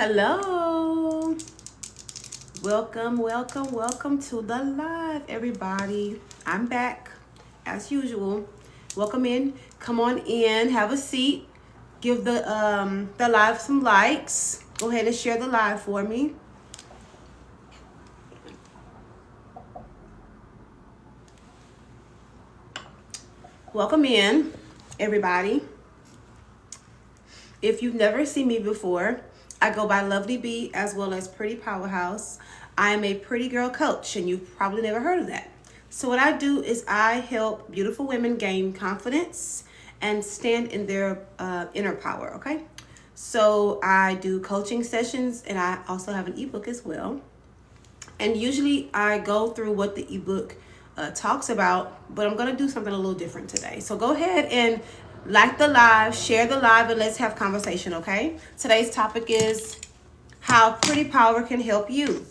Hello. Welcome to the live, everybody. I'm back as usual. Welcome in. Come on in. Have a seat. Give the live some likes. Go ahead and share the live for me. Welcome in, everybody. If you've never seen me before, I go by Lovely Bee as well as Pretty Powerhouse. I am a pretty girl coach, and you've probably never heard of that. So what I do is I help beautiful women gain confidence and stand in their inner power, okay? So I do coaching sessions, and I also have an ebook as well. And usually I go through what the ebook talks about, but I'm going to do something a little different today. So go ahead and like the live, share the live, and let's have conversation, okay? Today's topic is how Pretty Power can help you.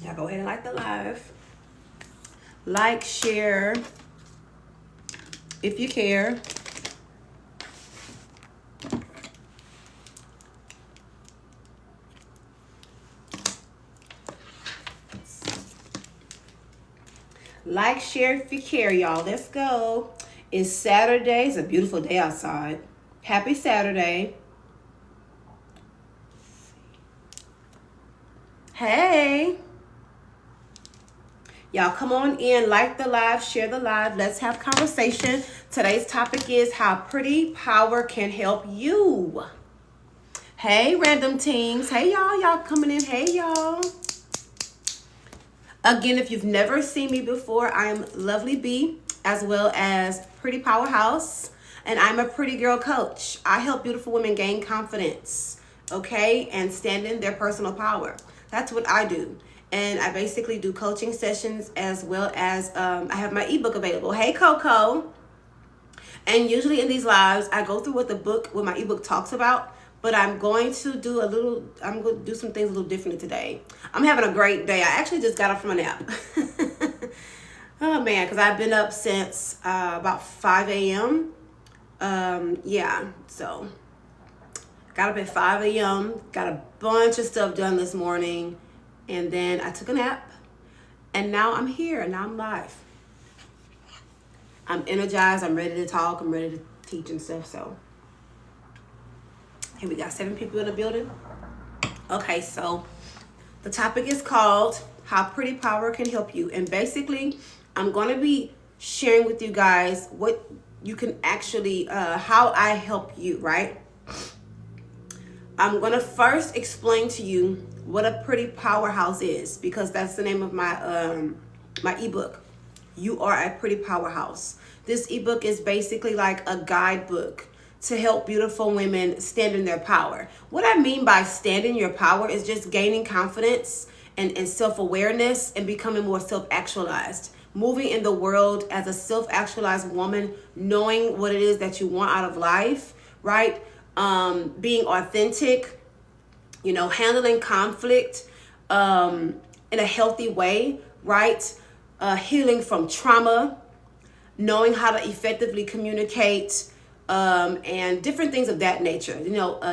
Yeah, go ahead and like the live. Like, share, if you care. Like, share if you care, y'all. Let's go. It's Saturday. It's a beautiful day outside. Happy Saturday. Hey. Y'all come on in, like the live, share the live. Let's have conversation. Today's topic is how Pretty Power can help you. Hey, random teams. Hey, y'all. Y'all coming in. Hey, y'all. Again, if you've never seen me before, I'm Lovely Bee as well as Pretty Powerhouse, and I'm a pretty girl coach. I help beautiful women gain confidence, okay, and stand in their personal power. That's what I do. And I basically do coaching sessions as well as I have my ebook available. Hey, Coco. And usually in these lives, I go through what my ebook talks about. But I'm going to do some things a little differently today. I'm having a great day. I actually just got up from a nap. Oh man, because I've been up since about 5 a.m. So got up at 5 a.m. Got a bunch of stuff done this morning. And then I took a nap. And now I'm here. Now I'm live. I'm energized. I'm ready to talk. I'm ready to teach and stuff. So here we got 7 people in the building. Okay, so the topic is called How Pretty Power Can Help You. And basically, I'm going to be sharing with you guys what you can actually, how I help you, right? I'm going to first explain to you what a pretty powerhouse is, because that's the name of my my ebook. You are a pretty powerhouse. This ebook is basically like a guidebook to help beautiful women stand in their power. What I mean by stand in your power is just gaining confidence and self-awareness and becoming more self-actualized. Moving in the world as a self-actualized woman, knowing what it is that you want out of life, right? Being authentic, handling conflict in a healthy way, right? Healing from trauma, knowing how to effectively communicate, and different things of that nature,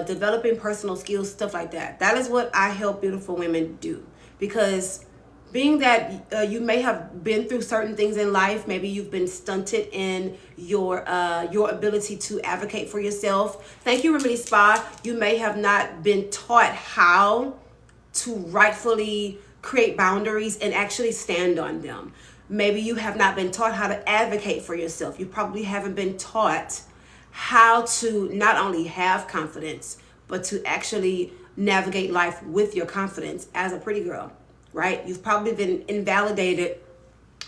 developing personal skills, stuff like that. That is what I help beautiful women do, because being that you may have been through certain things in life, maybe you've been stunted in your ability to advocate for yourself. Thank you, Remedy Spa. You may have not been taught how to rightfully create boundaries and actually stand on them. Maybe you have not been taught how to advocate for yourself. You probably haven't been taught how to not only have confidence, but to actually navigate life with your confidence as a pretty girl, right? You've probably been invalidated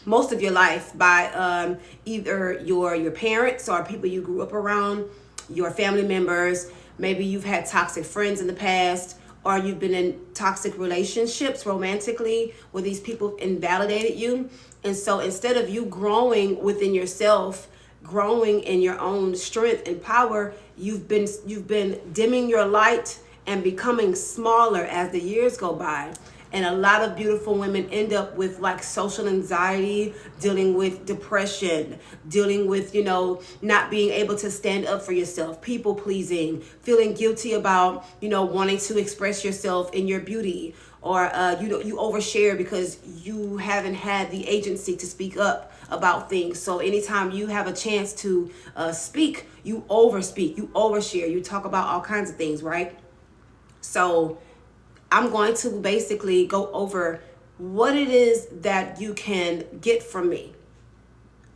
most of your life by either your parents or people you grew up around, your family members. Maybe you've had toxic friends in the past, or you've been in toxic relationships romantically where these people invalidated you. And so instead of you growing within yourself, growing in your own strength and power, you've been dimming your light and becoming smaller as the years go by. And a lot of beautiful women end up with like social anxiety, dealing with depression, dealing with, not being able to stand up for yourself, people pleasing, feeling guilty about, wanting to express yourself in your beauty, or you overshare because you haven't had the agency to speak up about things. So anytime you have a chance to speak, you overspeak, you overshare, you talk about all kinds of things, right? So I'm going to basically go over what it is that you can get from me.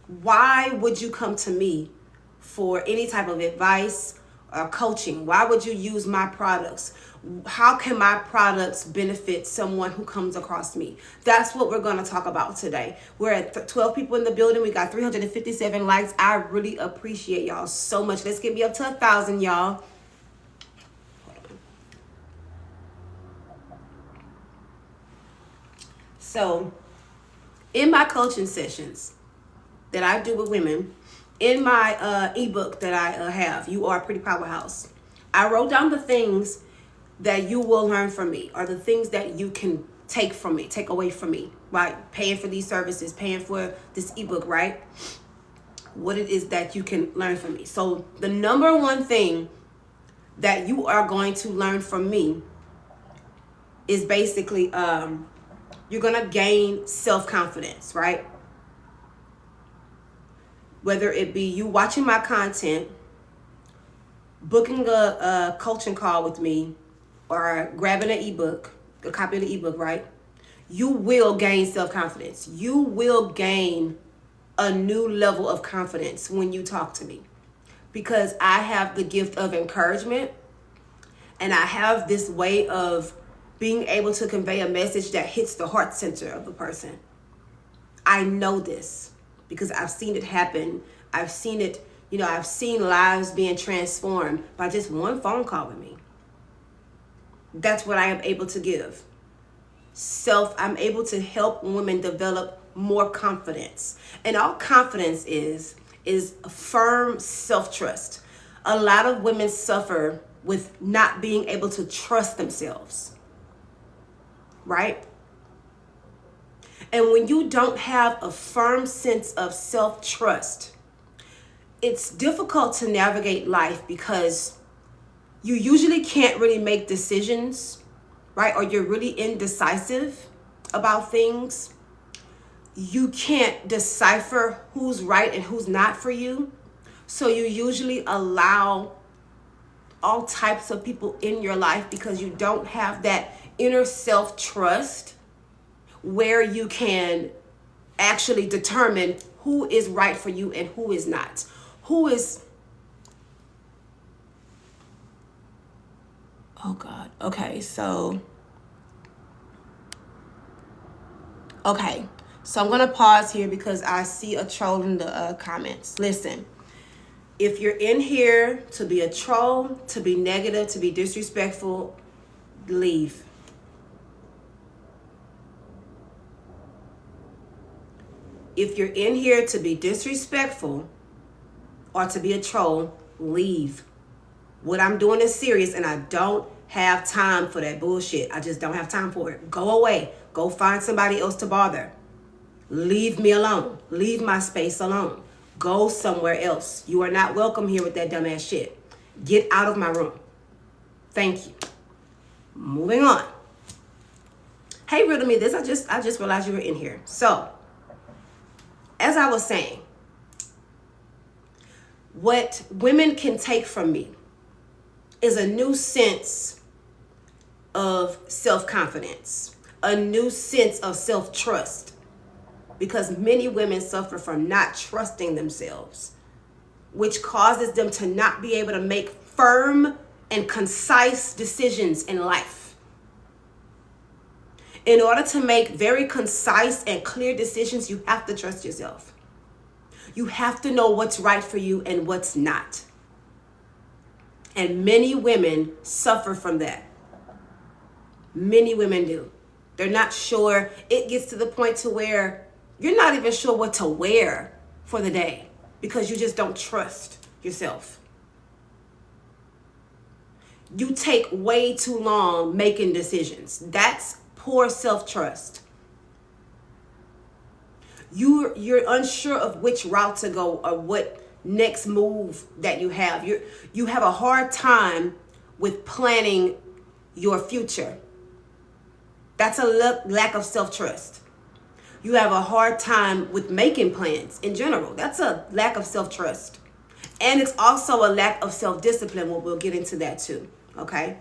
Why would you come to me for any type of advice or coaching? Why would you use my products? How can my products benefit someone who comes across me? That's what we're going to talk about today. We're at 12 people in the building. We got 357 likes. I really appreciate y'all so much. Let's get me up to 1,000, y'all. So in my coaching sessions that I do with women, in my ebook that I have, You Are a Pretty Powerhouse, I wrote down the things that you will learn from me, or the things that you can take from me, take away from me, right? Paying for these services, paying for this ebook, right? What it is that you can learn from me. So the number one thing that you are going to learn from me is basically, you're going to gain self-confidence, right? Whether it be you watching my content, booking a coaching call with me, or grabbing an ebook, a copy of the ebook, right? You will gain self-confidence. You will gain a new level of confidence when you talk to me, because I have the gift of encouragement, and I have this way of being able to convey a message that hits the heart center of a person. I know this because I've seen it happen. I've seen it, I've seen lives being transformed by just one phone call with me. That's what I am able to give. I'm able to help women develop more confidence. And all confidence is a firm self-trust. A lot of women suffer with not being able to trust themselves, right? And when you don't have a firm sense of self-trust, it's difficult to navigate life, because you usually can't really make decisions, right? Or you're really indecisive about things. You can't decipher who's right and who's not for you. So you usually allow all types of people in your life because you don't have that inner self-trust where you can actually determine who is right for you and who is not. Oh God. Okay. So I'm going to pause here because I see a troll in the comments. Listen, if you're in here to be a troll, to be negative, to be disrespectful, leave. If you're in here to be disrespectful or to be a troll, leave. What I'm doing is serious, and I don't have time for that bullshit. I just don't have time for it. Go away. Go find somebody else to bother. Leave me alone. Leave my space alone. Go somewhere else. You are not welcome here with that dumbass shit. Get out of my room. Thank you. Moving on. Hey, riddle me this. I just realized you were in here. So, as I was saying, what women can take from me is a new sense of self-confidence, a new sense of self-trust, because many women suffer from not trusting themselves, which causes them to not be able to make firm and concise decisions in life. In order to make very concise and clear decisions, you have to trust yourself. You have to know what's right for you and what's not. And many women suffer from that. Many women do. They're not sure. It gets to the point to where you're not even sure what to wear for the day because you just don't trust yourself. You take way too long making decisions. That's poor self-trust. You're unsure of which route to go or what next move that you have. You have a hard time with planning your future. That's a lack of self-trust. You have a hard time with making plans in general. That's a lack of self-trust. And it's also a lack of self-discipline. Well, we'll get into that too, okay?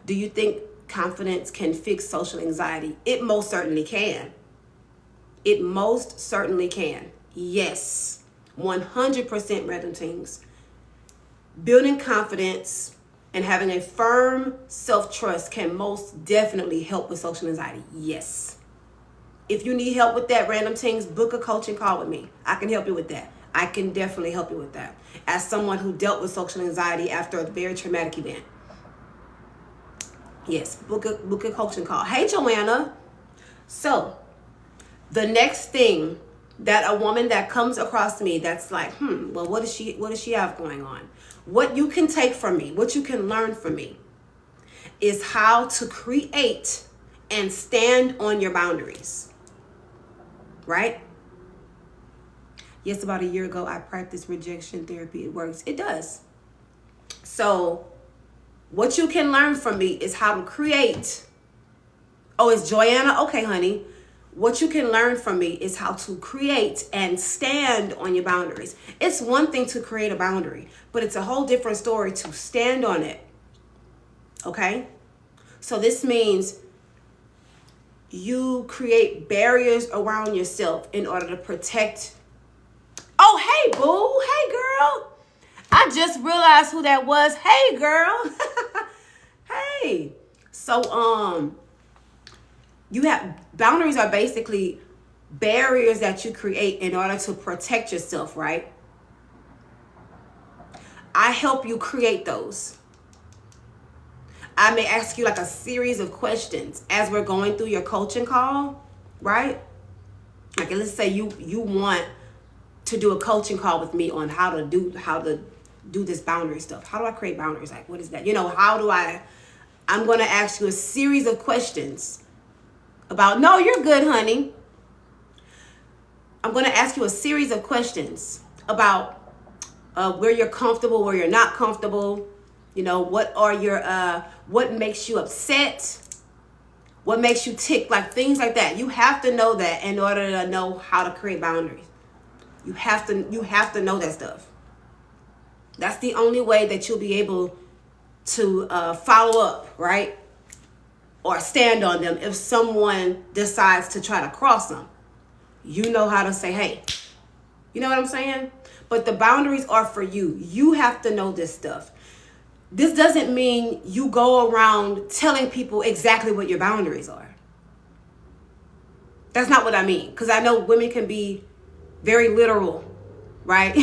Do you think confidence can fix social anxiety? It most certainly can. It most certainly can. Yes, 100% random teams. Building confidence and having a firm self-trust can most definitely help with social anxiety. Yes. If you need help with that, random teams, book a coaching call with me. I can help you with that. I can definitely help you with that. As someone who dealt with social anxiety after a very traumatic event. Yes, book a coaching call. Hey, Joanna. So, the next thing that a woman that comes across me that's like, well, what does she have going on? What you can take from me, what you can learn from me is how to create and stand on your boundaries. Right? Yes, about a year ago, I practiced rejection therapy. It works. It does. So, what you can learn from me is how to create. Oh, it's Joanna? Okay, honey. What you can learn from me is how to create and stand on your boundaries. It's one thing to create a boundary, but it's a whole different story to stand on it. Okay? So this means you create barriers around yourself in order to protect. Oh, hey, boo. Hey, girl. I just realized who that was. Hey, girl. Hey. So, you have boundaries are basically barriers that you create in order to protect yourself, right? I help you create those. I may ask you like a series of questions as we're going through your coaching call, right? Like, let's say you want to do a coaching call with me on how to do this boundary stuff. How do I create boundaries? Like, what is that? I'm going to ask you a series of questions about, no, you're good, honey. I'm going to ask you a series of questions about where you're comfortable, where you're not comfortable. What makes you upset? What makes you tick? Like things like that. You have to know that in order to know how to create boundaries. You have to know that stuff. That's the only way that you'll be able to follow up, right? Or stand on them if someone decides to try to cross them. You know how to say, hey. You know what I'm saying? But the boundaries are for you. You have to know this stuff. This doesn't mean you go around telling people exactly what your boundaries are. That's not what I mean. Because I know women can be very literal, right?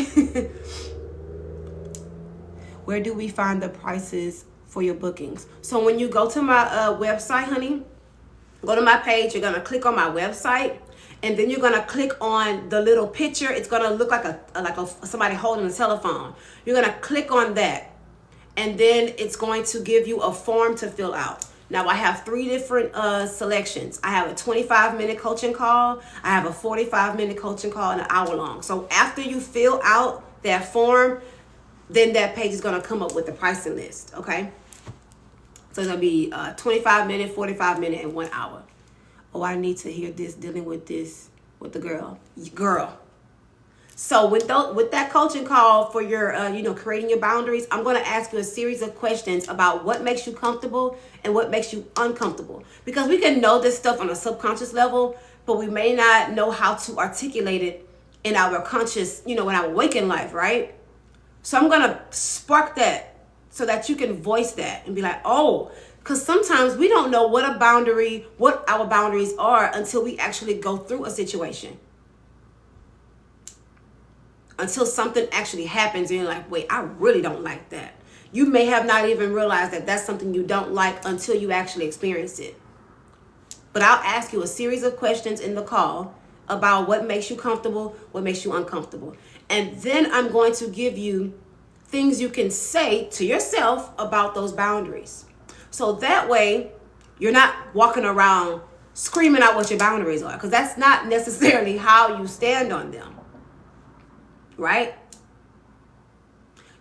Where do we find the prices for your bookings? So when you go to my website, honey, go to my page. You're going to click on my website. And then you're going to click on the little picture. It's going to look like somebody holding a telephone. You're going to click on that. And then it's going to give you a form to fill out. Now, I have 3 different selections. I have a 25-minute coaching call. I have a 45-minute coaching call and an hour long. So after you fill out that form, then that page is going to come up with the pricing list, okay? So it's going to be 25-minute, 45-minute, and 1 hour. Oh, I need to hear this, dealing with this with the girl. So with that coaching call for your, creating your boundaries, I'm going to ask you a series of questions about what makes you comfortable and what makes you uncomfortable. Because we can know this stuff on a subconscious level, but we may not know how to articulate it in our conscious, in our waking life, right? So I'm going to spark that so that you can voice that and be like, oh, because sometimes we don't know what our boundaries are until we actually go through a situation. Until something actually happens and you're like, wait, I really don't like that. You may have not even realized that that's something you don't like until you actually experience it. But I'll ask you a series of questions in the call about what makes you comfortable, what makes you uncomfortable. And then I'm going to give you things you can say to yourself about those boundaries. So that way, you're not walking around screaming out what your boundaries are, because that's not necessarily how you stand on them, right?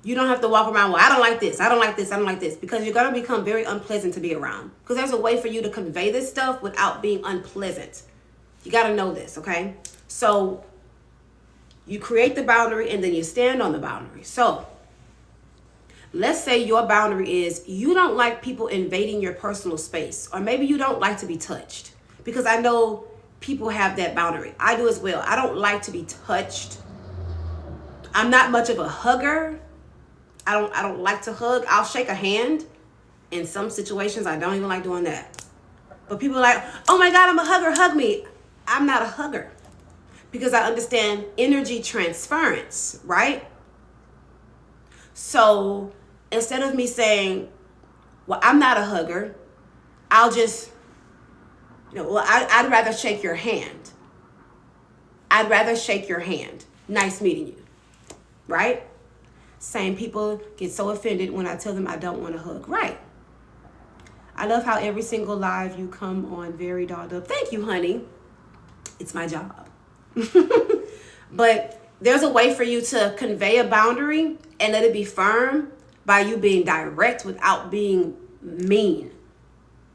You don't have to walk around, well, I don't like this, I don't like this, I don't like this, because you're going to become very unpleasant to be around. Because there's a way for you to convey this stuff without being unpleasant. You got to know this, okay? So you create the boundary and then you stand on the boundary. So let's say your boundary is you don't like people invading your personal space, or maybe you don't like to be touched, because I know people have that boundary. I do as well. I don't like to be touched. I'm not much of a hugger. I don't like to hug. I'll shake a hand. In some situations, I don't even like doing that. But people are like, oh my God, I'm a hugger, hug me. I'm not a hugger, because I understand energy transference, right? So instead of me saying, well, I'm not a hugger, I'll just, I'd rather shake your hand. I'd rather shake your hand. Nice meeting you, right? Same people get so offended when I tell them I don't want to hug. Right. I love how every single live you come on very dolled up. Thank you, honey. It's my job. But there's a way for you to convey a boundary and let it be firm by you being direct without being mean.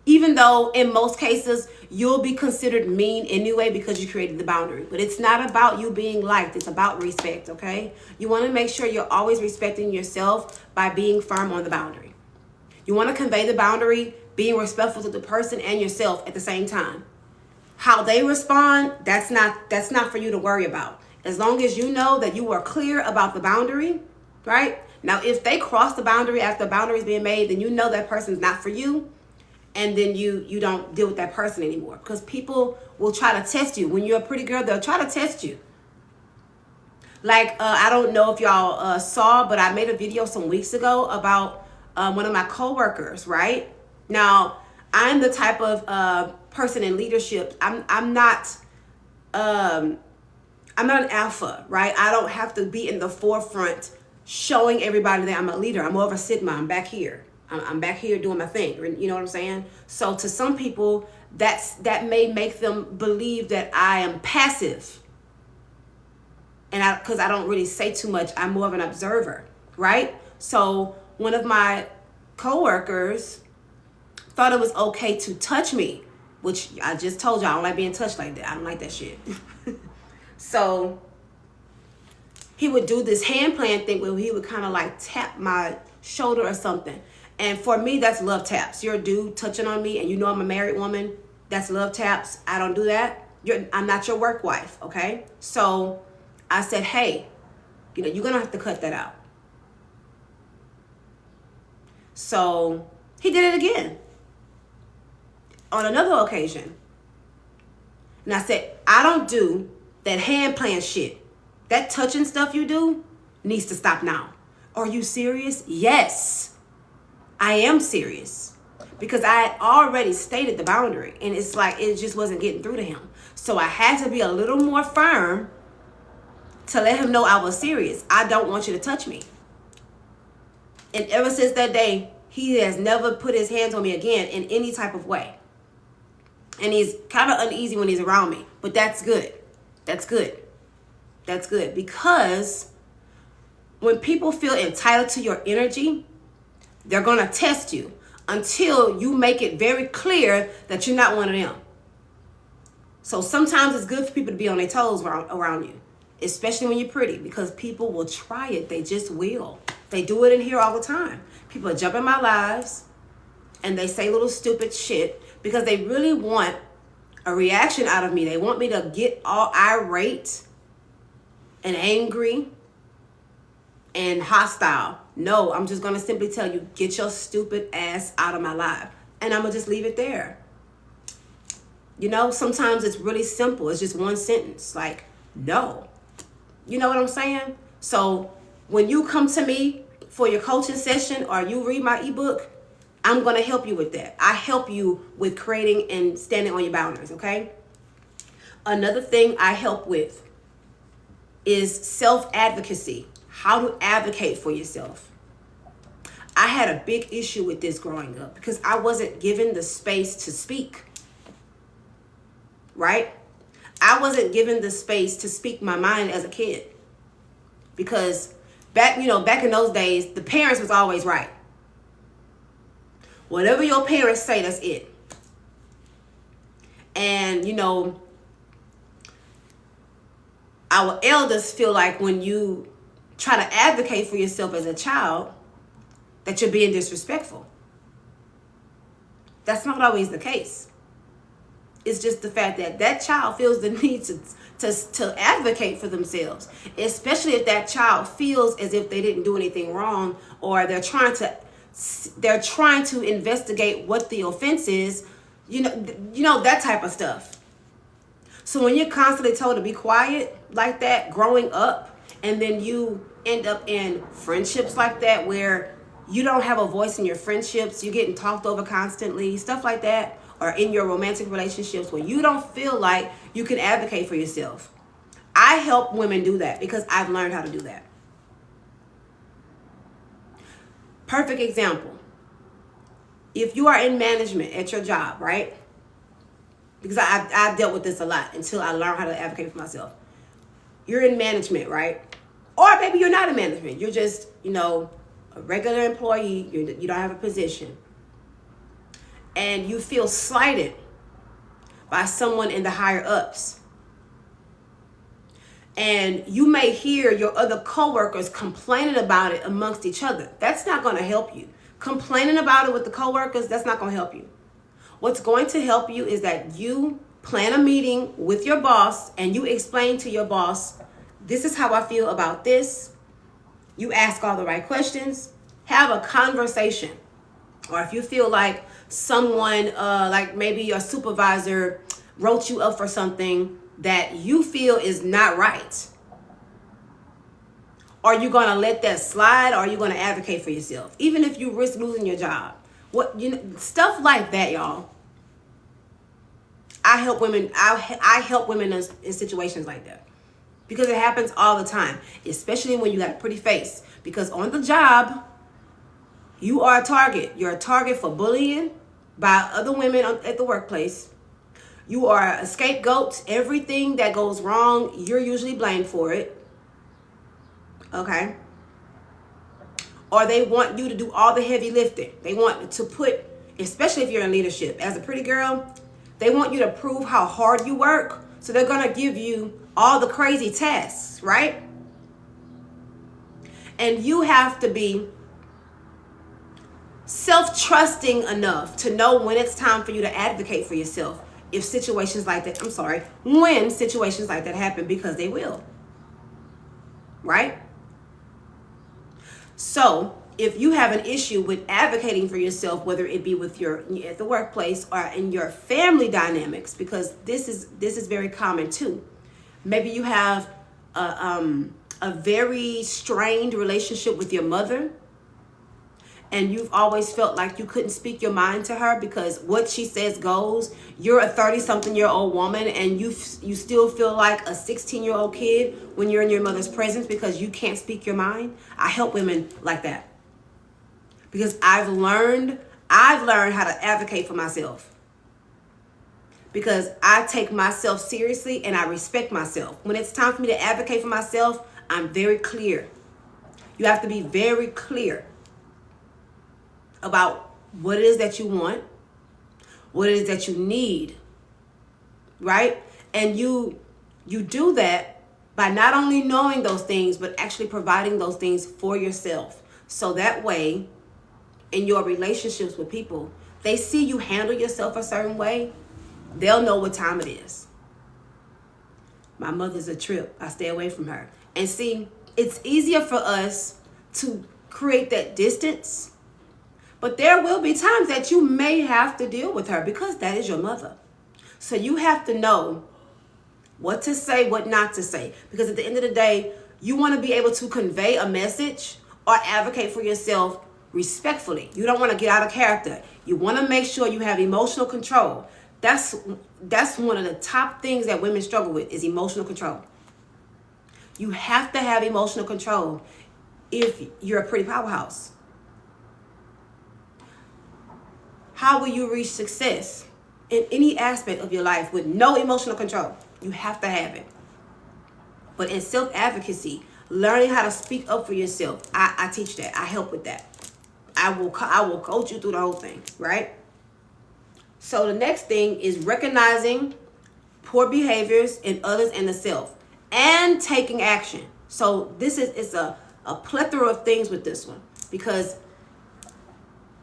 Even though in most cases you'll be considered mean anyway because you created the boundary. But it's not about you being liked. It's about respect, okay? You want to make sure you're always respecting yourself by being firm on the boundary. You want to convey the boundary being respectful to the person and yourself at the same time. How they respond, that's not for you to worry about. As long as you know that you are clear about the boundary, right? Now, if they cross the boundary after the boundary is being made, then you know that person's not for you. And then you don't deal with that person anymore, because people will try to test you. When you're a pretty girl, they'll try to test you. Like, I don't know if y'all saw, but I made a video some weeks ago about one of my coworkers, right? Now, I'm the type of person in leadership. I'm not an alpha, right? I don't have to be in the forefront showing everybody that I'm a leader. I'm more of a Sigma. I'm back here. I'm back here doing my thing. You know what I'm saying? So to some people, that may make them believe that I am passive. And because I don't really say too much, I'm more of an observer, right? So one of my coworkers thought it was okay to touch me, which I just told you I don't like being touched like that. I don't like that shit. So he would do this hand plan thing where he would kind of like tap my shoulder or something. And for me, that's love taps. You're a dude touching on me and you know I'm a married woman. That's love taps. I don't do that. I'm not your work wife, okay? So I said, hey, you're going to have to cut that out. So he did it again on another occasion. And I said, I don't do that hand plan shit. That touching stuff you do needs to stop now. Are you serious? Yes. I am serious, because I had already stated the boundary, and it's like it just wasn't getting through to him. So I had to be a little more firm to let him know I was serious. I don't want you to touch me. And ever since that day, he has never put his hands on me again in any type of way. And he's kind of uneasy when he's around me, but that's good. That's good. That's good, because when people feel entitled to your energy, they're going to test you until you make it very clear that you're not one of them. So sometimes it's good for people to be on their toes around you, especially when you're pretty, because people will try it. They just will. They do it in here all the time. People jump in my lives and they say little stupid shit because they really want a reaction out of me. They want me to get all irate and angry and hostile. No, I'm just going to simply tell you, get your stupid ass out of my life. And I'm going to just leave it there. You know, sometimes it's really simple. It's just one sentence. Like, no. You know what I'm saying? So when you come to me for your coaching session or you read my ebook, I'm going to help you with that. I help you with creating and standing on your boundaries, okay? Another thing I help with is self-advocacy. how to advocate for yourself. I had a big issue with this growing up because I wasn't given the space to speak. Right? I wasn't given the space to speak my mind as a kid. Because back in those days, the parents was always right. Whatever your parents say, that's it. And, our elders feel like when you try to advocate for yourself as a child, that you're being disrespectful. That's not always the case. It's just the fact that that child feels the need to advocate for themselves, especially if that child feels as if they didn't do anything wrong, or they're trying to investigate what the offense is, that type of stuff. So when you're constantly told to be quiet like that growing up, and then you end up in friendships like that where you don't have a voice in your friendships, you're getting talked over constantly, stuff like that, or in your romantic relationships where you don't feel like you can advocate for yourself. I help women do that because I've learned how to do that. Perfect example. If you are in management at your job, right? Because I dealt with this a lot until I learned how to advocate for myself. You're in management, right? Or maybe you're not in management. You're just, a regular employee. You don't have a position. And you feel slighted by someone in the higher ups. And you may hear your other coworkers complaining about it amongst each other. That's not going to help you. Complaining about it with the coworkers, that's not going to help you. What's going to help you is that you plan a meeting with your boss and you explain to your boss, this is how I feel about this. You ask all the right questions. Have a conversation. Or if you feel like someone, like maybe your supervisor wrote you up for something that you feel is not right, are you going to let that slide, or are you going to advocate for yourself? Even if you risk losing your job. Stuff like that, y'all. I help women. I help women in situations like that because it happens all the time, especially when you got a pretty face. Because on the job, you are a target. You're a target for bullying by other women at the workplace. You are a scapegoat. Everything that goes wrong, you're usually blamed for it. Okay? Or they want you to do all the heavy lifting. They want to put, especially if you're in leadership, as a pretty girl, they want you to prove how hard you work. So they're going to give you all the crazy tasks, right? And you have to be self-trusting enough to know when it's time for you to advocate for yourself. When situations like that happen, because they will. Right? So if you have an issue with advocating for yourself, whether it be with at the workplace or in your family dynamics, because this is very common too. Maybe you have a very strained relationship with your mother, and you've always felt like you couldn't speak your mind to her because what she says goes. You're a 30-something-year-old woman and you still feel like a 16-year-old kid when you're in your mother's presence because you can't speak your mind. I help women like that because I've learned how to advocate for myself because I take myself seriously and I respect myself. When it's time for me to advocate for myself, I'm very clear. You have to be very clear about what it is that you want, what it is that you need, right? And you do that by not only knowing those things, but actually providing those things for yourself. So that way, in your relationships with people, they see you handle yourself a certain way, they'll know what time it is. My mother's a trip. I stay away from her. And see, it's easier for us to create that distance. But there will be times that you may have to deal with her because that is your mother. So you have to know what to say, what not to say. Because at the end of the day, you want to be able to convey a message or advocate for yourself respectfully. You don't want to get out of character. You want to make sure you have emotional control. That's one of the top things that women struggle with is emotional control. You have to have emotional control if you're a pretty powerhouse? How will you reach success in any aspect of your life with no emotional control? You have to have it. But in self-advocacy, learning how to speak up for yourself, I teach that. I help with that. I will coach you through the whole thing, right? So the next thing is recognizing poor behaviors in others and the self and taking action. So this is it's a plethora of things with this one, because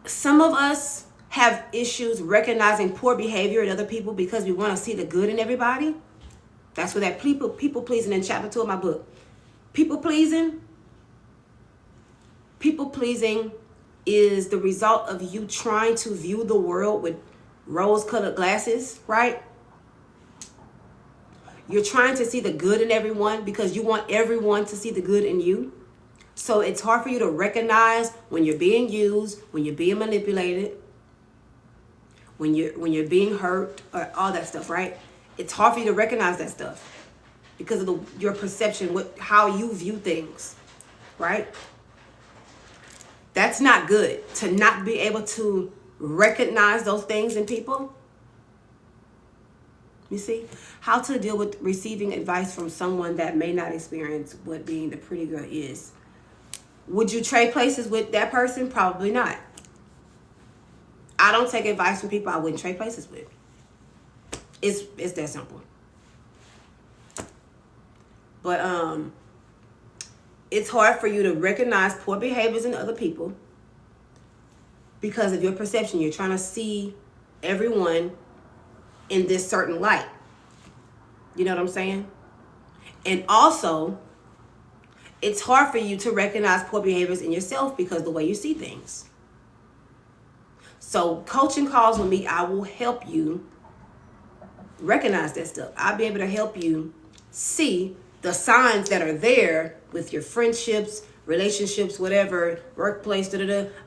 some of us have issues recognizing poor behavior in other people because we want to see the good in everybody. That's what that people pleasing in chapter 2 of my book. People pleasing is the result of you trying to view the world with rose-colored glasses, right? You're trying to see the good in everyone because you want everyone to see the good in you. So it's hard for you to recognize when you're being used, when you're being manipulated, when you're being hurt, or all that stuff, right? It's hard for you to recognize that stuff because of your perception, how you view things, right? That's not good, to not be able to recognize those things in people. You see? How to deal with receiving advice from someone that may not experience what being the pretty girl is. Would you trade places with that person? Probably not. I don't take advice from people I wouldn't trade places with. It's that simple. But it's hard for you to recognize poor behaviors in other people because of your perception. You're trying to see everyone in this certain light. You know what I'm saying? And also, it's hard for you to recognize poor behaviors in yourself because of the way you see things. So coaching calls with me, I will help you recognize that stuff. I'll be able to help you see the signs that are there with your friendships, relationships, whatever, workplace,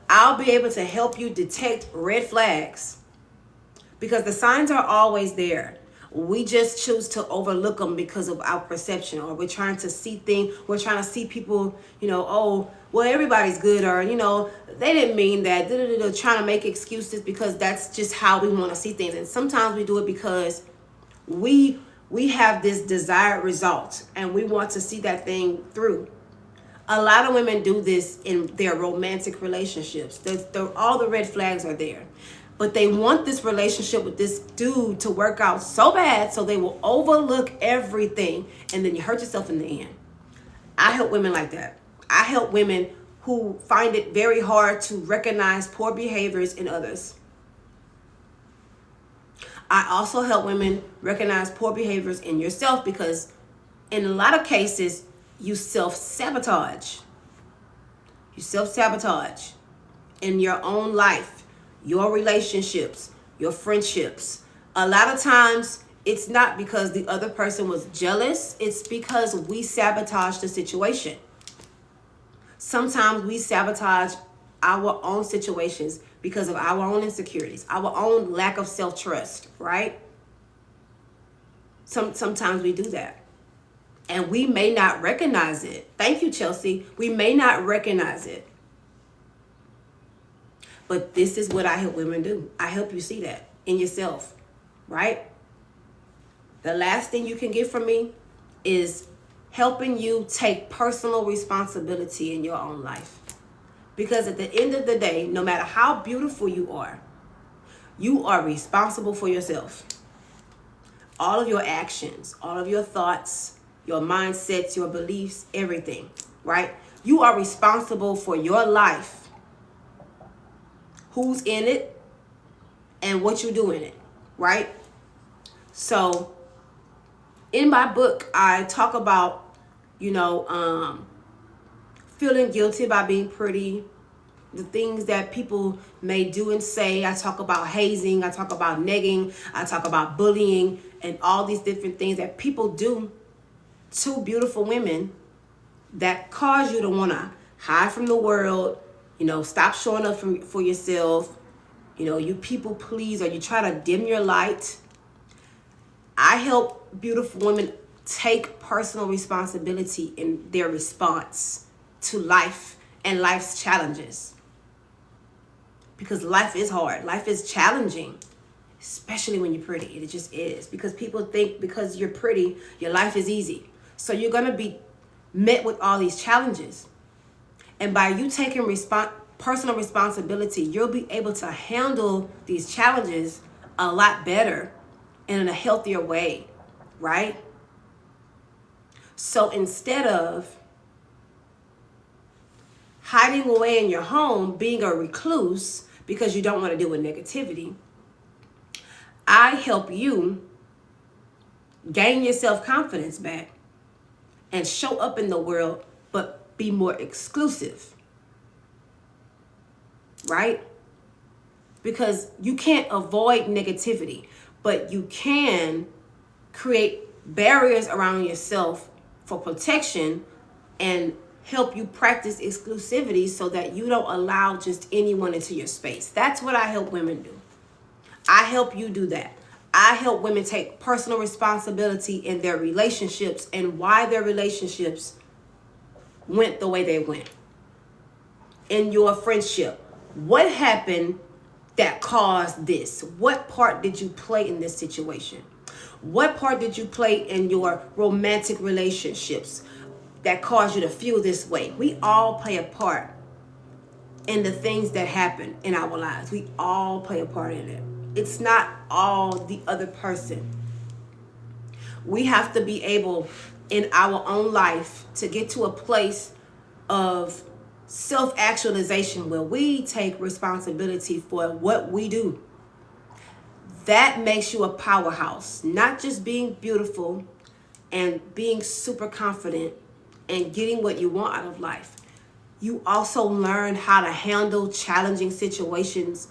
I'll be able to help you detect red flags because the signs are always there. We just choose to overlook them because of our perception, or we're trying to see things. We're trying to see people, oh, well, everybody's good, or, they didn't mean that, trying to make excuses because that's just how we want to see things. And sometimes we do it because we have this desired result and we want to see that thing through. A lot of women do this in their romantic relationships. All the red flags are there. But they want this relationship with this dude to work out so bad, so they will overlook everything, and then you hurt yourself in the end. I help women like that. I help women who find it very hard to recognize poor behaviors in others. I also help women recognize poor behaviors in yourself because in a lot of cases, you self-sabotage. You self-sabotage in your own life. Your relationships, your friendships. A lot of times it's not because the other person was jealous. It's because we sabotage the situation. Sometimes we sabotage our own situations because of our own insecurities, our own lack of self-trust, right? Sometimes we do that. And we may not recognize it. Thank you, Chelsea. We may not recognize it. But this is what I help women do. I help you see that in yourself, right? The last thing you can get from me is helping you take personal responsibility in your own life. Because at the end of the day, no matter how beautiful you are responsible for yourself. All of your actions, all of your thoughts, your mindsets, your beliefs, everything, right? You are responsible for your life. Who's in it and what you do in it, right? So in my book, I talk about, feeling guilty about being pretty, the things that people may do and say. I talk about hazing, I talk about negging, I talk about bullying, and all these different things that people do to beautiful women that cause you to want to hide from the world, stop showing up for yourself, you people please, or you try to dim your light. I help beautiful women take personal responsibility in their response to life and life's challenges. Because life is hard. Life is challenging, especially when you're pretty. It just is. Because people think because you're pretty, your life is easy. So you're going to be met with all these challenges. And by you taking personal responsibility, you'll be able to handle these challenges a lot better and in a healthier way, right? So instead of hiding away in your home, being a recluse because you don't want to deal with negativity, I help you gain your self-confidence back and show up in the world, but be more exclusive, right? Because you can't avoid negativity, but you can create barriers around yourself for protection and help you practice exclusivity so that you don't allow just anyone into your space. That's what I help women do. I help you do that. I help women take personal responsibility in their relationships and why their relationships went the way they went. In your friendship, what happened that caused this? What part did you play in this situation? What part did you play in your romantic relationships that caused you to feel this way? We all play a part in the things that happen in our lives. We all play a part in it. It's not all the other person. We have to be able in our own life to get to a place of self-actualization where we take responsibility for what we do. That makes you a powerhouse, not just being beautiful and being super confident and getting what you want out of life. You also learn how to handle challenging situations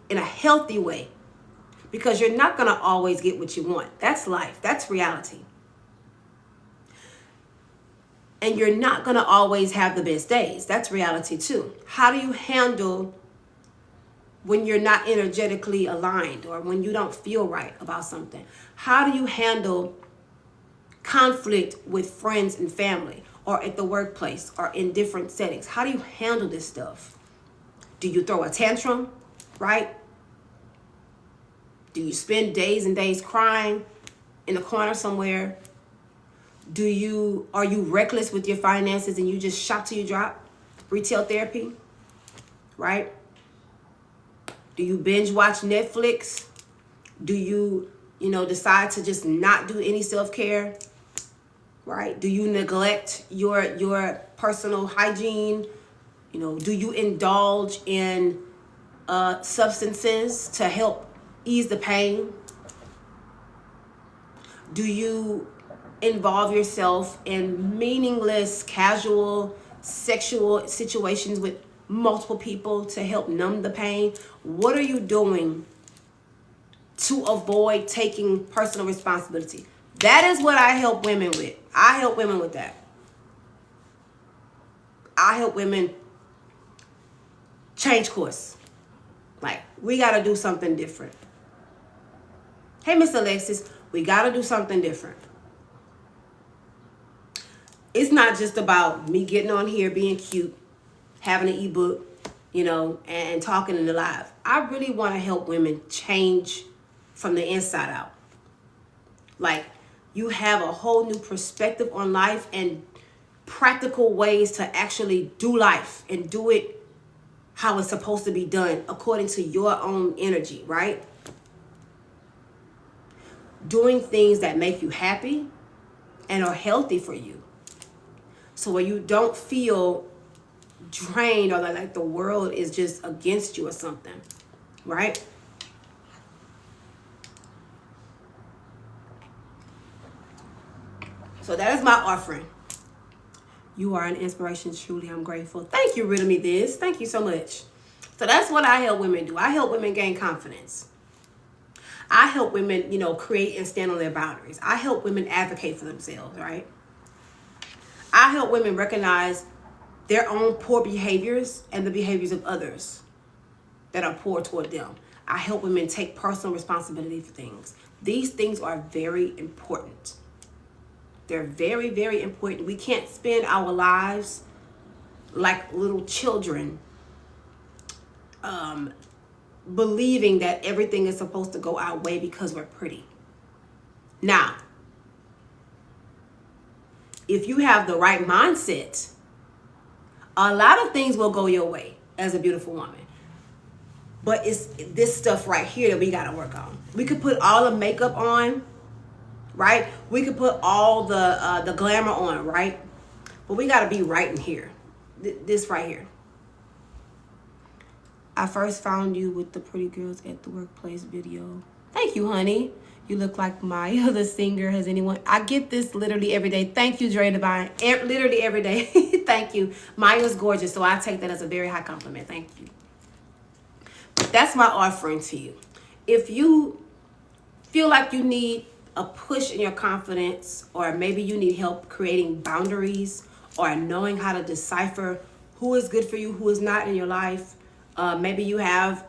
in a healthy way, because you're not going to always get what you want. That's life. That's reality. And you're not going to always have the best days. That's reality too. How do you handle when you're not energetically aligned or when you don't feel right about something? How do you handle conflict with friends and family or at the workplace or in different settings? How do you handle this stuff? Do you throw a tantrum, right? Do you spend days and days crying in the corner somewhere? Are you reckless with your finances and you just shop till you drop? Retail therapy, right? Do you binge watch Netflix? Do you decide to just not do any self-care? Right? Do you neglect your personal hygiene? Do you indulge in substances to help ease the pain? Do you involve yourself in meaningless, casual, sexual situations with multiple people to help numb the pain? What are you doing to avoid taking personal responsibility? That is what I help women with. I help women with that. I help women change course. Like, we got to do something different. Hey, Miss Alexis, we got to do something different. It's not just about me getting on here, being cute, having an ebook, and talking in the live. I really want to help women change from the inside out. Like, you have a whole new perspective on life and practical ways to actually do life and do it how it's supposed to be done according to your own energy, right? Doing things that make you happy and are healthy for you. So where you don't feel drained or like the world is just against you or something, right? So that is my offering. You are an inspiration, truly. I'm grateful. Thank you, Riddle Me This. Thank you so much. So that's what I help women do. I help women gain confidence. I help women, create and stand on their boundaries. I help women advocate for themselves, right? I help women recognize their own poor behaviors and the behaviors of others that are poor toward them. I help women take personal responsibility for things. These things are very important. They're very, very important. We can't spend our lives like little children, believing that everything is supposed to go our way because we're pretty. Now, if you have the right mindset, a lot of things will go your way as a beautiful woman. But it's this stuff right here that we got to work on. We could put all the makeup on, right? We could put all the glamour on, right? But we got to be right in here. This right here. I first found you with the Pretty Girls at the Workplace video. Thank you, honey. You look like Maya, the singer. Has anyone? I get this literally every day. Thank you, Dre Divine. Literally every day. Thank you. Maya's gorgeous, so I take that as a very high compliment. Thank you. That's my offering to you. If you feel like you need a push in your confidence, or maybe you need help creating boundaries or knowing how to decipher who is good for you, who is not in your life, maybe you have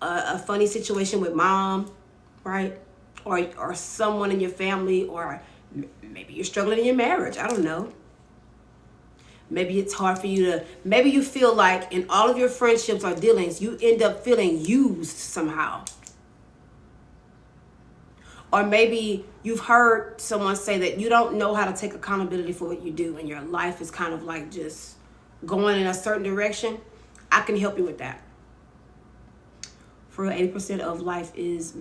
a funny situation with mom, right? Or someone in your family, or maybe you're struggling in your marriage. I don't know. Maybe it's hard for you to, maybe you feel like in all of your friendships or dealings, you end up feeling used somehow. Or maybe you've heard someone say that you don't know how to take accountability for what you do, and your life is kind of like just going in a certain direction. I can help you with that. For 80% of life is a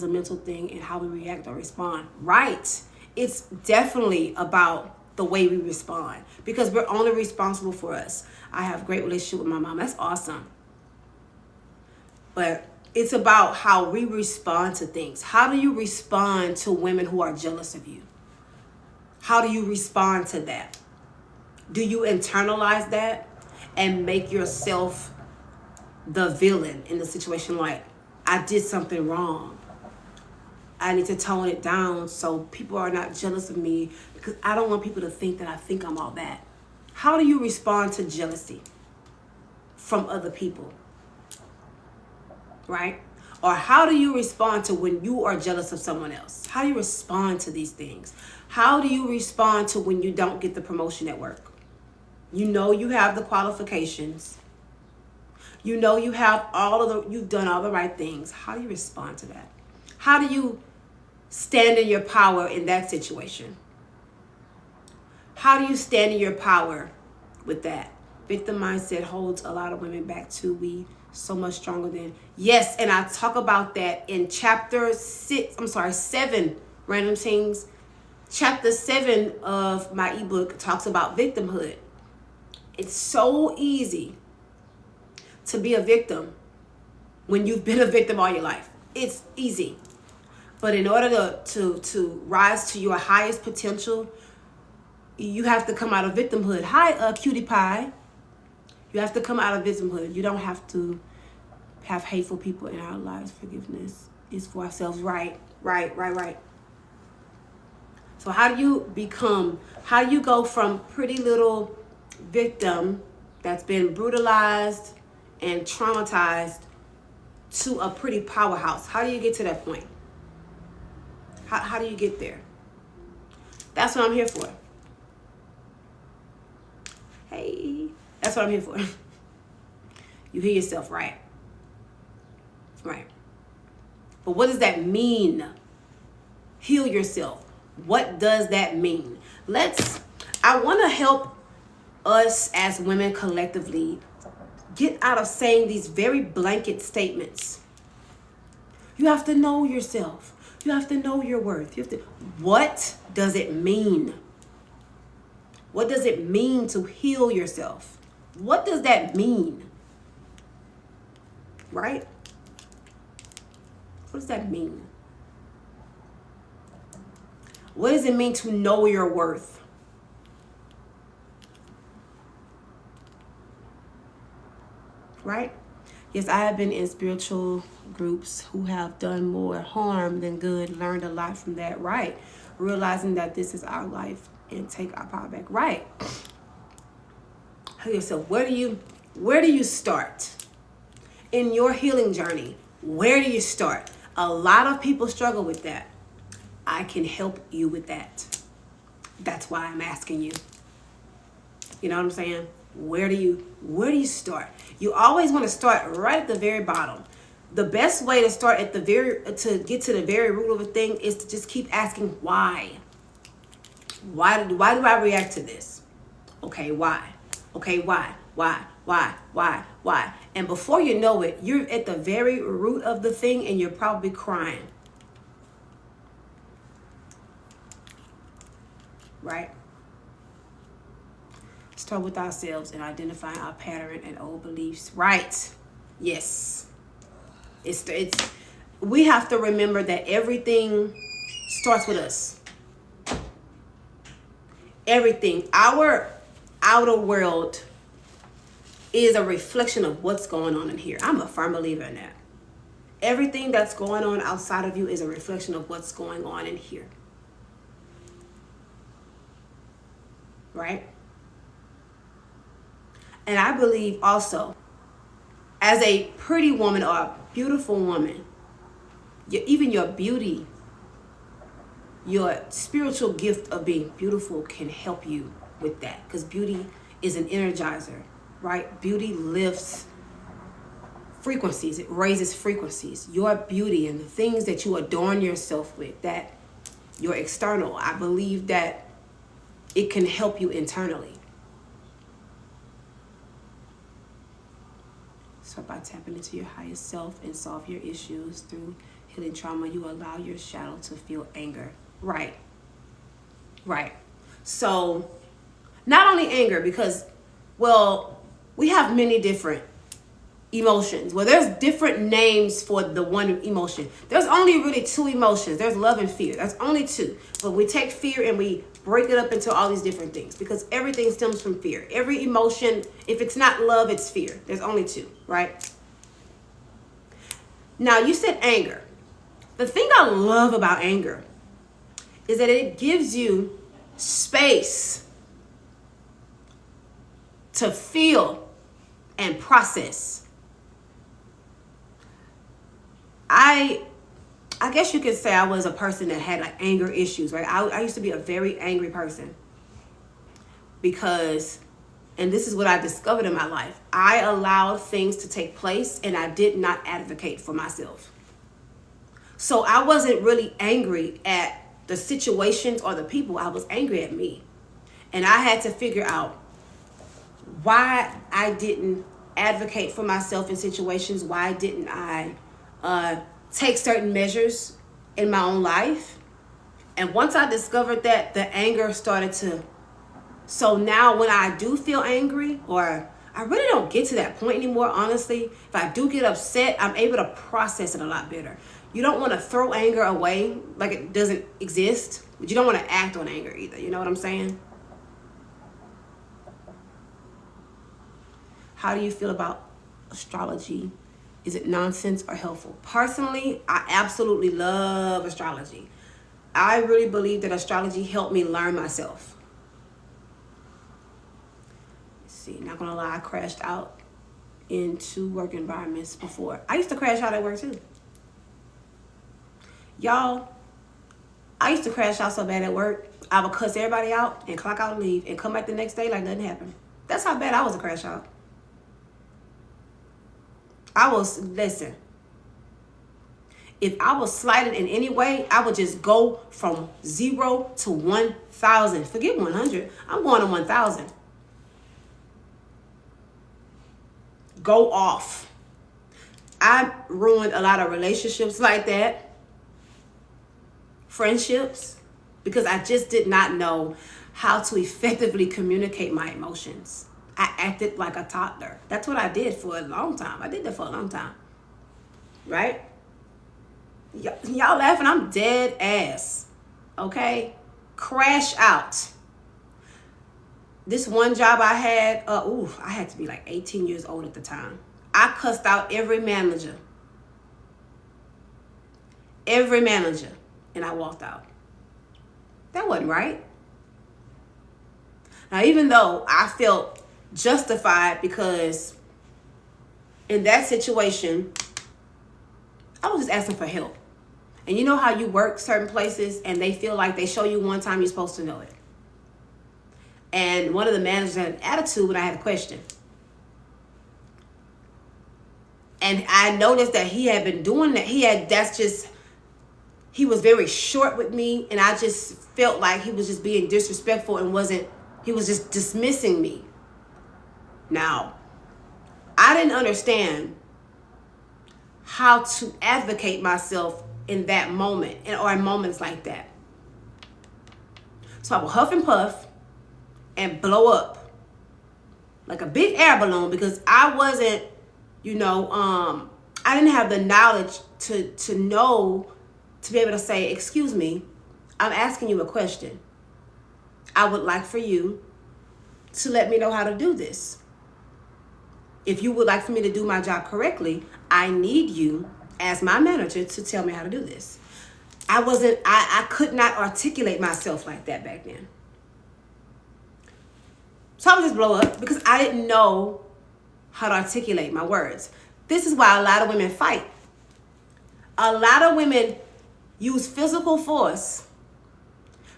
mental thing, and how we react or respond. Right. It's definitely about the way we respond, because we're only responsible for us. I have a great relationship with my mom. That's awesome. But it's about how we respond to things. How do you respond to women who are jealous of you? How do you respond to that? Do you internalize that and make yourself the villain in the situation? Like, I did something wrong. I need to tone it down so people are not jealous of me, because I don't want people to think that I think I'm all that. How do you respond to jealousy from other people? Right? Or how do you respond to when you are jealous of someone else? How do you respond to these things? How do you respond to when you don't get the promotion at work? You know you have the qualifications. You know you have you've done all the right things. How do you respond to that? How do you stand in your power in that situation? How do you stand in your power with that? Victim mindset holds a lot of women back too. We so much stronger than. Yes, and I talk about that in chapter 7, Random Things. Chapter 7 of my ebook talks about victimhood. It's so easy to be a victim when you've been a victim all your life. It's easy. But in order to rise to your highest potential, you have to come out of victimhood. Hi, cutie pie. You have to come out of victimhood. You don't have to have hateful people in our lives. Forgiveness is for ourselves. Right. So how do you go from pretty little victim that's been brutalized and traumatized to a pretty powerhouse? How do you get to that point? How do you get there? That's what I'm here for. Hey, that's what I'm here for. You hear yourself, right? Right. But what does that mean? Heal yourself. What does that mean? I want to help us as women collectively get out of saying these very blanket statements. You have to know yourself. You have to know your worth. What does it mean? What does it mean to heal yourself? What does that mean? Right? What does that mean? What does it mean to know your worth? Right? Yes, I have been in spiritual groups who have done more harm than good, learned a lot from that, right? Realizing that this is our life and take our power back, right? Tell yourself, where do you start? In your healing journey, where do you start? A lot of people struggle with that. I can help you with that. That's why I'm asking you. You know what I'm saying? Where do you start? You always want to start right at the very bottom. The best way to start at to get to the very root of a thing is to just keep asking why. Why do I react to this? Okay, why? Okay, why? Why? And before you know it, you're at the very root of the thing and you're probably crying. Right? Start with ourselves and identifying our pattern and old beliefs. Right. Yes. It's we have to remember that everything starts with us. Everything. Our outer world is a reflection of what's going on in here. I'm a firm believer in that. Everything that's going on outside of you is a reflection of what's going on in here. Right? And I believe also, as a pretty woman or a beautiful woman, even your beauty, your spiritual gift of being beautiful can help you with that. Because beauty is an energizer, right? Beauty lifts frequencies. It raises frequencies. Your beauty and the things that you adorn yourself with, that your external, I believe that it can help you internally. So by tapping into your highest self and solve your issues through healing trauma, you allow your shadow to feel anger. Right. So not only anger, because, well, we have many different emotions. Well, there's different names for the one emotion. There's only really two emotions. There's love and fear. That's only two. But we take fear and we break it up into all these different things because everything stems from fear. Every emotion, if it's not love, it's fear. There's only two, right? Now, you said anger. The thing I love about anger is that it gives you space to feel and process. I guess you could say I was a person that had like anger issues, right? I used to be a very angry person because, and this is what I discovered in my life, I allowed things to take place and I did not advocate for myself. So I wasn't really angry at the situations or the people. I was angry at me. And I had to figure out why I didn't advocate for myself in situations. Why didn't I take certain measures in my own life? And once I discovered that, the anger started to... So now when I do feel angry, or I really don't get to that point anymore, honestly. If I do get upset, I'm able to process it a lot better. You don't want to throw anger away like it doesn't exist, but you don't want to act on anger either. You know what I'm saying? How do you feel about astrology? Is it nonsense or helpful? Personally, I absolutely love astrology. I really believe that astrology helped me learn myself. Let's see, not gonna lie, I crashed out into work environments before. I used to crash out at work too. Y'all, I used to crash out so bad at work, I would cuss everybody out and clock out and leave and come back the next day like nothing happened. That's how bad I was a crash out. Listen, if I was slighted in any way, I would just go from 0 to 1,000. Forget 100. I'm going to 1,000. Go off. I ruined a lot of relationships like that. Friendships. Because I just did not know how to effectively communicate my emotions. I acted like a toddler. That's what I did for a long time. I did that for a long time. Right? Y'all laughing? I'm dead ass. Okay? Crash out. This one job I had, I had to be like 18 years old at the time. I cussed out every manager. Every manager. And I walked out. That wasn't right. Now, even though I felt justified because in that situation, I was just asking for help. And you know how you work certain places and they feel like they show you one time, you're supposed to know it. And one of the managers had an attitude when I had a question. And I noticed that he had been doing that. He was very short with me. And I just felt like he was just being disrespectful and he was just dismissing me. Now, I didn't understand how to advocate myself in that moment or in moments like that. So I would huff and puff and blow up like a big air balloon because I wasn't, I didn't have the knowledge to know, to be able to say, excuse me, I'm asking you a question. I would like for you to let me know how to do this. If you would like for me to do my job correctly, I need you as my manager to tell me how to do this. I could not articulate myself like that back then. So I would just blow up because I didn't know how to articulate my words. This is why a lot of women fight. A lot of women use physical force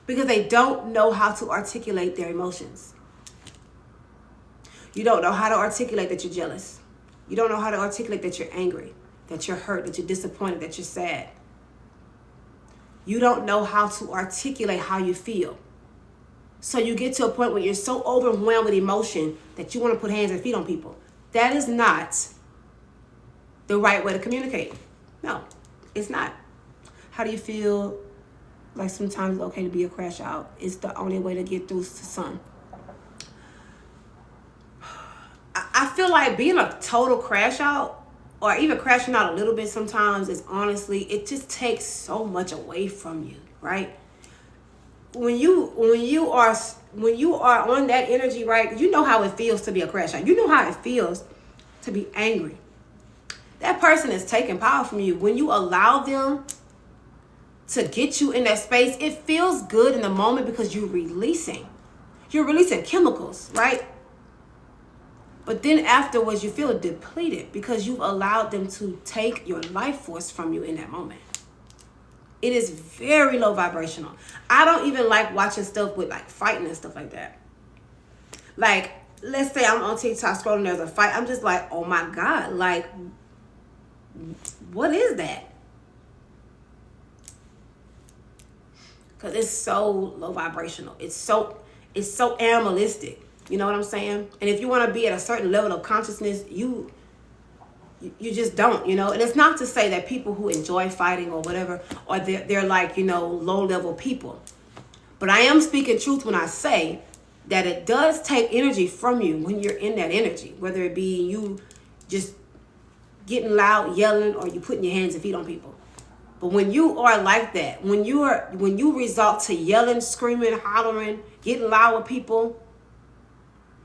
because they don't know how to articulate their emotions. You don't know how to articulate that you're jealous. You don't know how to articulate that you're angry, that you're hurt, that you're disappointed, that you're sad. You don't know how to articulate how you feel. So you get to a point where you're so overwhelmed with emotion that you want to put hands and feet on people. That is not the right way to communicate. No, it's not. How do you feel? Like sometimes it's okay to be a crash out. It's the only way to get through to some. I feel like being a total crash out or even crashing out a little bit sometimes is honestly, it just takes so much away from you, right? When you are on that energy, right, you know how it feels to be a crash out. You know how it feels to be angry. That person is taking power from you. When you allow them to get you in that space, it feels good in the moment because you're releasing chemicals, right? But then afterwards, you feel depleted because you've allowed them to take your life force from you in that moment. It is very low vibrational. I don't even like watching stuff with like fighting and stuff like that. Like, let's say I'm on TikTok scrolling, there's a fight. I'm just like, oh my God, like, what is that? Because it's so low vibrational. It's so animalistic. You know what I'm saying? And if you want to be at a certain level of consciousness, you just don't, And it's not to say that people who enjoy fighting or whatever, or they're like, low level people. But I am speaking truth when I say that it does take energy from you when you're in that energy, whether it be you just getting loud, yelling, or you putting your hands and feet on people. But when you are like that, when you resort to yelling, screaming, hollering, getting loud with people,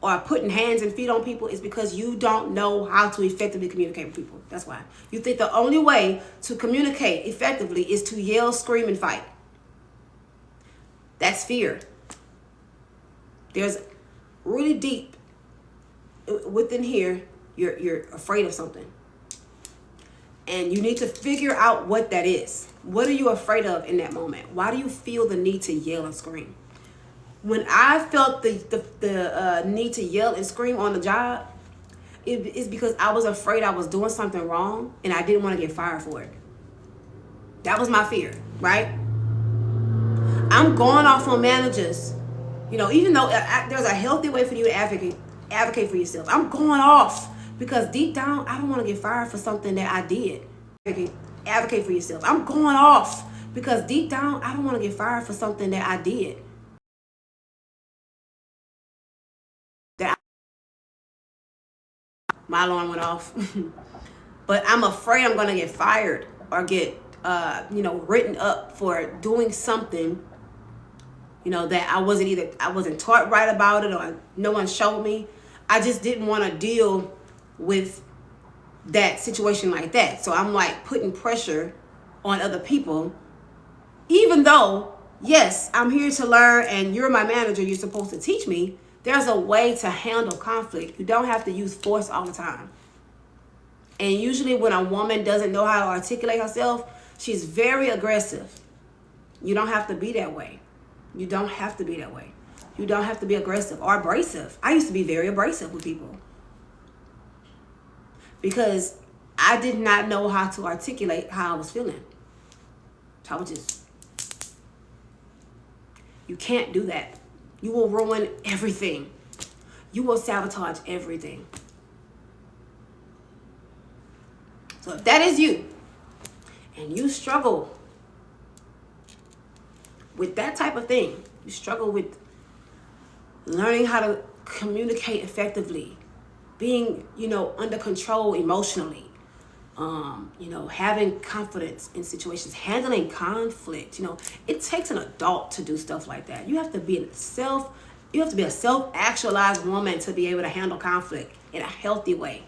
or putting hands and feet on people, is because you don't know how to effectively communicate with people. That's why. You think the only way to communicate effectively is to yell, scream, and fight. That's fear. There's really deep within here, you're afraid of something. And you need to figure out what that is. What are you afraid of in that moment? Why do you feel the need to yell and scream? When I felt the need to yell and scream on the job, it's because I was afraid I was doing something wrong and I didn't want to get fired for it. That was my fear, right? I'm going off on managers, even though there's a healthy way for you to advocate for yourself. I'm going off because deep down, I don't want to get fired for something that I did. Advocate for yourself. I'm going off because deep down, I don't want to get fired for something that I did. My alarm went off. But I'm afraid I'm going to get fired or get, written up for doing something, that I wasn't taught right about it or no one showed me. I just didn't want to deal with that situation like that. So I'm like putting pressure on other people, even though, yes, I'm here to learn and you're my manager, you're supposed to teach me. There's a way to handle conflict. You don't have to use force all the time. And usually when a woman doesn't know how to articulate herself, she's very aggressive. You don't have to be that way. You don't have to be that way. You don't have to be aggressive or abrasive. I used to be very abrasive with people because I did not know how to articulate how I was feeling. So I would just, you can't do that. You will ruin everything. You will sabotage everything. So if that is you, and you struggle with that type of thing, you struggle with learning how to communicate effectively, being, under control emotionally, having confidence in situations, handling conflict, it takes an adult to do stuff like that. You have to be a self-actualized woman to be able to handle conflict in a healthy way,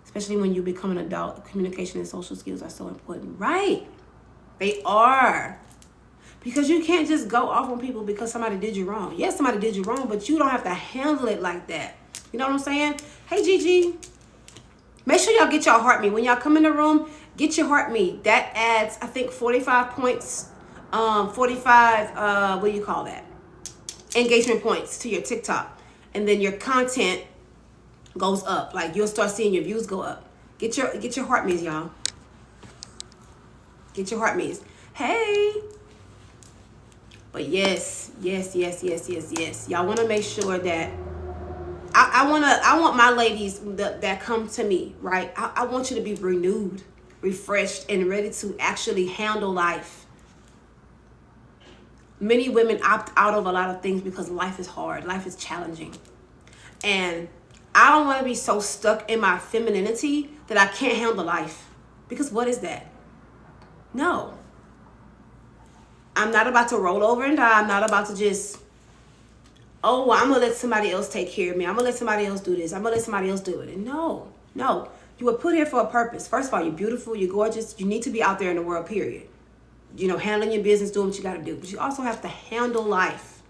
especially when you become an adult. Communication and social skills are so important, right? They are. Because you can't just go off on people because somebody did you wrong. Yes, somebody did you wrong, but you don't have to handle it like that. You know what I'm saying? Hey, Gigi. Make sure y'all get y'all heart meet. When y'all come in the room, get your heart meet. That adds, I think, 45 points. 45, what do you call that? Engagement points to your TikTok. And then your content goes up. Like, you'll start seeing your views go up. Get your heart meets, y'all. Get your heart meets. Hey. But yes. Y'all want to make sure that I want my ladies that come to me, right? I want you to be renewed, refreshed, and ready to actually handle life. Many women opt out of a lot of things because life is hard. Life is challenging. And I don't want to be so stuck in my femininity that I can't handle life. Because what is that? No. I'm not about to roll over and die. I'm not about to just, I'm going to let somebody else take care of me. I'm going to let somebody else do this. I'm going to let somebody else do it. And no. You were put here for a purpose. First of all, you're beautiful. You're gorgeous. You need to be out there in the world, period. Handling your business, doing what you got to do. But you also have to handle life.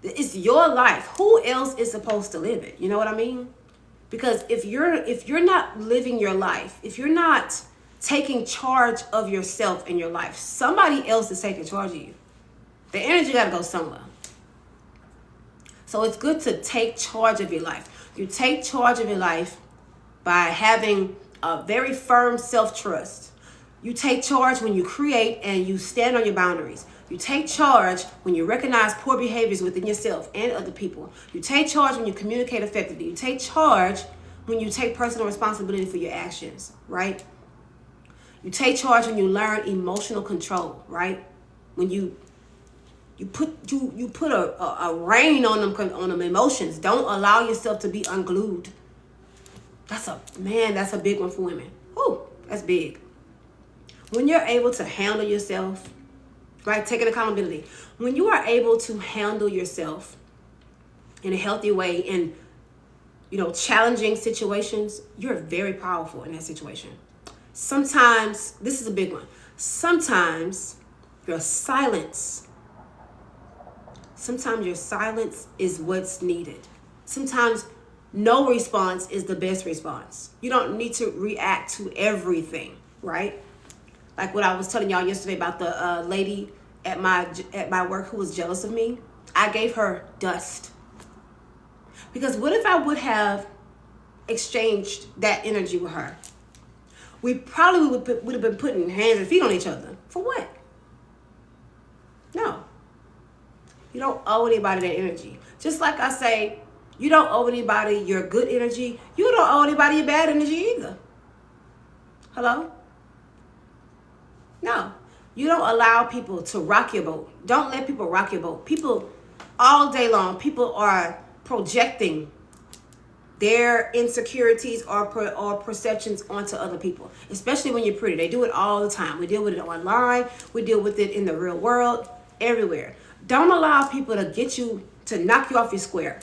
It's your life. Who else is supposed to live it? You know what I mean? Because if you're not living your life, if you're not taking charge of yourself and your life, somebody else is taking charge of you. The energy got to go somewhere. So it's good to take charge of your life. You take charge of your life by having a very firm self-trust. You take charge when you create and you stand on your boundaries. You take charge when you recognize poor behaviors within yourself and other people. You take charge when you communicate effectively. You take charge when you take personal responsibility for your actions, right? You take charge when you learn emotional control, right? When you put a rein on them emotions. Don't allow yourself to be unglued. That's a big one for women. Whew, that's big. When you're able to handle yourself, right? Taking accountability. When you are able to handle yourself in a healthy way in, challenging situations, you're very powerful in that situation. Sometimes, this is a big one. Sometimes your silence is what's needed. Sometimes no response is the best response. You don't need to react to everything, right? Like what I was telling y'all yesterday about the lady at my work who was jealous of me. I gave her dust. Because what if I would have exchanged that energy with her? We probably would have been putting hands and feet on each other. For what? No. You don't owe anybody that energy. Just like I say, you don't owe anybody your good energy. You don't owe anybody your bad energy either. Hello? No. You don't allow people to rock your boat. Don't let people rock your boat. People, all day long, people are projecting their insecurities or perceptions onto other people, especially when you're pretty. They do it all the time. We deal with it online. We deal with it in the real world, everywhere. Don't allow people to get you, to knock you off your square.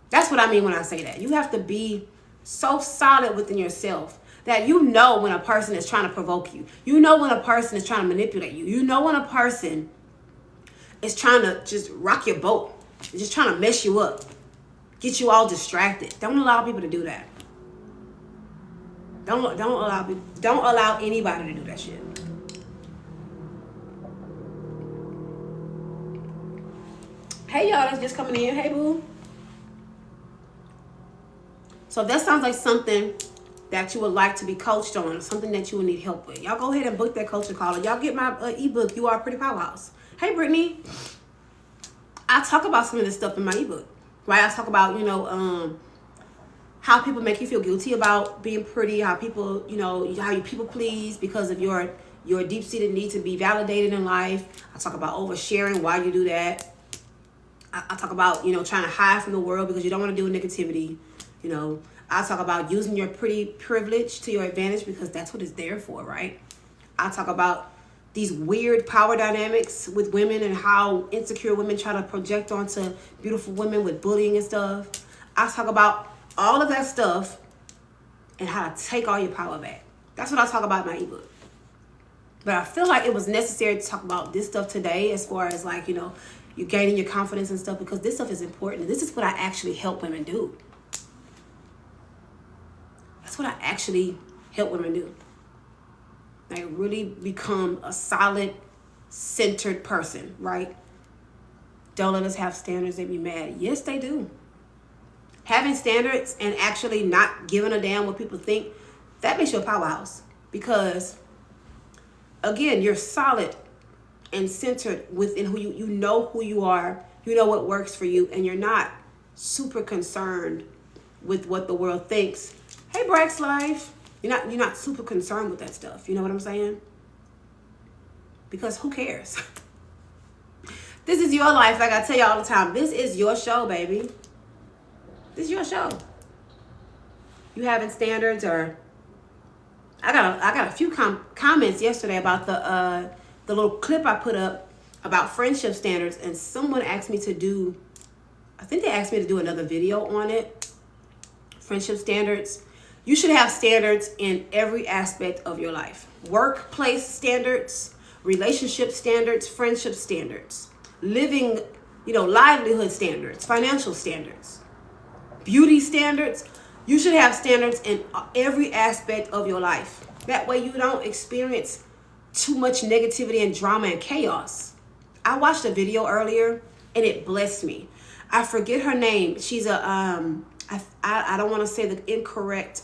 That's what I mean when I say that. You have to be so solid within yourself that you know when a person is trying to provoke you. You know when a person is trying to manipulate you. You know when a person is trying to just rock your boat, just trying to mess you up, get you all distracted. Don't allow people to do that. Don't allow anybody to do that shit. Hey, y'all that's just coming in. Hey, boo. So if that sounds like something that you would like to be coached on, something that you would need help with, y'all go ahead and book that coaching call. And y'all get my ebook, You Are a Pretty Powerhouse. Hey, Brittany. I talk about some of this stuff in my ebook, right? I talk about, how people make you feel guilty about being pretty, how people, how you people please because of your deep-seated need to be validated in life. I talk about oversharing, why you do that. I talk about, trying to hide from the world because you don't want to deal with negativity. I talk about using your pretty privilege to your advantage because that's what it's there for, right? I talk about these weird power dynamics with women and how insecure women try to project onto beautiful women with bullying and stuff. I talk about all of that stuff and how to take all your power back. That's what I talk about in my ebook. But I feel like it was necessary to talk about this stuff today as far as like, you gaining your confidence and stuff because this stuff is important. This is what I actually help women do. That's what I actually help women do. Like really become a solid, centered person, right? Don't let us have standards that be mad. Yes, they do. Having standards and actually not giving a damn what people think, that makes you a powerhouse. Because, again, you're solid and centered within who you know who you are. You know what works for you. And you're not super concerned with what the world thinks. Hey, Brax Life. You're not super concerned with that stuff. You know what I'm saying? Because who cares? This is your life. Like I tell you all the time, this is your show, baby. This is your show. You having standards or... I got a few comments yesterday about the little clip I put up about friendship standards, and someone asked me to do... I think they asked me to do another video on it. Friendship standards. You should have standards in every aspect of your life. Workplace standards, relationship standards, friendship standards, living, livelihood standards, financial standards, beauty standards. You should have standards in every aspect of your life. That way you don't experience too much negativity and drama and chaos. I watched a video earlier and it blessed me. I forget her name. She's a... I don't want to say the incorrect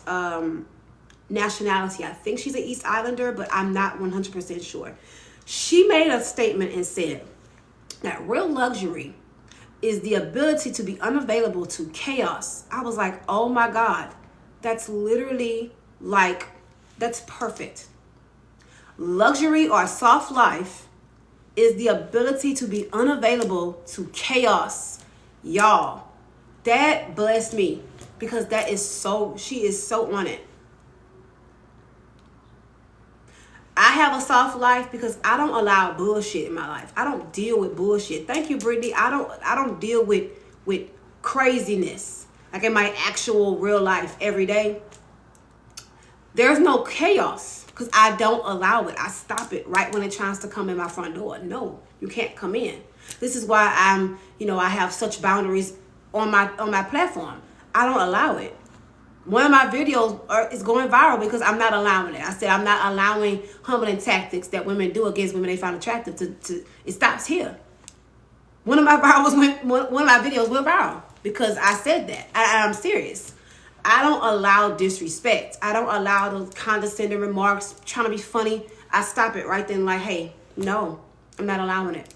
nationality. I think she's an East Islander, but I'm not 100% sure. She made a statement and said that real luxury is the ability to be unavailable to chaos. I was like, oh my God, that's literally like, that's perfect. Luxury or soft life is the ability to be unavailable to chaos. Y'all. That blessed me because she is so on it. I have a soft life because I don't allow bullshit in my life. I don't deal with bullshit. Thank you, Brittany. I don't deal with craziness like in my actual real life every day. There's no chaos because I don't allow it. I stop it right when it tries to come in my front door. No, you can't come in. This is why I have such boundaries on my platform. I don't allow it. One of my videos is going viral because I'm not allowing it. I said I'm not allowing humbling tactics that women do against women they find attractive to it stops here. One of my videos went viral because I said that. I'm serious. I don't allow disrespect. I don't allow those condescending remarks, trying to be funny. I stop it right then like, hey, no, I'm not allowing it.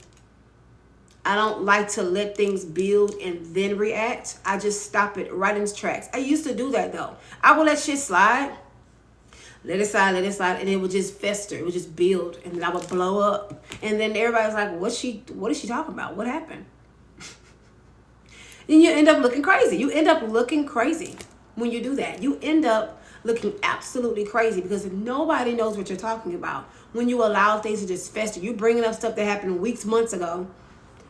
I don't like to let things build and then react. I just stop it right in its tracks. I used to do that though. I would let shit slide. Let it slide, and it would just fester. It would just build, and then I would blow up. And then everybody's like, what is she talking about? What happened? Then you end up looking crazy. You end up looking crazy when you do that. You end up looking absolutely crazy because nobody knows what you're talking about. When you allow things to just fester, you bringing up stuff that happened weeks, months ago,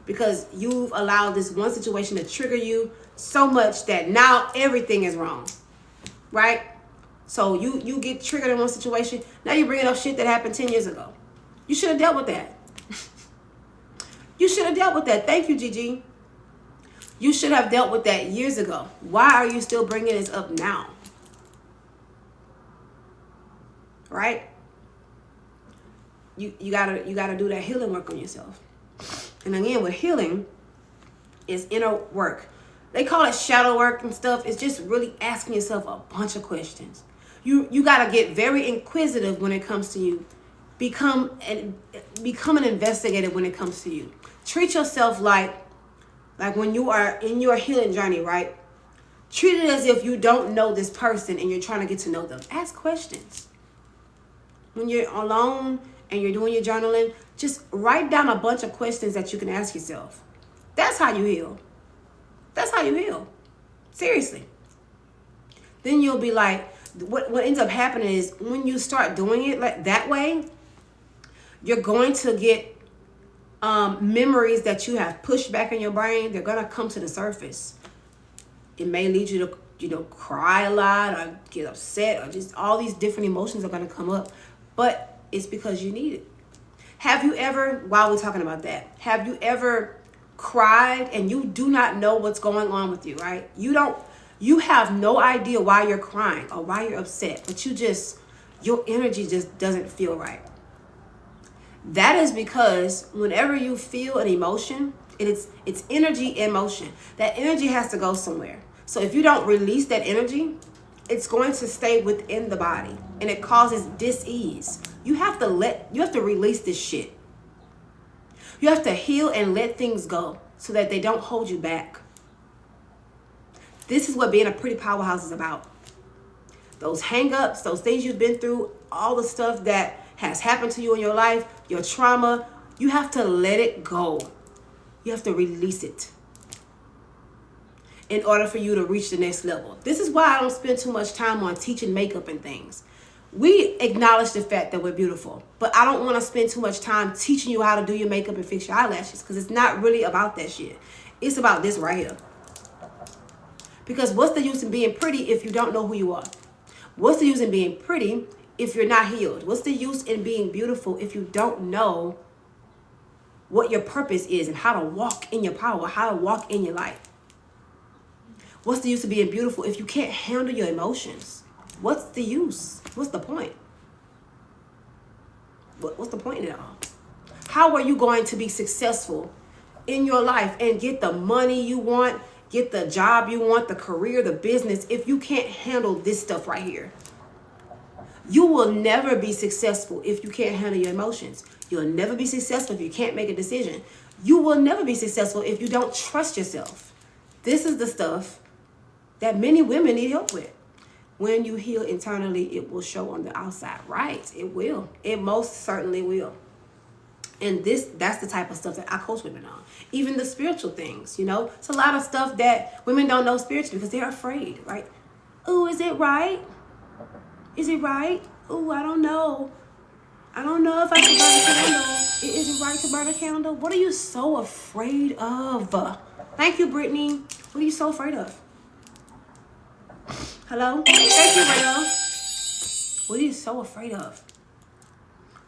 because you've allowed this one situation to trigger you so much that now everything is wrong, right? So you get triggered in one situation. Now you're bringing up shit that happened 10 years ago. You should have dealt with that. You should have dealt with that. Thank you, Gigi. You should have dealt with that years ago. Why are you still bringing this up now? Right? You gotta do that healing work on yourself. And again, with healing, is inner work. They call it shadow work and stuff. It's just really asking yourself a bunch of questions. You got to get very inquisitive when it comes to you. Become an investigator when it comes to you. Treat yourself like when you are in your healing journey, right? Treat it as if you don't know this person and you're trying to get to know them. Ask questions. When you're alone and you're doing your journaling, just write down a bunch of questions that you can ask yourself. That's how you heal. That's how you heal. Seriously. Then you'll be like, what ends up happening is when you start doing it like that way, you're going to get memories that you have pushed back in your brain. They're going to come to the surface. It may lead you to, cry a lot or get upset or just all these different emotions are going to come up. But it's because you need it. Have you ever, while we're talking about that, have you ever cried and you do not know what's going on with you, right? You have no idea why you're crying or why you're upset, but your energy just doesn't feel right. That is because whenever you feel an emotion, it's energy in motion. That energy has to go somewhere. So if you don't release that energy, it's going to stay within the body and it causes dis-ease. You have to release this shit. You have to heal and let things go so that they don't hold you back. This is what being a pretty powerhouse is about. Those hang-ups, those things you've been through, all the stuff that has happened to you in your life, your trauma, you have to let it go. You have to release it in order for you to reach the next level. This is why I don't spend too much time on teaching makeup and things. We acknowledge the fact that we're beautiful, but I don't want to spend too much time teaching you how to do your makeup and fix your eyelashes because it's not really about that shit. It's about this right here. Because what's the use in being pretty if you don't know who you are? What's the use in being pretty if you're not healed? What's the use in being beautiful if you don't know what your purpose is and how to walk in your power, how to walk in your life? What's the use of being beautiful if you can't handle your emotions? What's the use? What's the point? What's the point in it all? How are you going to be successful in your life and get the money you want, get the job you want, the career, the business, if you can't handle this stuff right here? You will never be successful if you can't handle your emotions. You'll never be successful if you can't make a decision. You will never be successful if you don't trust yourself. This is the stuff that many women need help with. When you heal internally, it will show on the outside. Right, it will. It most certainly will. And that's the type of stuff that I coach women on. Even the spiritual things, It's a lot of stuff that women don't know spiritually because they're afraid, right? Oh, is it right? Is it right? Oh, I don't know. I don't know if I should burn a candle. Is it right to burn a candle? What are you so afraid of? Thank you, Brittany. What are you so afraid of? Hello? Thank you, Rhea. What are you so afraid of?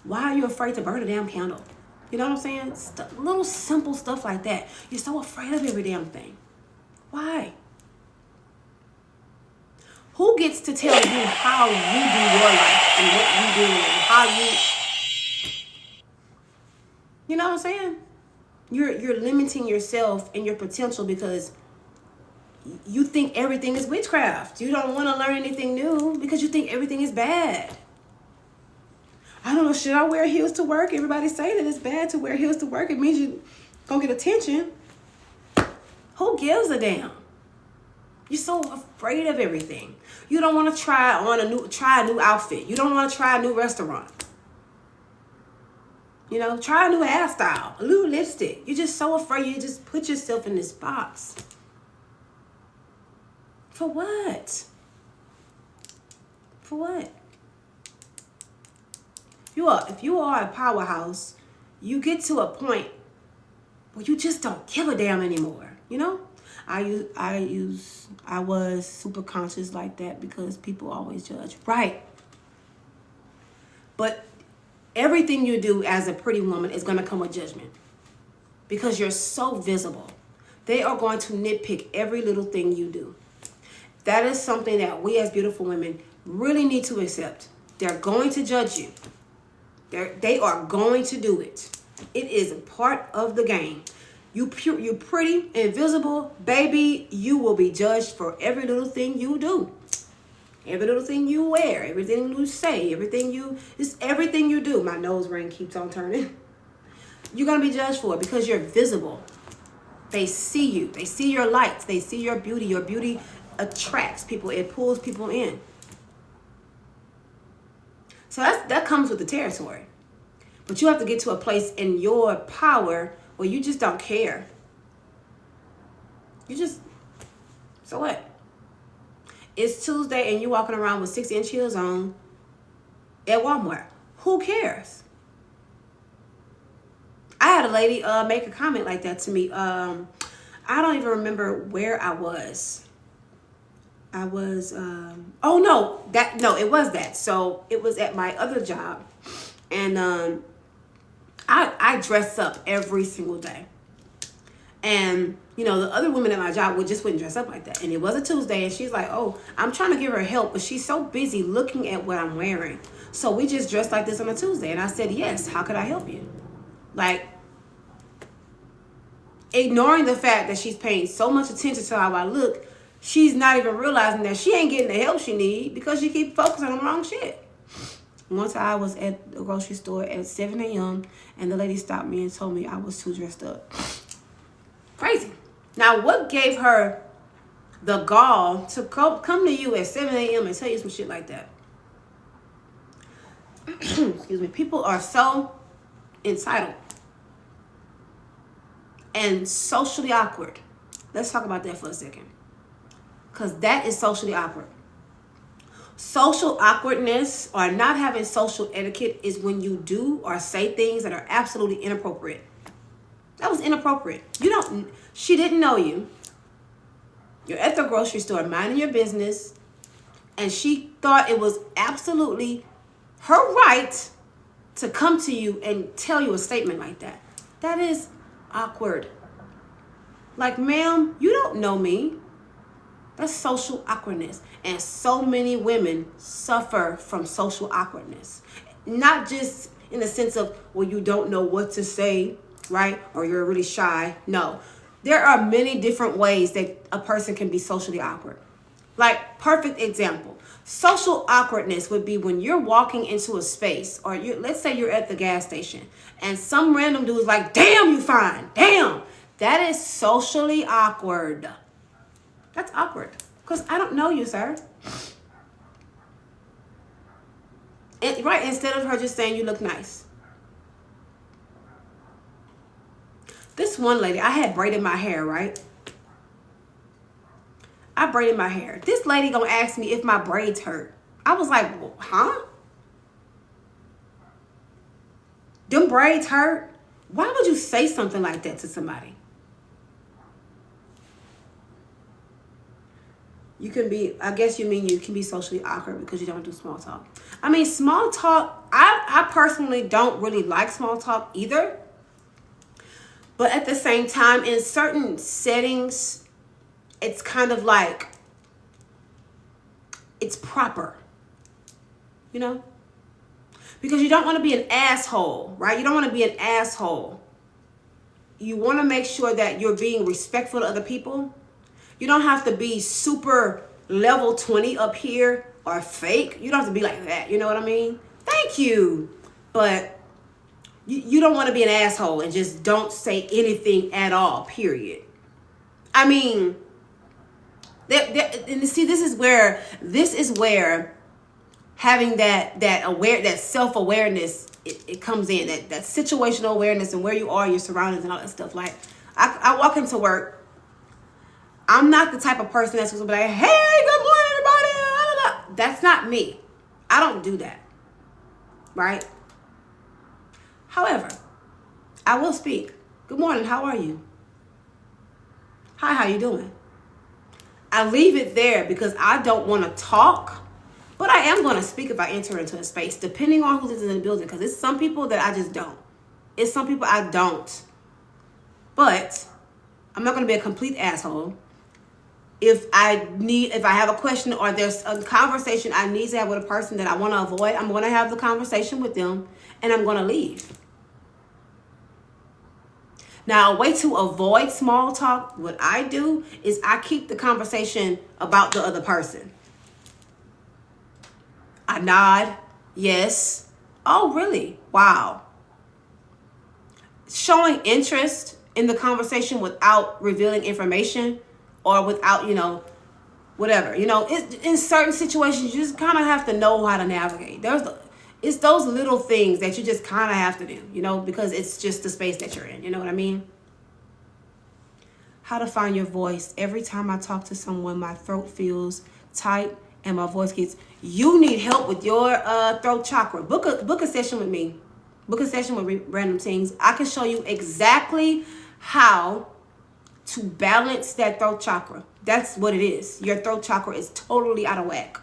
Why are you afraid to burn a damn candle? You know what I'm saying? Little simple stuff like that. You're so afraid of every damn thing. Why? Who gets to tell you how you do your life and what you do and how you... You know what I'm saying? You're limiting yourself and your potential because you think everything is witchcraft. You don't want to learn anything new because you think everything is bad. I don't know, should I wear heels to work? Everybody say that it's bad to wear heels to work. It means you gonna get attention. Who gives a damn? You're so afraid of everything. You don't want to try a new outfit. You don't want to try a new restaurant. Try a new hairstyle, a new lipstick. You're just so afraid. You just put yourself in this box. For what? For what? If you are a powerhouse, you get to a point where you just don't give a damn anymore. I was super conscious like that because people always judge. Right. But everything you do as a pretty woman is going to come with judgment because you're so visible. They are going to nitpick every little thing you do. That is something that we as beautiful women really need to accept. They're going to judge you. They are going to do it. It is a part of the game. You pretty, invisible, baby, you will be judged for every little thing you do. Every little thing you wear, everything you say, everything you do. My nose ring keeps on turning. You're going to be judged for it because you're visible. They see you. They see your lights. They see your beauty. Your beauty attracts people. It pulls people in. So that comes with the territory. But you have to get to a place in your power where you just don't care. So what? It's Tuesday and you're walking around with 6-inch heels on at Walmart. Who cares? I had a lady make a comment like that to me. I don't even remember where I was. It was that. So it was at my other job. And I dress up every single day. And, the other women at my job wouldn't dress up like that. And it was a Tuesday, and she's like, oh, I'm trying to give her help, but she's so busy looking at what I'm wearing. So we just dressed like this on a Tuesday. And I said, yes, how could I help you? Like, ignoring the fact that she's paying so much attention to how I look, she's not even realizing that she ain't getting the help she needs because she keeps focusing on the wrong shit. Once I was at the grocery store at 7 a.m. and the lady stopped me and told me I was too dressed up. Crazy. Now, what gave her the gall to come to you at 7 a.m. and tell you some shit like that? Excuse me. People are so entitled and socially awkward. Let's talk about that for a second. Because that is socially awkward. Social awkwardness or not having social etiquette is when you do or say things that are absolutely inappropriate. That was inappropriate. She didn't know you. You're at the grocery store minding your business, and she thought it was absolutely her right to come to you and tell you a statement like that. That is awkward. Like, ma'am, you don't know me. That's social awkwardness. And so many women suffer from social awkwardness. Not just in the sense of, well, you don't know what to say, right? Or you're really shy. No. There are many different ways that a person can be socially awkward. Like, perfect example. Social awkwardness would be when you're walking into a space, or let's say you're at the gas station, and some random dude is like, damn, you fine. Damn. That is socially awkward. That's awkward. Because I don't know you, sir. Right, instead of her just saying you look nice. This one lady, I had braided my hair, right? I braided my hair. This lady gonna ask me if my braids hurt. I was like, well, huh? Them braids hurt? Why would you say something like that to somebody? You can be, I guess you mean you can be socially awkward because you don't do small talk. I mean, small talk, I personally don't really like small talk either. But at the same time, in certain settings, it's kind of like, it's proper, Because you don't want to be an asshole, right? You don't want to be an asshole. You want to make sure that you're being respectful to other people. You don't have to be super level 20 up here or fake. You don't have to be like that. You know what I mean? Thank you. But you don't want to be an asshole and just don't say anything at all, period. I mean, and see, this is where having that self-awareness, it comes in, that situational awareness and where you are, your surroundings and all that stuff. Like, I walk into work. I'm not the type of person that's going to be like, hey, good morning, everybody. That's not me. I don't do that. Right? However, I will speak. Good morning. How are you? Hi, how you doing? I leave it there because I don't want to talk, but I am going to speak if I enter into a space, depending on who's in the building, because it's some people that I just don't. It's some people I don't. But I'm not going to be a complete asshole. If I have a question or there's a conversation I need to have with a person that I want to avoid, I'm going to have the conversation with them and I'm going to leave. Now, a way to avoid small talk, what I do is I keep the conversation about the other person. I nod, yes. Oh, really? Wow. Showing interest in the conversation without revealing information or without, whatever. In certain situations, you just kind of have to know how to navigate. It's those little things that you just kind of have to do, because it's just the space that you're in. You know what I mean? How to find your voice. Every time I talk to someone, my throat feels tight and my voice gets... You need help with your throat chakra. Book a session with me. Book a session with Random Things. I can show you exactly how to balance that throat chakra. That's what it is. Your throat chakra is totally out of whack.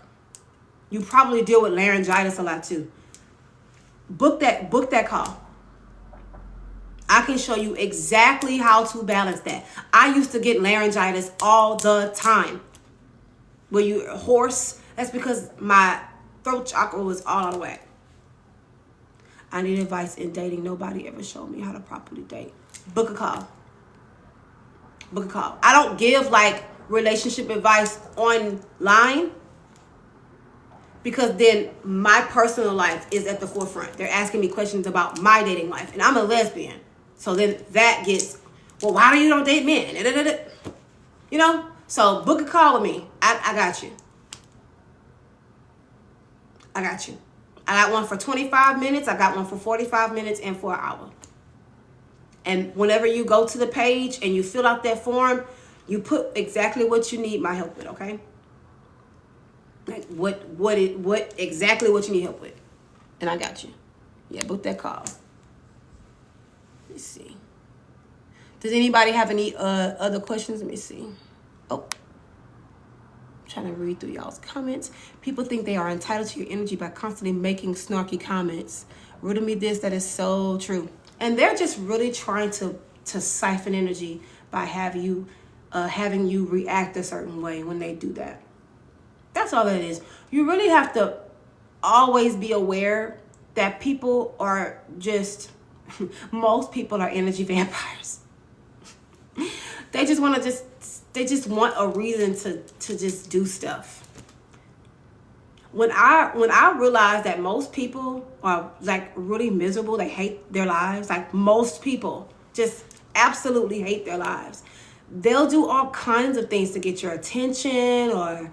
You probably deal with laryngitis a lot too. Book that call. I can show you exactly how to balance that. I used to get laryngitis all the time. Were you hoarse? That's because my throat chakra was all out of whack. I need advice in dating. Nobody ever showed me how to properly date. Book a call. Book a call. I don't give relationship advice online because then my personal life is at the forefront. They're asking me questions about my dating life, and I'm a lesbian. So then that gets, well, why do you don't date men? So book a call with me. I got you. I got you. I got one for 25 minutes. I got one for 45 minutes and for an hour. And whenever you go to the page and you fill out that form, you put exactly what you need my help with, okay? What exactly what you need help with. And I got you. Yeah, book that call. Let me see. Does anybody have any other questions? Let me see. Oh. Trying to read through y'all's comments. People think they are entitled to your energy by constantly making snarky comments. Riddle me this, that is so true. And they're just really trying to siphon energy by having you react a certain way when they do that. That's all that is. You really have to always be aware that people are just, most people are energy vampires. They just want a reason to just do stuff. When I realized that most people are really miserable, they hate their lives, most people just absolutely hate their lives. They'll do all kinds of things to get your attention or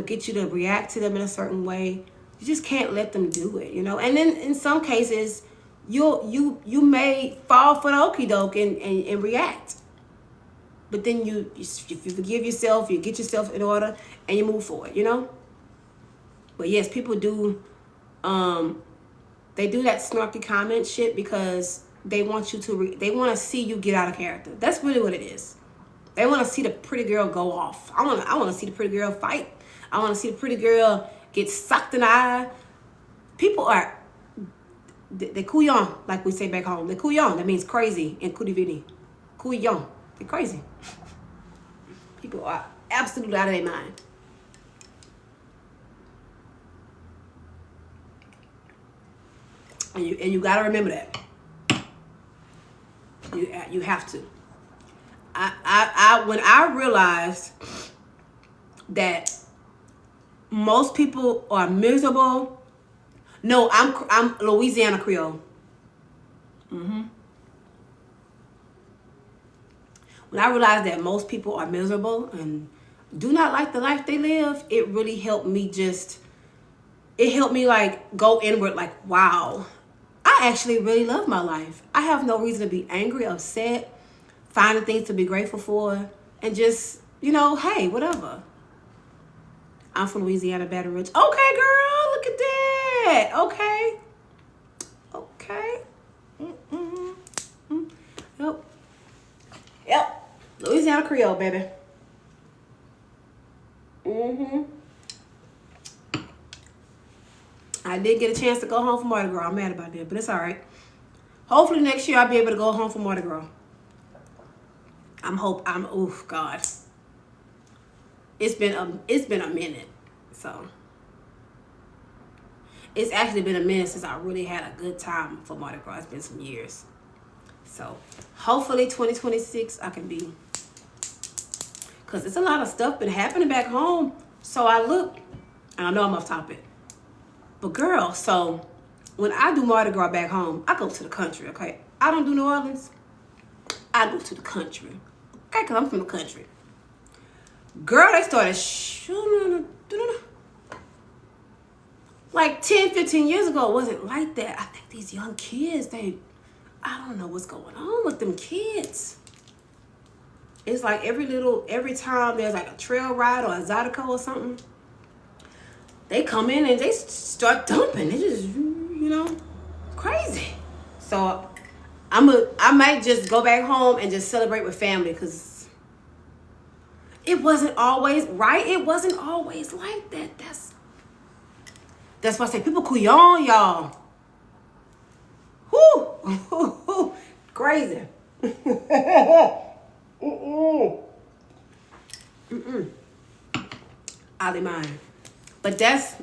get you to react to them in a certain way. You just can't let them do it, And then in some cases, you may fall for the okie doke and react. But then if you forgive yourself, you get yourself in order, and you move forward, But yes, people do, they do that snarky comment shit because they want you they want to see you get out of character. That's really what it is. They want to see the pretty girl go off. I want to see the pretty girl fight. I want to see the pretty girl get socked in the eye. People are, they couillon, like we say back home. They couillon, that means crazy in Kudivini. Couillon. They're crazy. People are absolutely out of their mind. And you got to remember that. You have to. When I realized that most people are miserable. No, I'm Louisiana Creole. When I realized that most people are miserable and do not like the life they live, it really helped me go inward, wow, I actually really love my life. I have no reason to be angry, upset, finding things to be grateful for, and just, hey, whatever. I'm from Louisiana, Baton Rouge. Okay, girl, look at that. Okay. Yep. Louisiana Creole, baby. I did get a chance to go home for Mardi Gras. I'm mad about that, but it's all right. Hopefully next year I'll be able to go home for Mardi Gras. Oh God. It's been a minute. So it's actually been a minute since I really had a good time for Mardi Gras. It's been some years. So hopefully 2026 I can be, because it's a lot of stuff been happening back home. So I look, and I know I'm off topic, but girl, so when I do Mardi Gras back home, I go to the country, okay? I don't do New Orleans. I go to the country, okay? Because I'm from the country. Girl, they started shooting. Like 10, 15 years ago, it wasn't like that. I think these young kids, I don't know what's going on with them kids. It's like every time there's like a trail ride or a Zydeco or something, they come in and they start dumping. They just, crazy. So I might just go back home and just celebrate with family, because it wasn't always right. It wasn't always like that. That's why I say people couillon, y'all. Whoo, crazy. Out of mind. But that's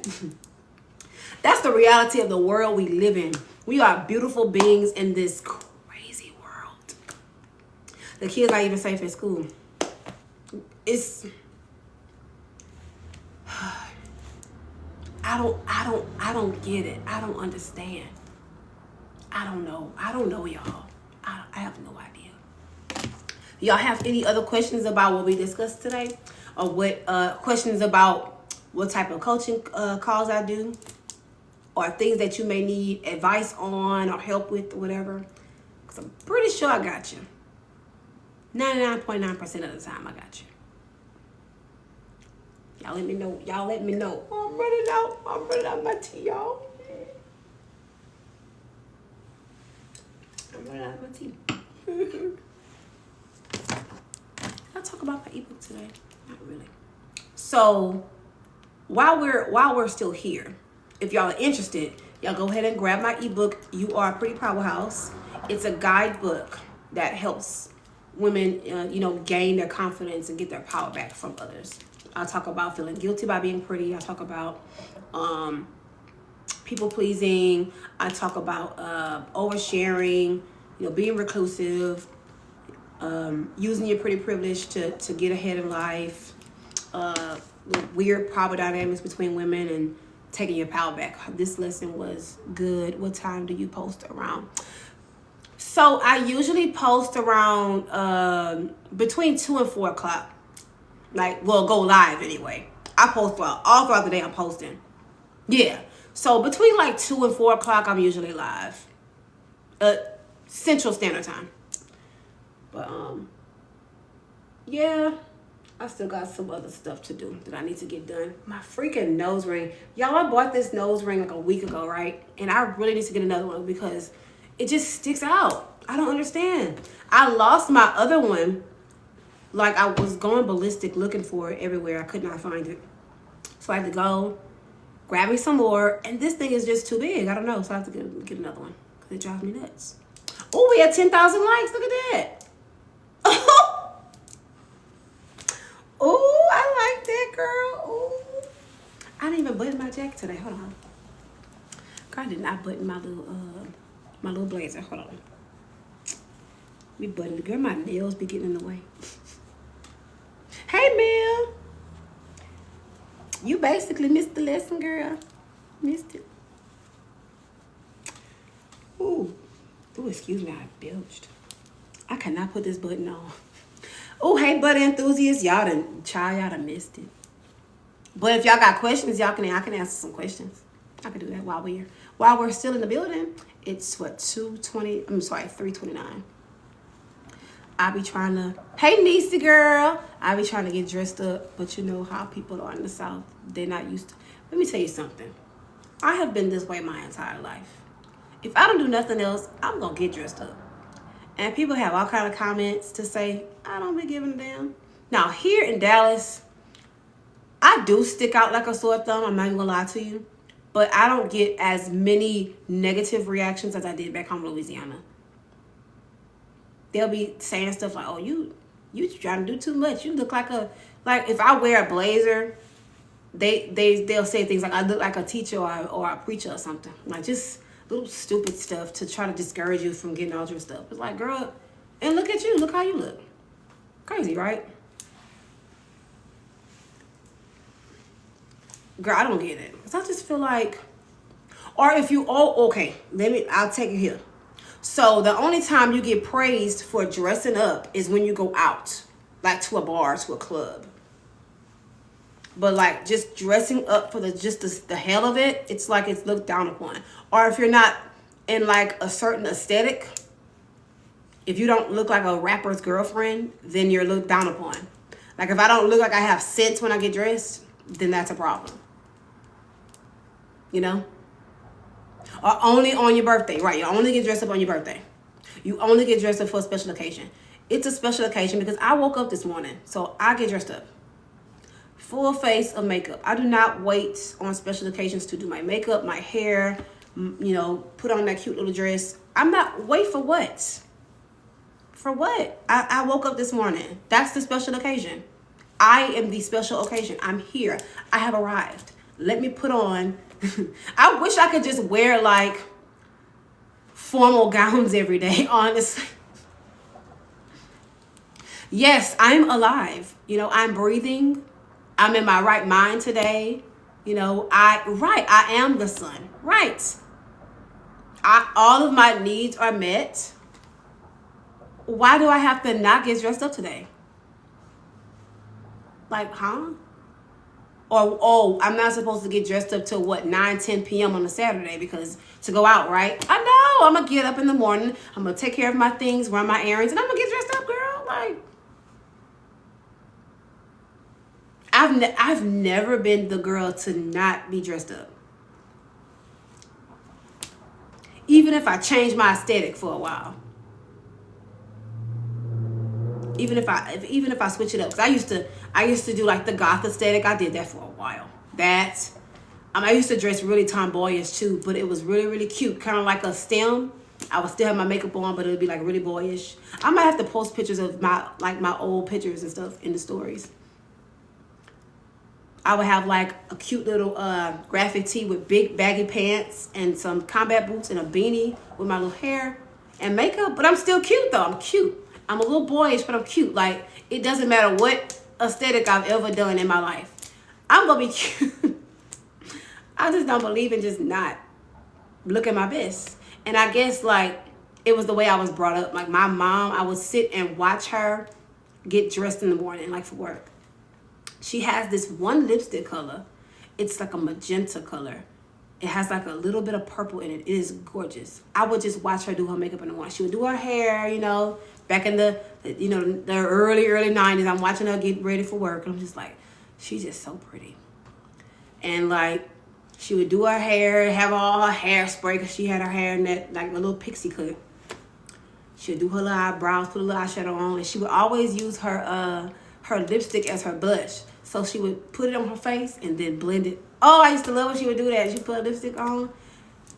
the reality of the world we live in. We are beautiful beings in this crazy world. The kids not even safe at school. I don't get it. I don't understand. I don't know, y'all. I have no idea. Y'all have any other questions about what we discussed today? Or what questions about what type of coaching calls I do? Or things that you may need advice on or help with or whatever? Because I'm pretty sure I got you. 99.9% of the time I got you. Y'all let me know. I'm running out my tea, y'all. I'm running out of my tea. I'll talk about my ebook today. Not really. So while we're still here, if y'all are interested, y'all go ahead and grab my ebook, You Are a Pretty Powerhouse. It's a guidebook that helps women, gain their confidence and get their power back from others. I talk about feeling guilty by being pretty. I talk about people pleasing. I talk about oversharing, being reclusive, using your pretty privilege to get ahead in life, weird power dynamics between women, and taking your power back. This lesson was good. What time do you post around? So I usually post around between 2 and 4 o'clock. Go live anyway. I post all throughout the day. I'm posting. Yeah. So between 2 and 4 o'clock, I'm usually live. Central Standard Time. But yeah, I still got some other stuff to do that I need to get done. My freaking nose ring. Y'all, I bought this nose ring a week ago, right? And I really need to get another one because it just sticks out. I don't understand. I lost my other one. I was going ballistic looking for it everywhere. I could not find it. So I had to go grab me some more. And this thing is just too big. I don't know. So I have to get another one because it drives me nuts. Oh, we had 10,000 likes. Look at that. Oh, I like that, girl. Oh, I didn't even button my jacket today. Hold on. Girl, I did not button my little blazer. Hold on. We buttoned. Girl, my nails be getting in the way. Hey, Mel. You basically missed the lesson, girl. Missed it. Ooh, excuse me. I belched. I cannot put this button on. Oh, hey, butter enthusiasts. Y'all done missed it. But if y'all got questions, I can answer some questions. I can do that while we're still in the building. It's 3:29. I be trying to, hey, Niecy girl. I be trying to get dressed up, but you know how people are in the South. They're not used to. Let me tell you something. I have been this way my entire life. If I don't do nothing else, I'm going to get dressed up. And people have all kind of comments to say, I don't be giving a damn. Now, here in Dallas, I do stick out like a sore thumb. I'm not even going to lie to you. But I don't get as many negative reactions as I did back home in Louisiana. They'll be saying stuff like, oh, you trying to do too much. You look like if I wear a blazer, they'll say things like I look like a teacher or a preacher or something. Just little stupid stuff to try to discourage you from getting all your stuff. It's like, girl, and look at you. Look how you look. Crazy, right? Girl, I don't get it. Because I just feel like, or if you, okay, I'll take it here. So the only time you get praised for dressing up is when you go out, like to a bar, to a club. But like just dressing up for the hell of it, it's like it's looked down upon. Or if you're not in like a certain aesthetic, if you don't look like a rapper's girlfriend, then you're looked down upon. Like if I don't look like I have sense when I get dressed, then that's a problem. You know? Or only on your birthday, right? You only get dressed up on your birthday. You only get dressed up for a special occasion. It's a special occasion because I woke up this morning, so I get dressed up. Full face of makeup. I do not wait on special occasions to do my makeup, my hair, you know, put on that cute little dress. I'm not, wait for what? For what? I woke up this morning. That's the special occasion. I am the special occasion. I'm here. I have arrived. Let me put on. I wish I could just wear like formal gowns every day, honestly. Yes, I'm alive. You know, I'm breathing. I'm in my right mind today. You know, I am the sun. Right. All of my needs are met. Why do I have to not get dressed up today? Like, huh? Or, oh, I'm not supposed to get dressed up till what, 9, 10 p.m. on a Saturday because to go out, right? I know. I'm going to get up in the morning. I'm going to take care of my things, run my errands, and I'm going to get dressed up, girl. Like, I've never been the girl to not be dressed up. Even if I change my aesthetic for a while. Even if I switch it up, because I used to do like the goth aesthetic. I did that for a while. I used to dress really tomboyish too, but it was really, really cute, kind of like a stem. I would still have my makeup on, but it would be like really boyish. I might have to post pictures of my old pictures and stuff in the stories. I would have like a cute little graphic tee with big baggy pants and some combat boots and a beanie with my little hair and makeup. But I'm still cute though. I'm cute. I'm a little boyish, but I'm cute. Like, it doesn't matter what aesthetic I've ever done in my life. I'm going to be cute. I just don't believe in just not looking my best. And I guess, like, it was the way I was brought up. Like, my mom, I would sit and watch her get dressed in the morning, like, for work. She has this one lipstick color. It's like a magenta color. It has like a little bit of purple in it. It is gorgeous. I would just watch her do her makeup in the morning. She would do her hair, you know, back in the early 90s. I'm watching her get ready for work. And I'm just like, she's just so pretty. And like, she would do her hair, have all her hairspray, because she had her hair in that, like a little pixie cut. She would do her little eyebrows, put a little eyeshadow on. And she would always use her lipstick as her blush. So she would put it on her face and then blend it. Oh, I used to love when she would do that. She put a lipstick on.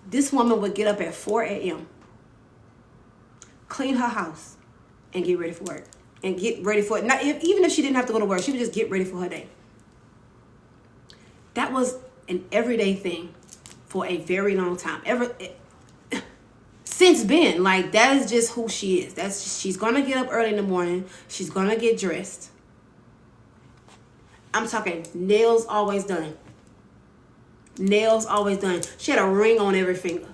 This woman would get up at 4 a.m., clean her house, and get ready for work. And get ready for it. Even if she didn't have to go to work, she would just get ready for her day. That was an everyday thing for a very long time. Since then, like, that is just who she is. She's going to get up early in the morning. She's going to get dressed. I'm talking nails always done. Nails always done. She had a ring on every finger.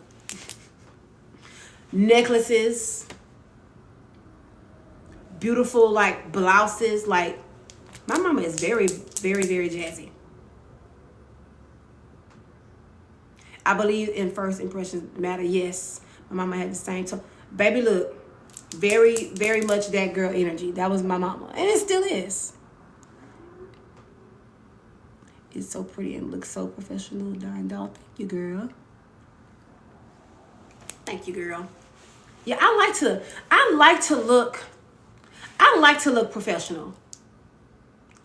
Necklaces. Beautiful, like, blouses. Like, my mama is very, very, very jazzy. I believe in first impressions matter. Yes. My mama had the same tone. Baby, look. Very, very much that girl energy. That was my mama. And it still is. It's so pretty and looks so professional, darn doll. Thank you, girl. Thank you, girl. Yeah, I like to look professional.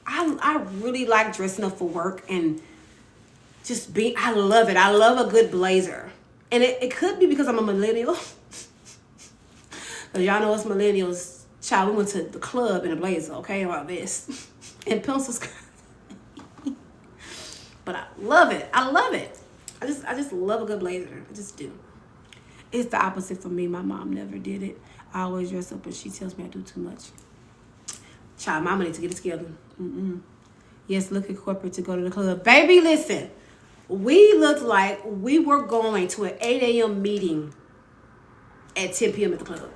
I really like dressing up for work and just I love it. I love a good blazer. And it could be because I'm a millennial. Because y'all know us millennials, child, we went to the club in a blazer, okay, or a vest and pencil skirt. But I love it. I love it. I just love a good blazer. I just do. It's the opposite for me. My mom never did it. I always dress up, but she tells me I do too much. Child, mama needs to get it together. Yes, look at corporate to go to the club. Baby, listen. We looked like we were going to an 8 a.m. meeting at 10 p.m. at the club.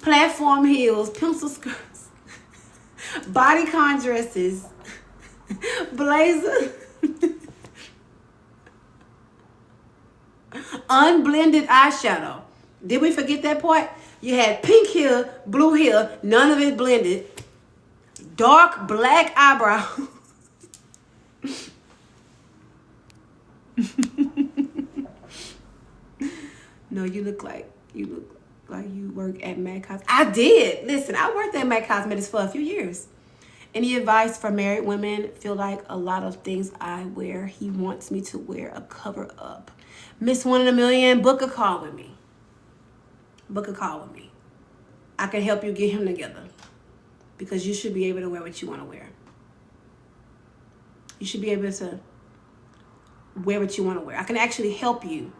Platform heels, pencil skirts, bodycon dresses, blazer, unblended eyeshadow. Did we forget that part? You had pink hair, blue hair, none of it blended, dark black eyebrow. No, you look like you work at MAC Cosmetics. I did. Listen, I worked at MAC Cosmetics for a few years. Any advice for married women? Feel like a lot of things I wear, he wants me to wear a cover up. Miss One in a Million, book a call with me. Book a call with me. I can help you get him together, because you should be able to wear what you want to wear. You should be able to wear what you want to wear. I can actually help you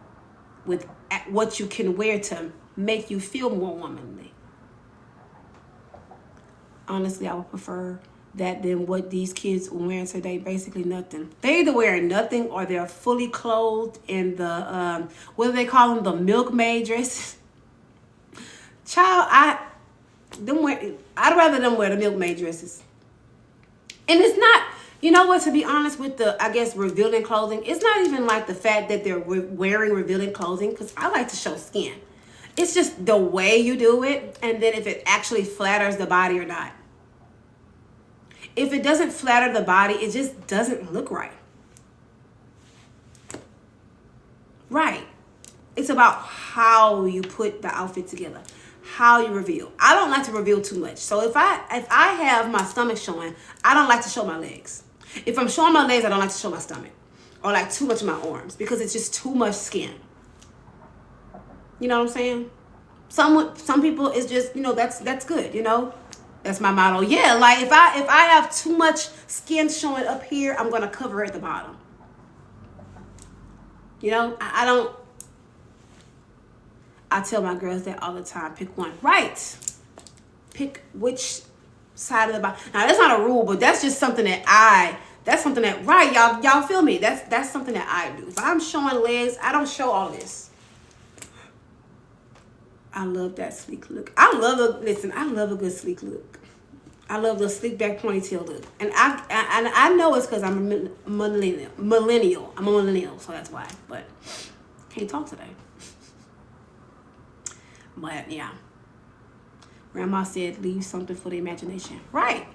with what you can wear to make you feel more womanly. Honestly, I would prefer that than what these kids are wearing today. Basically nothing. They're either wearing nothing or they're fully clothed in the what do they call them, the milkmaid dresses. Child, I'd rather them wear the milkmaid dresses. And it's not, you know what, to be honest, with the, I guess, revealing clothing, it's not even like the fact that they're wearing revealing clothing, because I like to show skin. It's just the way you do it, and then if it actually flatters the body or not. If it doesn't flatter the body, it just doesn't look right. Right. It's about how you put the outfit together, how you reveal. I don't like to reveal too much. So if I have my stomach showing, I don't like to show my legs. If I'm showing my legs, I don't like to show my stomach, or like too much of my arms, because it's just too much skin. You know what I'm saying? Some people, it's just, you know, that's good, you know? That's my motto. Yeah, like if I have too much skin showing up here, I'm gonna cover it at the bottom. You know, I tell my girls that all the time. Pick one. Right. Pick which side of the body. Now that's not a rule, but that's just something that right, y'all feel me? That's something that I do. If I'm showing legs, I don't show all this. I love that sleek look. I love a good sleek look. I love the sleek back ponytail look. And I know it's because I'm a millennial. I'm a millennial, so that's why. But can't talk today. But yeah. Grandma said leave something for the imagination. Right.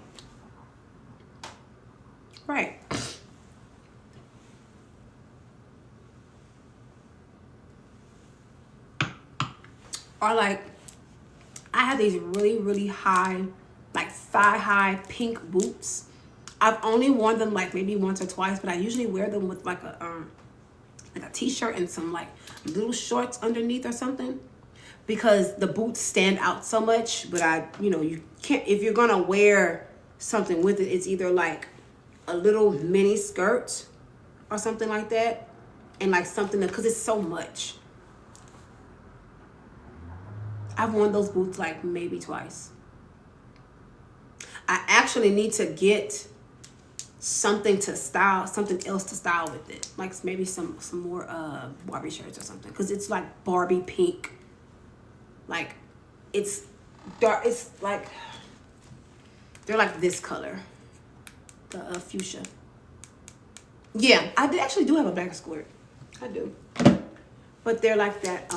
Right. Or like, I have these really, really high, like thigh-high pink boots. I've only worn them like maybe once or twice, but I usually wear them with like a t-shirt and some like little shorts underneath or something, because the boots stand out so much. But you can't, if you're gonna wear something with it, it's either like a little mini skirt or something like that, and like something that, because it's so much. I've worn those boots like maybe twice. I actually need to get something else to style with it, like maybe some more Barbie shirts or something, because it's like Barbie pink, like it's dark, it's like they're like this color, the fuchsia. Yeah, I actually do have a black skirt. I do, but they're like that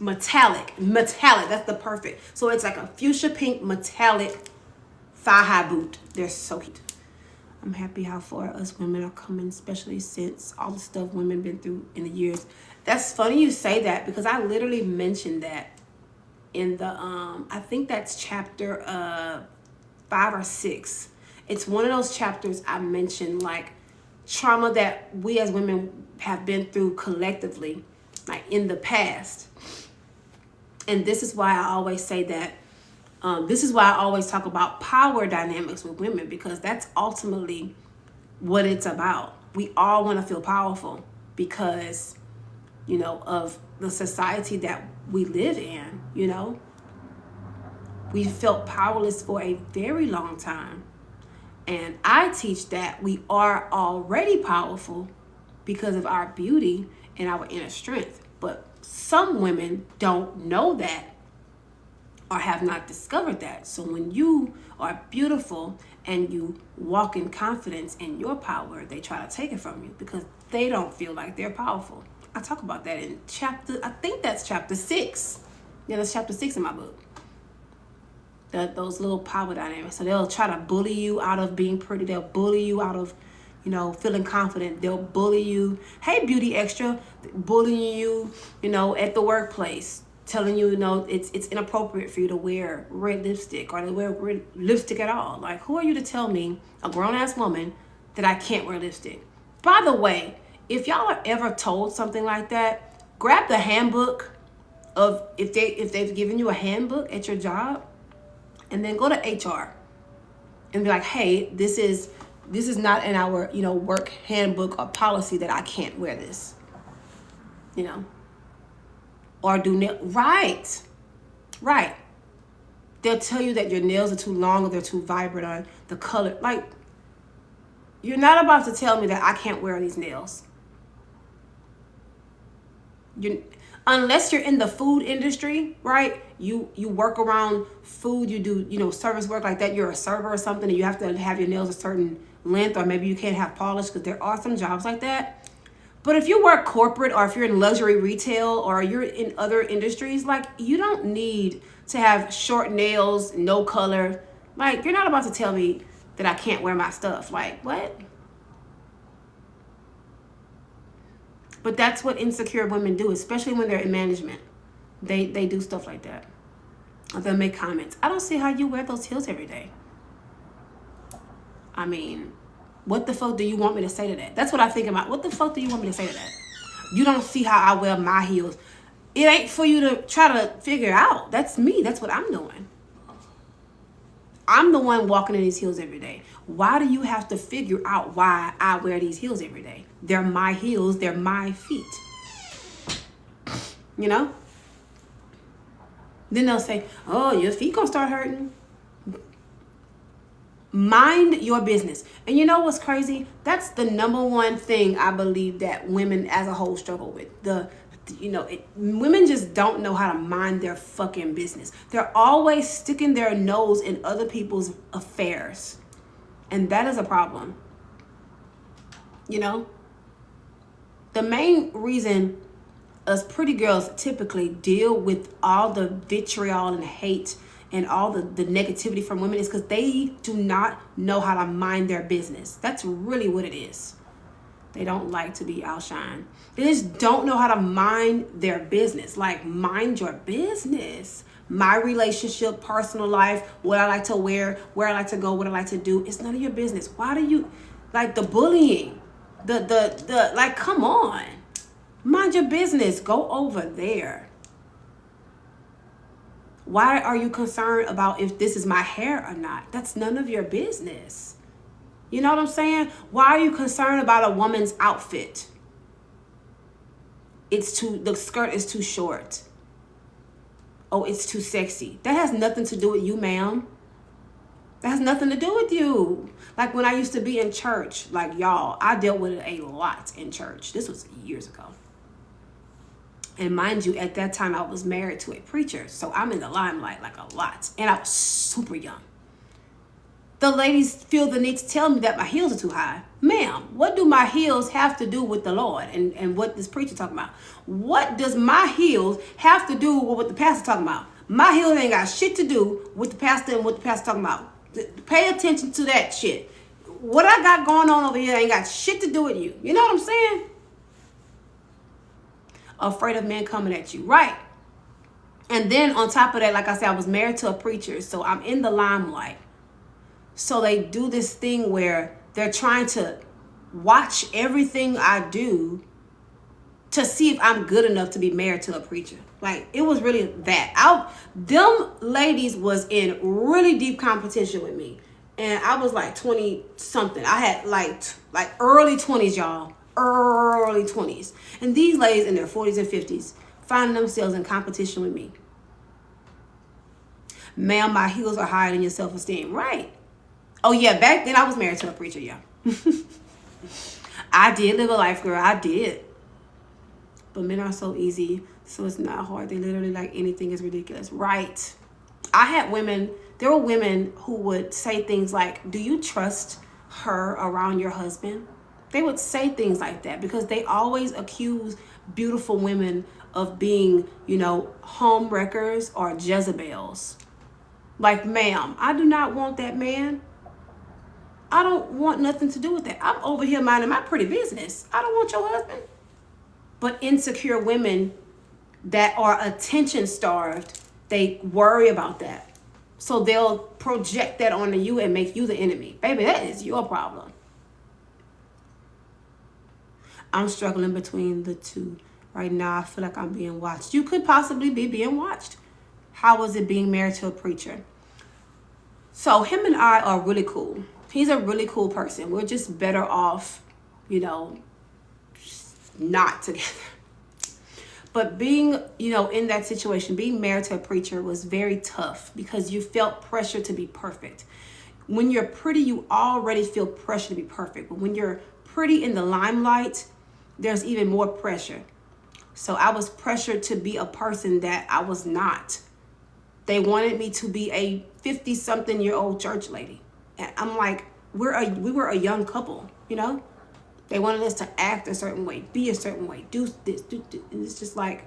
metallic, that's the perfect. So it's like a fuchsia pink metallic thigh-high boot. They're so cute. I'm happy how far us women are coming, especially since all the stuff women been through in the years. That's funny you say that, because I literally mentioned that in the I think that's chapter 5 or 6. It's one of those chapters I mentioned, like trauma that we as women have been through collectively, like in the past. And this is why I always say that, this is why I always talk about power dynamics with women, because that's ultimately what it's about. We all want to feel powerful. because, you know, of the society that we live in, you know. We felt powerless for a very long time. And I teach that we are already powerful because of our beauty and our inner strength. But some women don't know that or have not discovered that. So when you are beautiful and you walk in confidence in your power, they try to take it from you because they don't feel like they're powerful. I talk about that in I think that's chapter 6. Yeah, that's chapter 6 in my book. Those little power dynamics. So they'll try to bully you out of being pretty. They'll bully you out of, you know, feeling confident. They'll bully you. Hey, beauty extra, bullying you, you know, at the workplace, telling you, you know, it's inappropriate for you to wear red lipstick or to wear red lipstick at all. Like, who are you to tell me, a grown-ass woman, that I can't wear lipstick? By the way, if y'all are ever told something like that, grab the handbook of, if they've given you a handbook at your job, and then go to HR and be like, hey, this is not in our, you know, work handbook or policy that I can't wear this, you know, or do nail, right. They'll tell you that your nails are too long or they're too vibrant or the color. Like, you're not about to tell me that I can't wear these nails. Unless you're in the food industry, right? You work around food, you do, you know, service work like that. You're a server or something and you have to have your nails a certain length, or maybe you can't have polish, because there are some jobs like that. But if you work corporate, or if you're in luxury retail, or you're in other industries, like, you don't need to have short nails, no color. Like, you're not about to tell me that I can't wear my stuff. Like, what? But that's what insecure women do, especially when they're in management. They do stuff like that. Or they'll make comments. I don't see how you wear those heels every day. I mean, what the fuck do you want me to say to that? That's what I think about. What the fuck do you want me to say to that? You don't see how I wear my heels. It ain't for you to try to figure out. That's me. That's what I'm doing. I'm the one walking in these heels every day. Why do you have to figure out why I wear these heels every day? They're my heels. They're my feet. You know? Then they'll say, oh, your feet gonna start hurting. Mind your business. And you know what's crazy? That's the number one thing I believe that women as a whole struggle with. Women just don't know how to mind their fucking business. They're always sticking their nose in other people's affairs. And that is a problem. You know? The main reason us pretty girls typically deal with all the vitriol and hate and all the negativity from women is because they do not know how to mind their business. That's really what it is. They don't like to be outshined. They just don't know how to mind their business. Like, mind your business. My relationship, personal life, what I like to wear, where I like to go, what I like to do. It's none of your business. Why do you, like, the bullying, like, come on. Mind your business. Go over there. Why are you concerned about if this is my hair or not? That's none of your business. You know what I'm saying? Why are you concerned about a woman's outfit? The skirt is too short. Oh, it's too sexy. That has nothing to do with you, ma'am. That has nothing to do with you. Like, when I used to be in church, like, y'all, I dealt with it a lot in church. This was years ago. And mind you, at that time, I was married to a preacher. So I'm in the limelight like a lot. And I was super young. The ladies feel the need to tell me that my heels are too high. Ma'am, what do my heels have to do with the Lord and what this preacher talking about? What does my heels have to do with what the pastor talking about? My heels ain't got shit to do with the pastor and what the pastor talking about. Pay attention to that shit. What I got going on over here ain't got shit to do with you. You know what I'm saying? Afraid of men coming at you. Right. And then on top of that, like I said, I was married to a preacher. So I'm in the limelight. So they do this thing where they're trying to watch everything I do to see if I'm good enough to be married to a preacher. Like, it was really that. Them ladies was in really deep competition with me. And I was like 20 something. I had like early 20s, y'all. early 20s. And these ladies in their 40s and 50s finding themselves in competition with me. Ma'am, my heels are higher than your self-esteem. Right. Oh, yeah, back then I was married to a preacher, yeah. I did live a life, girl. I did. But men are so easy, so it's not hard. They literally like anything is ridiculous. Right. I had women, there were women who would say things like, do you trust her around your husband? They would say things like that because they always accuse beautiful women of being, you know, home wreckers or Jezebels. Like, ma'am, I do not want that man. I don't want nothing to do with that. I'm over here minding my pretty business. I don't want your husband. But insecure women that are attention starved, they worry about that. So they'll project that onto you and make you the enemy. Baby, that is your problem. I'm struggling between the two. Right now, I feel like I'm being watched. You could possibly be being watched. How was it being married to a preacher? So him and I are really cool. He's a really cool person. We're just better off, you know, not together. But being, you know, in that situation, being married to a preacher was very tough because you felt pressure to be perfect. When you're pretty, you already feel pressure to be perfect. But when you're pretty in the limelight, there's even more pressure. So I was pressured to be a person that I was not. They wanted me to be a 50-something-year-old church lady. And I'm like, we were a young couple, you know? They wanted us to act a certain way, be a certain way, do this, do this. And it's just like,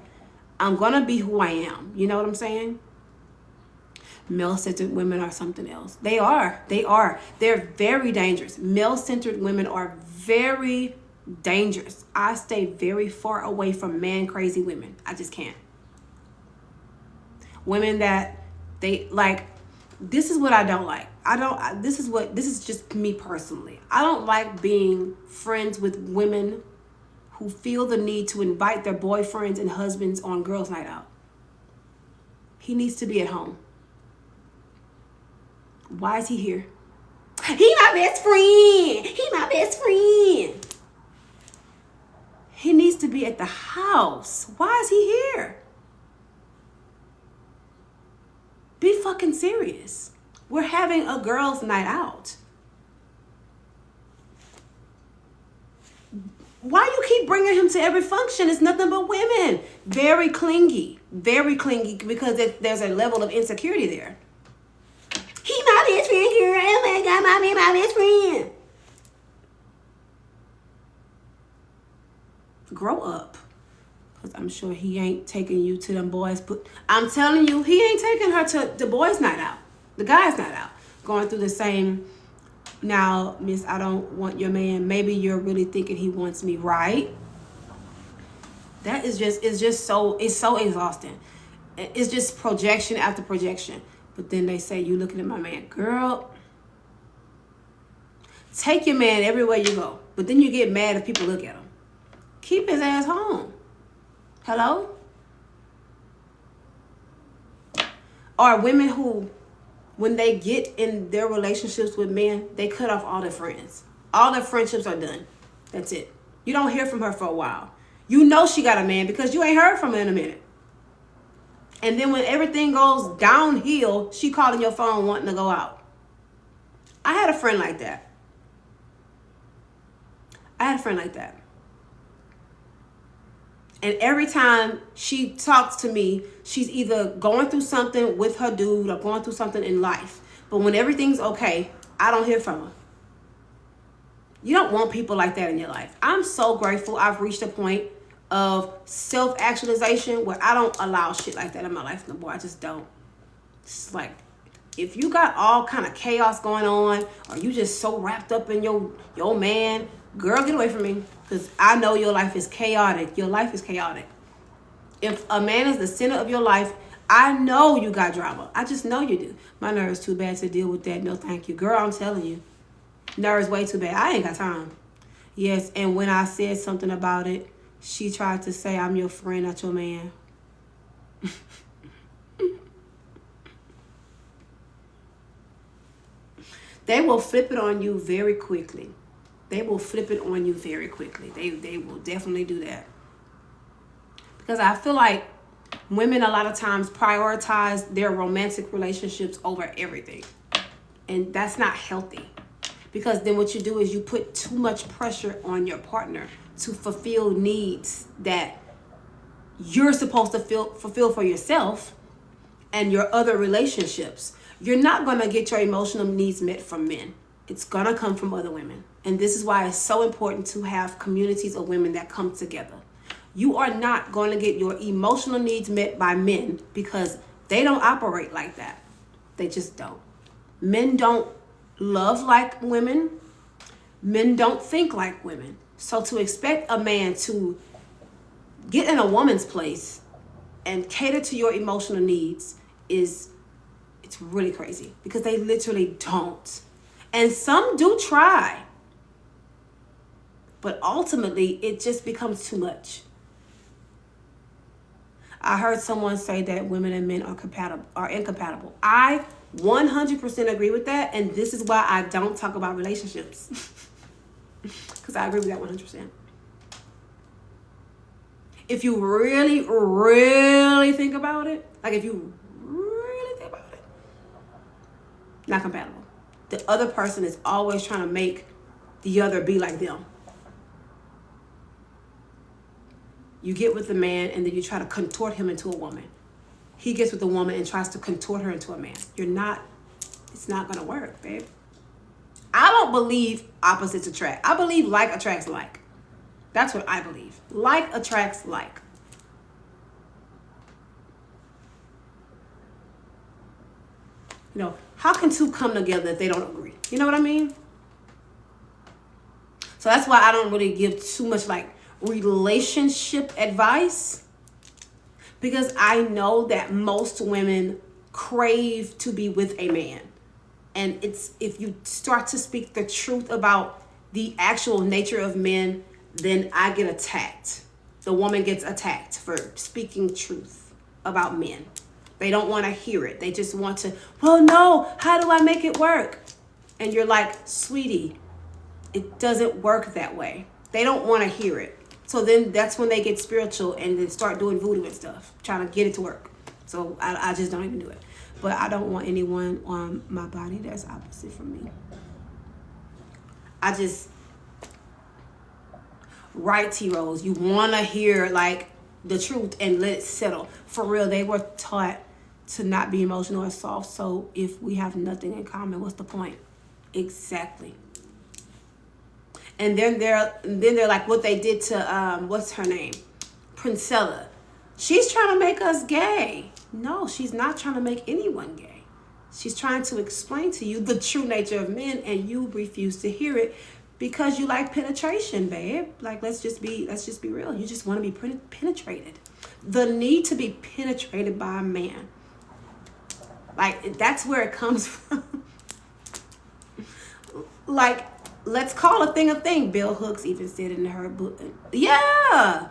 I'm going to be who I am. You know what I'm saying? Male-centered women are something else. They are. They're very dangerous. Male-centered women are very dangerous. I stay very far away from man-crazy women. I just can't. Women that they like, this is what I don't like. This is just me personally. I don't like being friends with women who feel the need to invite their boyfriends and husbands on girls' night out. He needs to be at home. Why is he here? He my best friend. He my best friend. He needs to be at the house. Why is he here? Be fucking serious. We're having a girls' night out. Why you keep bringing him to every function? It's nothing but women. Very clingy because there's a level of insecurity there. He my best friend, girl. Oh my God, my best friend. Grow up. I'm sure he ain't taking you to them boys. But I'm telling you, he ain't taking her to the boys' night out. The guys' night out. Going through the same, now, miss, I don't want your man. Maybe you're really thinking he wants me, right? That is just, it's so exhausting. It's just projection after projection. But then they say, you looking at my man. Girl, take your man everywhere you go. But then you get mad if people look at him. Keep his ass home. Hello? Or women who, when they get in their relationships with men, they cut off all their friends. All their friendships are done. That's it. You don't hear from her for a while. You know she got a man because you ain't heard from her in a minute. And then when everything goes downhill, she calling your phone wanting to go out. I had a friend like that. And every time she talks to me, she's either going through something with her dude or going through something in life. But when everything's okay, I don't hear from her. You don't want people like that in your life. I'm so grateful I've reached a point of self-actualization where I don't allow shit like that in my life no more. I just don't. It's like, if you got all kind of chaos going on or you just so wrapped up in your man, girl, get away from me. Because I know your life is chaotic. Your life is chaotic. If a man is the center of your life, I know you got drama. I just know you do. My nerves too bad to deal with that. No, thank you. Girl, I'm telling you. Nerves way too bad. I ain't got time. Yes, and when I said something about it, she tried to say I'm your friend, not your man. They will flip it on you very quickly. they will flip it on you very quickly. They will definitely do that. Because I feel like women a lot of times prioritize their romantic relationships over everything. And that's not healthy. Because then what you do is you put too much pressure on your partner to fulfill needs that you're supposed to fulfill for yourself and your other relationships. You're not going to get your emotional needs met from men. It's going to come from other women. And this is why it's so important to have communities of women that come together. You are not going to get your emotional needs met by men because they don't operate like that. They just don't. Men don't love like women. Men don't think like women. So to expect a man to get in a woman's place and cater to your emotional needs it's really crazy because they literally don't. And some do try. But ultimately, it just becomes too much. I heard someone say that women and men are incompatible. I 100% agree with that, and this is why I don't talk about relationships. Because I agree with that 100%. If you really, really think about it, like if you really think about it, not compatible. The other person is always trying to make the other be like them. You get with the man and then you try to contort him into a woman. He gets with the woman and tries to contort her into a man. It's not going to work, babe. I don't believe opposites attract. I believe like attracts like. That's what I believe. Like attracts like. You know, how can two come together if they don't agree? You know what I mean? So that's why I don't really give too much like relationship advice, because I know that most women crave to be with a man. And it's if you start to speak the truth about the actual nature of men, then I get attacked. The woman gets attacked for speaking truth about men. They don't want to hear it. They just want to, well, no, how do I make it work? And you're like, sweetie, it doesn't work that way. They don't want to hear it. So then that's when they get spiritual and then start doing voodoo and stuff, trying to get it to work. So I just don't even do it. But I don't want anyone on my body that's opposite from me. I just, right, T-Rose, you want to hear like the truth and let it settle. For real, they were taught to not be emotional or soft. So if we have nothing in common, what's the point? Exactly. And then they're like what they did to what's her name? Princella. She's trying to make us gay. No, she's not trying to make anyone gay. She's trying to explain to you the true nature of men, and you refuse to hear it because you like penetration, babe. Like let's just be real. You just want to be penetrated. The need to be penetrated by a man. Like that's where it comes from. Like, let's call a thing. Bell Hooks even said it in her book. Yeah.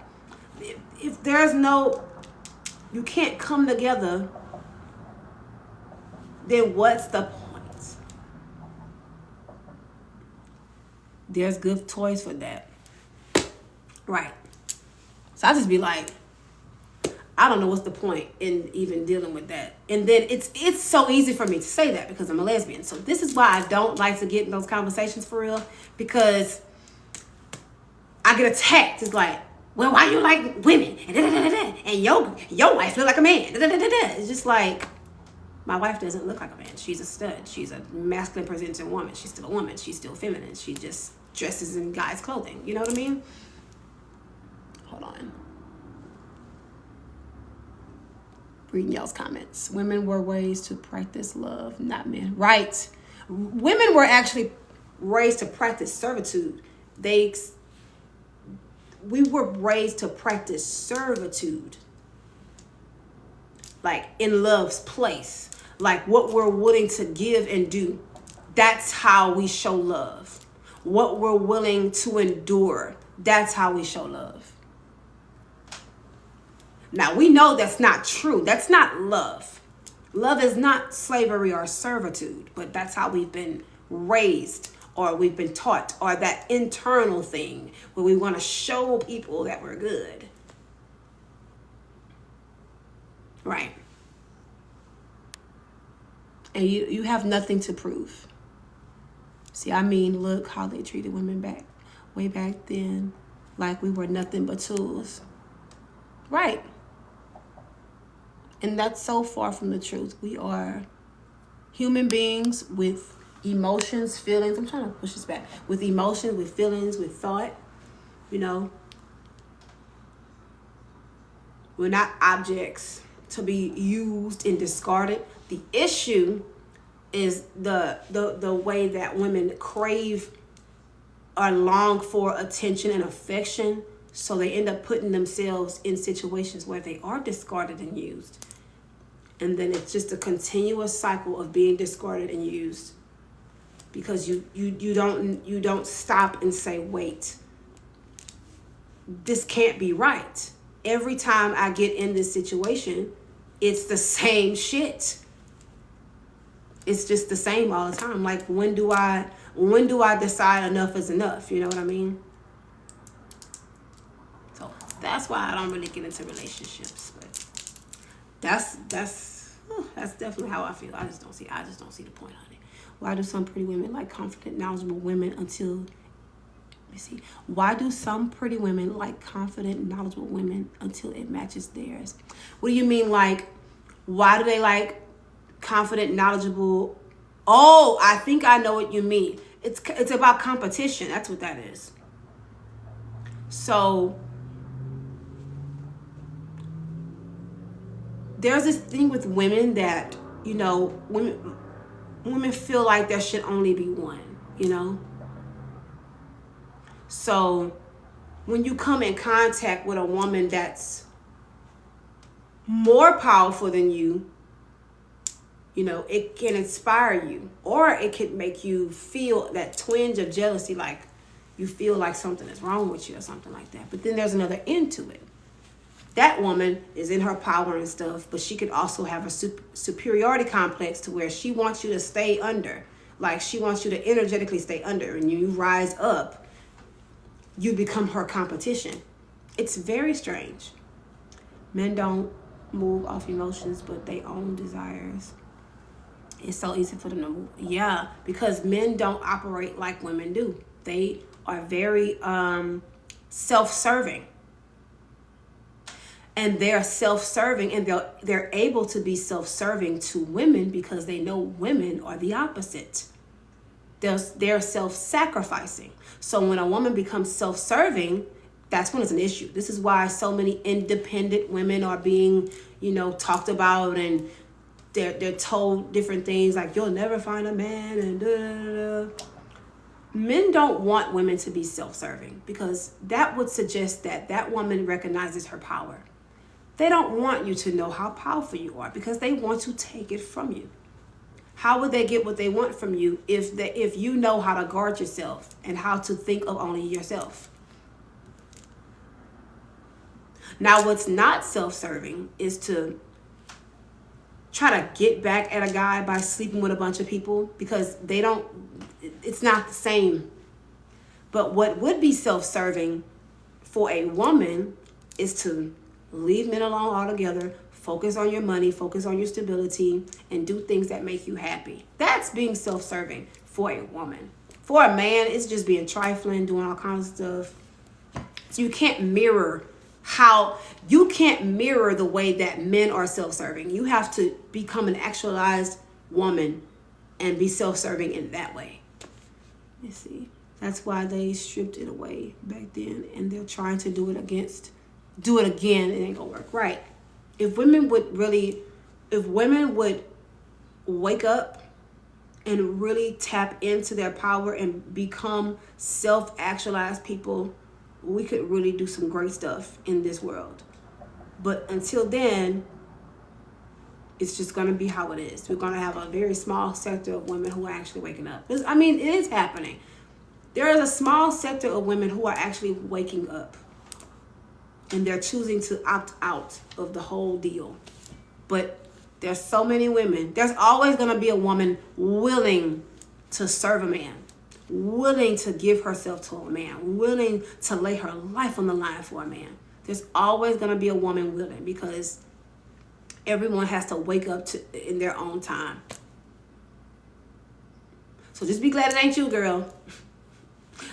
If there's no, you can't come together, then what's the point? There's good toys for that. Right. So I just be like, I don't know what's the point in even dealing with that. And then it's so easy for me to say that because I'm a lesbian. So this is why I don't like to get in those conversations for real, because I get attacked. It's like, well, why you like women? And your wife look like a man. It's just like, my wife doesn't look like a man. She's a stud. She's a masculine presenting woman. She's still a woman. She's still feminine. She just dresses in guys' clothing. You know what I mean? Hold on. Reading y'all's comments. Women were raised to practice love, not men. Right. Women were actually raised to practice servitude. We were raised to practice servitude. Like in love's place. Like what we're willing to give and do. That's how we show love. What we're willing to endure. That's how we show love. Now, we know that's not true. That's not love. Love is not slavery or servitude, but that's how we've been raised or we've been taught, or that internal thing where we want to show people that we're good. Right. And you have nothing to prove. See, I mean, look how they treated women way back then, like we were nothing but tools. Right. And that's so far from the truth. We are human beings with emotions, feelings. I'm trying to push this back. With emotions, with feelings, with thought. You know, we're not objects to be used and discarded. The issue is the way that women crave or long for attention and affection, so they end up putting themselves in situations where they are discarded and used. And then it's just a continuous cycle of being discarded and used, because you don't stop and say, wait, this can't be right. Every time I get in this situation, it's the same shit. It's just the same all the time. Like, when do I decide enough is enough? You know what I mean? So that's why I don't really get into relationships. But that's definitely how I feel. I just don't see the point on it. Why do some pretty women like confident, knowledgeable women until why do some pretty women like confident, knowledgeable women until it matches theirs? What do you mean? Like, why do they like confident, knowledgeable? Oh, I think I know what you mean. It's about competition. That's what that is. So there's this thing with women that, you know, women feel like there should only be one, you know? So when you come in contact with a woman that's more powerful than you, you know, it can inspire you, or it can make you feel that twinge of jealousy, like you feel like something is wrong with you or something like that. But then there's another end to it. That woman is in her power and stuff, but she could also have a superiority complex to where she wants you to stay under. Like, she wants you to energetically stay under, and you rise up, you become her competition. It's very strange. Men don't move off emotions, but they own desires. It's so easy for them to move. Yeah, because men don't operate like women do. They are very self-serving. And they're self-serving, and they're able to be self-serving to women because they know women are the opposite. They're self-sacrificing. So when a woman becomes self-serving, that's when it's an issue. This is why so many independent women are being, you know, talked about, and they're told different things like, you'll never find a man, and da, da, da. Men don't want women to be self-serving, because that would suggest that that woman recognizes her power. They don't want you to know how powerful you are, because they want to take it from you. How would they get what they want from you if you know how to guard yourself and how to think of only yourself? Now, what's not self-serving is to try to get back at a guy by sleeping with a bunch of people, because it's not the same. But what would be self-serving for a woman is to leave men alone altogether, focus on your money, focus on your stability, and do things that make you happy. That's being self-serving for a woman. For a man, it's just being trifling, doing all kinds of stuff. So you can't mirror the way that men are self-serving. You have to become an actualized woman and be self-serving in that way. You see, that's why they stripped it away back then, and they're trying to do it again. It ain't gonna work. Right. If women would wake up and really tap into their power and become self-actualized people, we could really do some great stuff in this world. But until then, it's just going to be how it is. We're going to have a very small sector of women who are actually waking up. I mean, it is happening. There is a small sector of women who are actually waking up, and they're choosing to opt out of the whole deal. But there's so many women. There's always going to be a woman willing to serve a man, willing to give herself to a man, willing to lay her life on the line for a man. There's always going to be a woman willing, because everyone has to wake up to in their own time. So just be glad it ain't you, girl.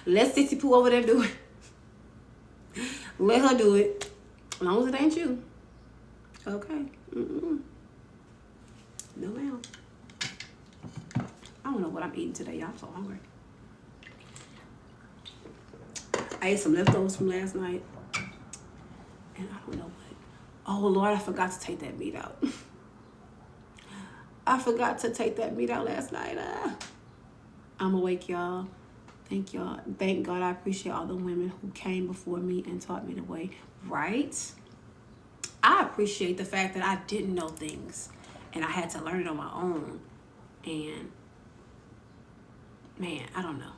Let 60 Pooh over there do it. Let her do it. As long as it ain't you. Okay. No, ma'am. I don't know what I'm eating today, y'all. I'm so hungry. I ate some leftovers from last night. And I don't know what. Oh, Lord, I forgot to take that meat out. I forgot to take that meat out last night. I'm awake, y'all. Thank y'all. Thank God. I appreciate all the women who came before me and taught me the way. Right? I appreciate the fact that I didn't know things and I had to learn it on my own. And man, I don't know.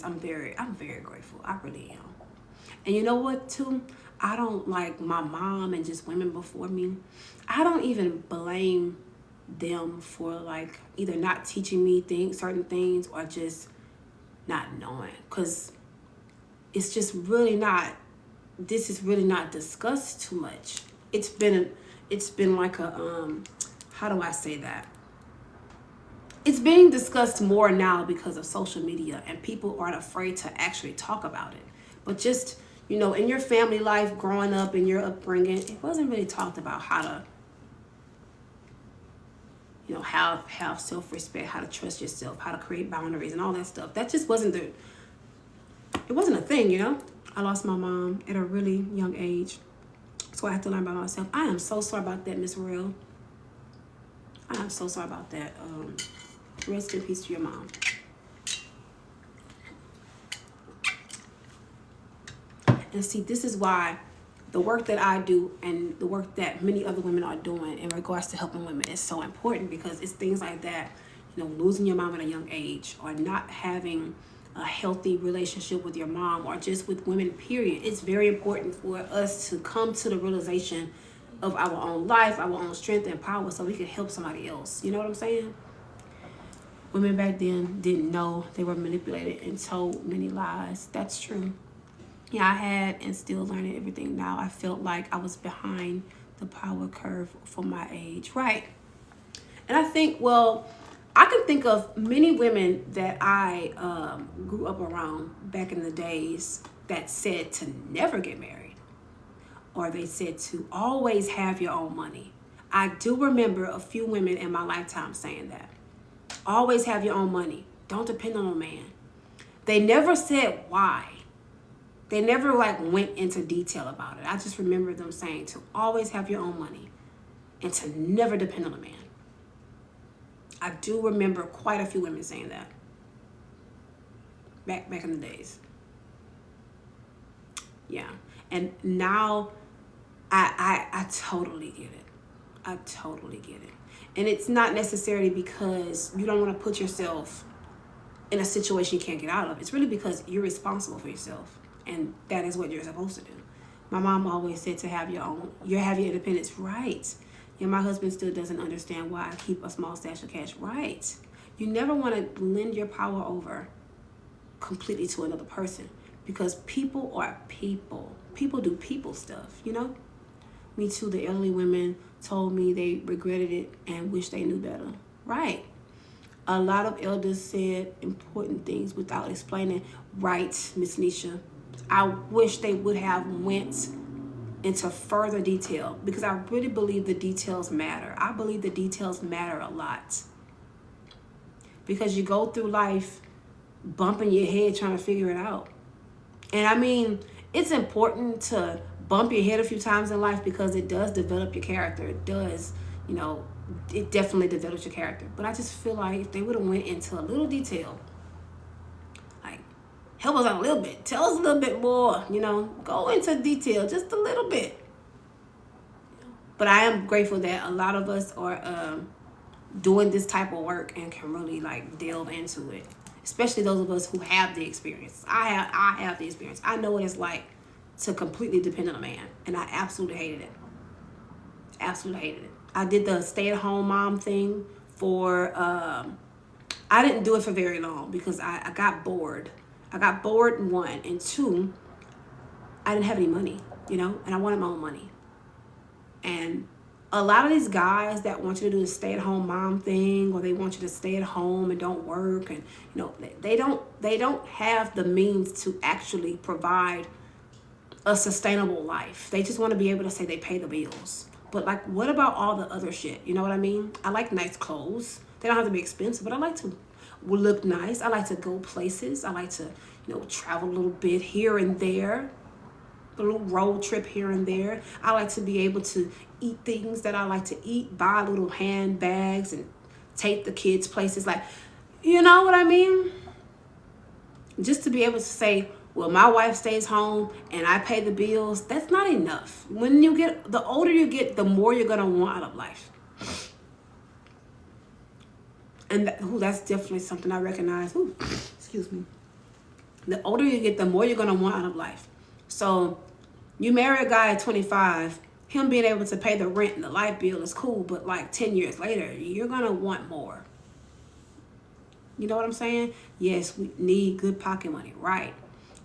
I'm very grateful. I really am. And you know what, too? I don't like my mom and just women before me. I don't even blame them for like either not teaching me certain things or just not knowing, because it's just really not, this is really not discussed too much. It's been like a how do I say that? It's being discussed more now because of social media, and people aren't afraid to actually talk about it. But just, you know, in your family life, growing up, in your upbringing, it wasn't really talked about how to, you know, have self-respect, how to trust yourself, how to create boundaries and all that stuff. That just wasn't it wasn't a thing, you know. I lost my mom at a really young age, so I had to learn by myself. I am so sorry about that, Miss Real. I am so sorry about that. Rest in peace to your mom. And see, this is why the work that I do and the work that many other women are doing in regards to helping women is so important, because it's things like that, you know, losing your mom at a young age, or not having a healthy relationship with your mom, or just with women, period. It's very important for us to come to the realization of our own life, our own strength and power, so we can help somebody else. You know what I'm saying? Women back then didn't know. They were manipulated and told many lies. That's true. Yeah, I had and still learning everything now. I felt like I was behind the power curve for my age. Right. And I think, well, I can think of many women that I grew up around back in the days that said to never get married, or they said to always have your own money. I do remember a few women in my lifetime saying that. Always have your own money. Don't depend on a man. They never said why. They never like went into detail about it. I just remember them saying to always have your own money and to never depend on a man. I do remember quite a few women saying that back in the days. Yeah. And now I totally get it. I totally get it. And it's not necessarily because you don't want to put yourself in a situation you can't get out of. It's really because you're responsible for yourself. And that is what you're supposed to do. My mom always said to have your own, have your independence. Right. And my husband still doesn't understand why I keep a small stash of cash. Right. You never want to lend your power over completely to another person, because people are people. People do people stuff, you know? Me too, the elderly women told me they regretted it and wish they knew better. Right. A lot of elders said important things without explaining. Right, Miss Nisha. I wish they would have went into further detail, because I really believe the details matter. I believe the details matter a lot, because you go through life bumping your head trying to figure it out. And I mean, it's important to bump your head a few times in life, because it does develop your character. It does, you know, it definitely develops your character. But I just feel like if they would have went into a little detail, like help us out a little bit, tell us a little bit more, you know, go into detail just a little bit. But I am grateful that a lot of us are doing this type of work and can really like delve into it, especially those of us who have the experience. I have the experience. I know what it's like to completely depend on a man, and I absolutely hated it. Absolutely hated it. I did the stay-at-home mom thing for I didn't do it for very long because I got bored. I got bored, one, and two, I didn't have any money, and I wanted my own money. And a lot of these guys that want you to do the stay-at-home mom thing, or they want you to stay at home and don't work, and they don't have the means to actually provide a sustainable life. They just want to be able to say they pay the bills. But like, what about all the other shit? You know what I mean? I like nice clothes. They don't have to be expensive, but I like to look nice. I like to go places. I like to, travel a little bit here and there. A little road trip here and there. I like to be able to eat things that I like to eat, buy little handbags and take the kids places. Like, you know what I mean? Just to be able to say, well, my wife stays home and I pay the bills. That's not enough. The older you get, the more you're going to want out of life. And that's definitely something I recognize. Ooh, excuse me. The older you get, the more you're going to want out of life. So you marry a guy at 25, him being able to pay the rent and the light bill is cool, but like 10 years later, you're going to want more. You know what I'm saying? Yes, we need good pocket money, right?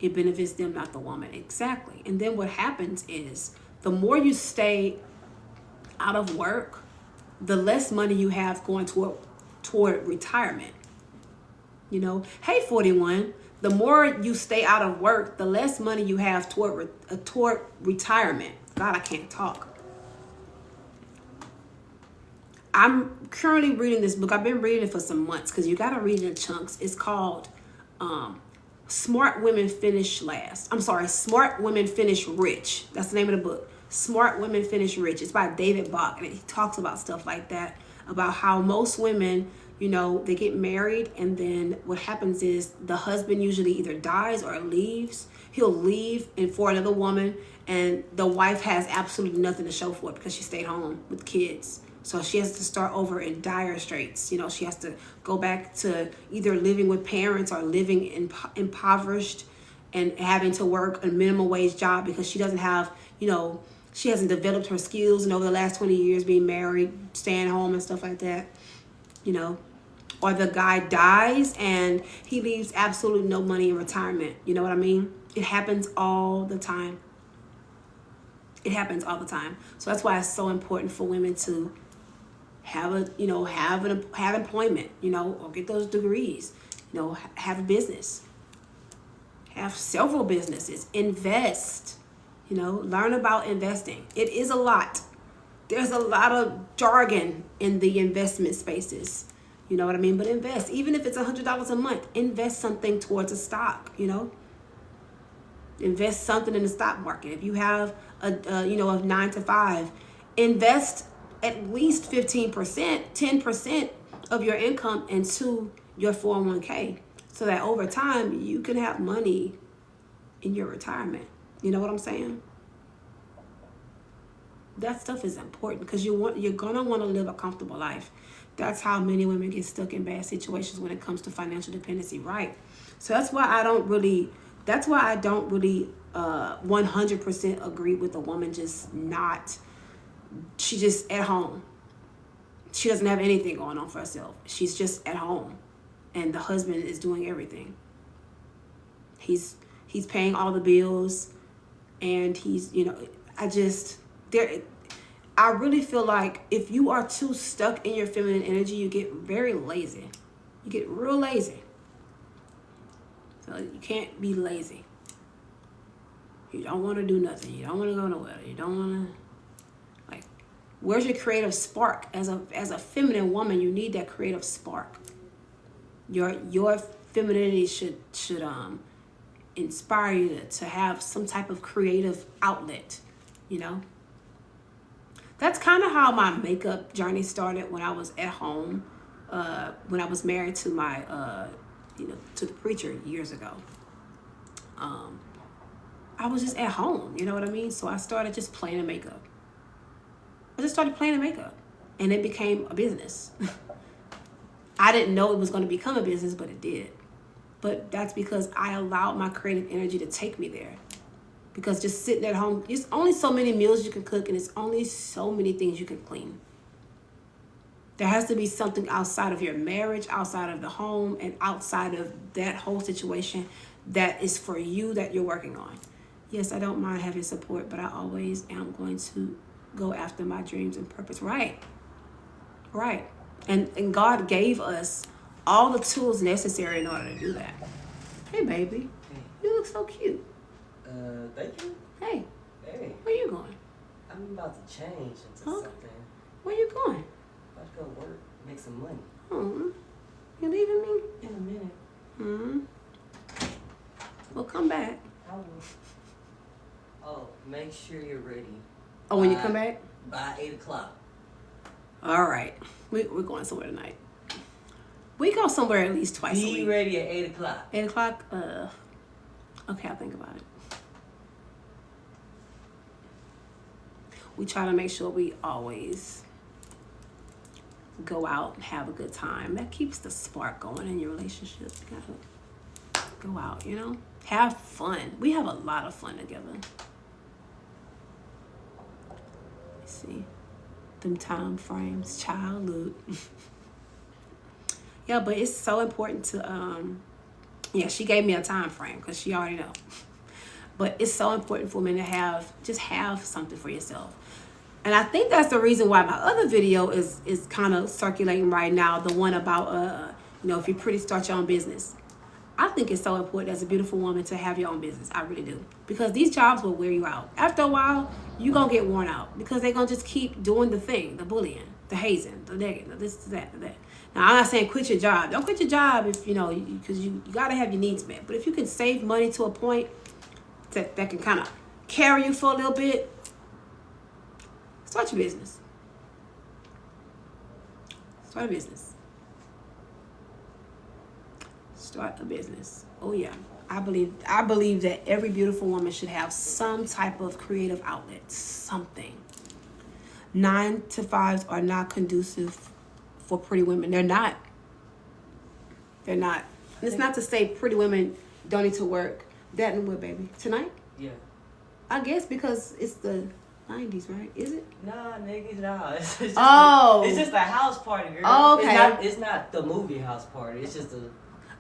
It benefits them, not the woman. Exactly. And then what happens is the more you stay out of work, the less money you have going toward retirement. Hey, 41, the more you stay out of work, the less money you have toward retirement. God, I can't talk. I'm currently reading this book. I've been reading it for some months because you got to read it in chunks. It's called Smart Women Finish Last. I'm sorry, Smart Women Finish Rich. That's the name of the book. Smart Women Finish Rich. It's by David Bach, and he talks about stuff like that, about how most women, they get married, and then what happens is the husband usually either dies or leaves. He'll leave and for another woman, and the wife has absolutely nothing to show for it because she stayed home with kids. So she has to start over in dire straits. She has to go back to either living with parents or living impoverished and having to work a minimum wage job because she doesn't have, she hasn't developed her skills, and over the last 20 years being married, staying home and stuff like that, Or the guy dies and he leaves absolutely no money in retirement. You know what I mean? It happens all the time. It happens all the time. So that's why it's so important for women to have employment, or get those degrees, have a business, have several businesses, invest, learn about investing. It is a lot. There's a lot of jargon in the investment spaces. You know what I mean? But invest. Even if it's $100 a month, invest something towards a stock, Invest something in the stock market. If you have a 9 to 5, invest at least 15%, 10% of your income into your 401k so that over time you can have money in your retirement. You know what I'm saying? That stuff is important because you're going to want to live a comfortable life. That's how many women get stuck in bad situations when it comes to financial dependency, right? So that's why I don't really 100% agree with a woman she's just at home. She doesn't have anything going on for herself. She's just at home and the husband is doing everything. He's paying all the bills and I really feel like if you are too stuck in your feminine energy, you get very lazy. You get real lazy. So you can't be lazy. You don't want to do nothing. You don't want to go nowhere. You don't want to, where's your creative spark? As a feminine woman, you need that creative spark. Your femininity should inspire you to have some type of creative outlet, That's kind of how my makeup journey started when I was at home, when I was married to my, to the preacher years ago. I was just at home, you know what I mean? So I started just playing in makeup. And it became a business. I didn't know it was going to become a business, but it did. But that's because I allowed my creative energy to take me there. Because just sitting at home, there's only so many meals you can cook, and it's only so many things you can clean. There has to be something outside of your marriage, outside of the home, and outside of that whole situation that is for you that you're working on. Yes, I don't mind having support, but I always am going to go after my dreams and purpose. Right. Right. And God gave us all the tools necessary in order to do that. Hey, baby. Hey. You look so cute. Thank you. Hey. Hey. Where you going? I'm about to change into Huh? something. Where you going? About to go work, make some money. Oh, you leaving me? In a minute. Hmm. Well, come back. I will. Oh, make sure you're ready. Oh, when you come back? By 8 o'clock. All right. We're going somewhere tonight. We go somewhere at least twice a Be week. ready at 8 o'clock. 8 o'clock? Okay, I'll think about it. We try to make sure we always go out and have a good time. That keeps the spark going in your relationship. You gotta go out, you know? Have fun. We have a lot of fun together. Let's see. Them time frames, childhood. Yeah, but it's so important to, yeah, she gave me a time frame because she already know. But it's so important for women to just have something for yourself. And I think that's the reason why my other video is kind of circulating right now. The one about, if you're pretty, start your own business. I think it's so important as a beautiful woman to have your own business. I really do. Because these jobs will wear you out. After a while, you're going to get worn out. Because they're going to just keep doing the thing. The bullying, the hazing, the negative, the this, that, that. Now, I'm not saying quit your job. Don't quit your job if, because you got to have your needs met. But if you can save money to a point that can kind of carry you for a little bit, start your business. Start a business. Start a business. Oh yeah. I believe that every beautiful woman should have some type of creative outlet. Something. 9 to 5s are not conducive for pretty women. They're not. They're not. And it's not to say pretty women don't need to work. That and what, baby? Tonight? Yeah. I guess because it's the 90s, right? Is it? Nah, niggas, nah. It's just it's just a house party, girl. Oh, okay. It's not the movie house party. It's just a...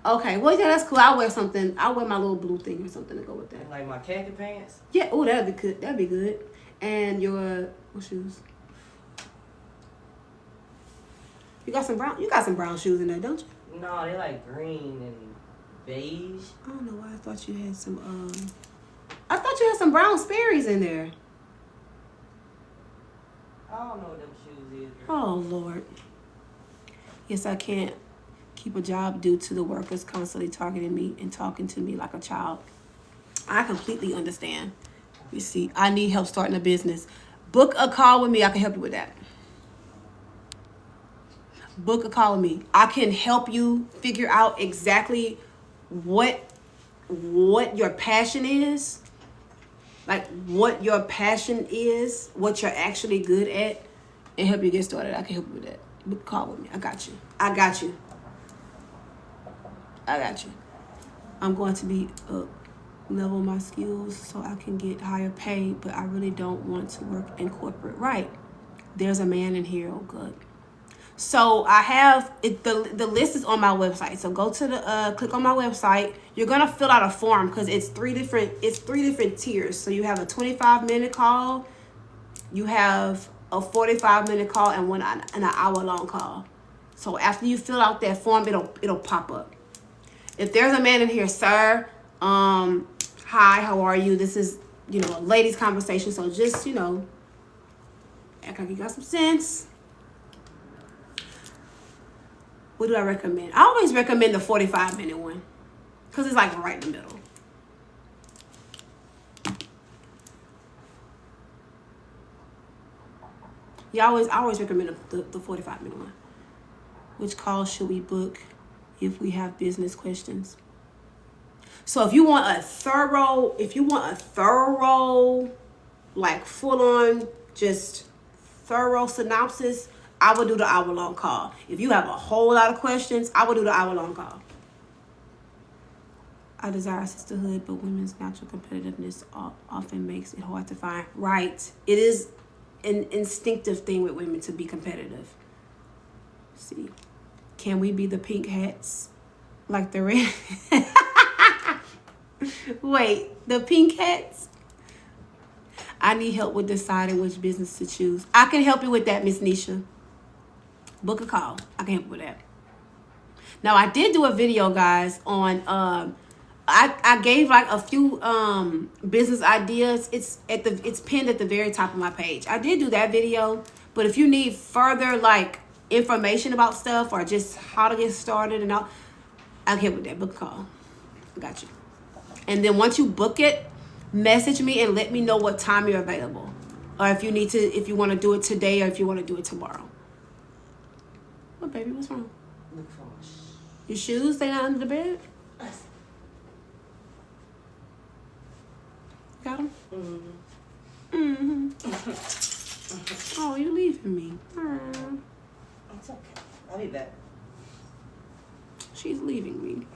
Okay, well, yeah, that's cool. I'll wear something. I'll wear my little blue thing or something to go with that. Like my khaki pants? Yeah, oh, that'd be good. That'd be good. And your, what shoes? You got some brown shoes in there, don't you? No, they like green and beige. I don't know why I thought you had some, I thought you had some brown Sperry's in there. I don't know what them shoes is, girl. Oh, Lord. Yes, I can't keep a job due to the workers constantly targeting me and talking to me like a child. I completely understand. You see, I need help starting a business. Book a call with me. I can help you with that. Book a call with me. I can help you figure out exactly what your passion is. Like what your passion is, what you're actually good at, and help you get started. I can help you with that. Book a call with me. I got you. I got you. I got you. I'm going to be level my skills so I can get higher pay, but I really don't want to work in corporate. Right. There's a man in here. Oh, good. So I have it. The list is on my website. So go to the click on my website. You're gonna fill out a form because it's three different tiers. So you have a 25-minute call, you have a 45-minute call, and an hour-long call. So after you fill out that form, it'll pop up. If there's a man in here, sir, hi, how are you? This is a ladies' conversation. So just act like you got some sense. What do I recommend? I always recommend the 45-minute one because it's like right in the middle. Yeah, I always recommend the 45-minute one. Which call should we book if we have business questions? So if you want a thorough, like full-on, just thorough synopsis, I would do the hour-long call. If you have a whole lot of questions, I would do the hour-long call. I desire sisterhood, but women's natural competitiveness often makes it hard to find. Right. It is an instinctive thing with women to be competitive. See, can we be the pink hats? Like the red? Wait, the pink hats? I need help with deciding which business to choose. I can help you with that, Miss Nisha. Book a call. I can help you with that. Now, I did do a video, guys, on I gave like a few business ideas. It's pinned at the very top of my page. I did do that video, but if you need further like information about stuff or just how to get started and all, I'll help with that. Book a call. I got you. And then once you book it, message me and let me know what time you're available, or if you want to do it today, or if you want to do it tomorrow. What, baby? What's wrong? Look for Your shoes? They not under the bed? Got them? Oh, you leaving me? It's okay. I'll be back. She's leaving me.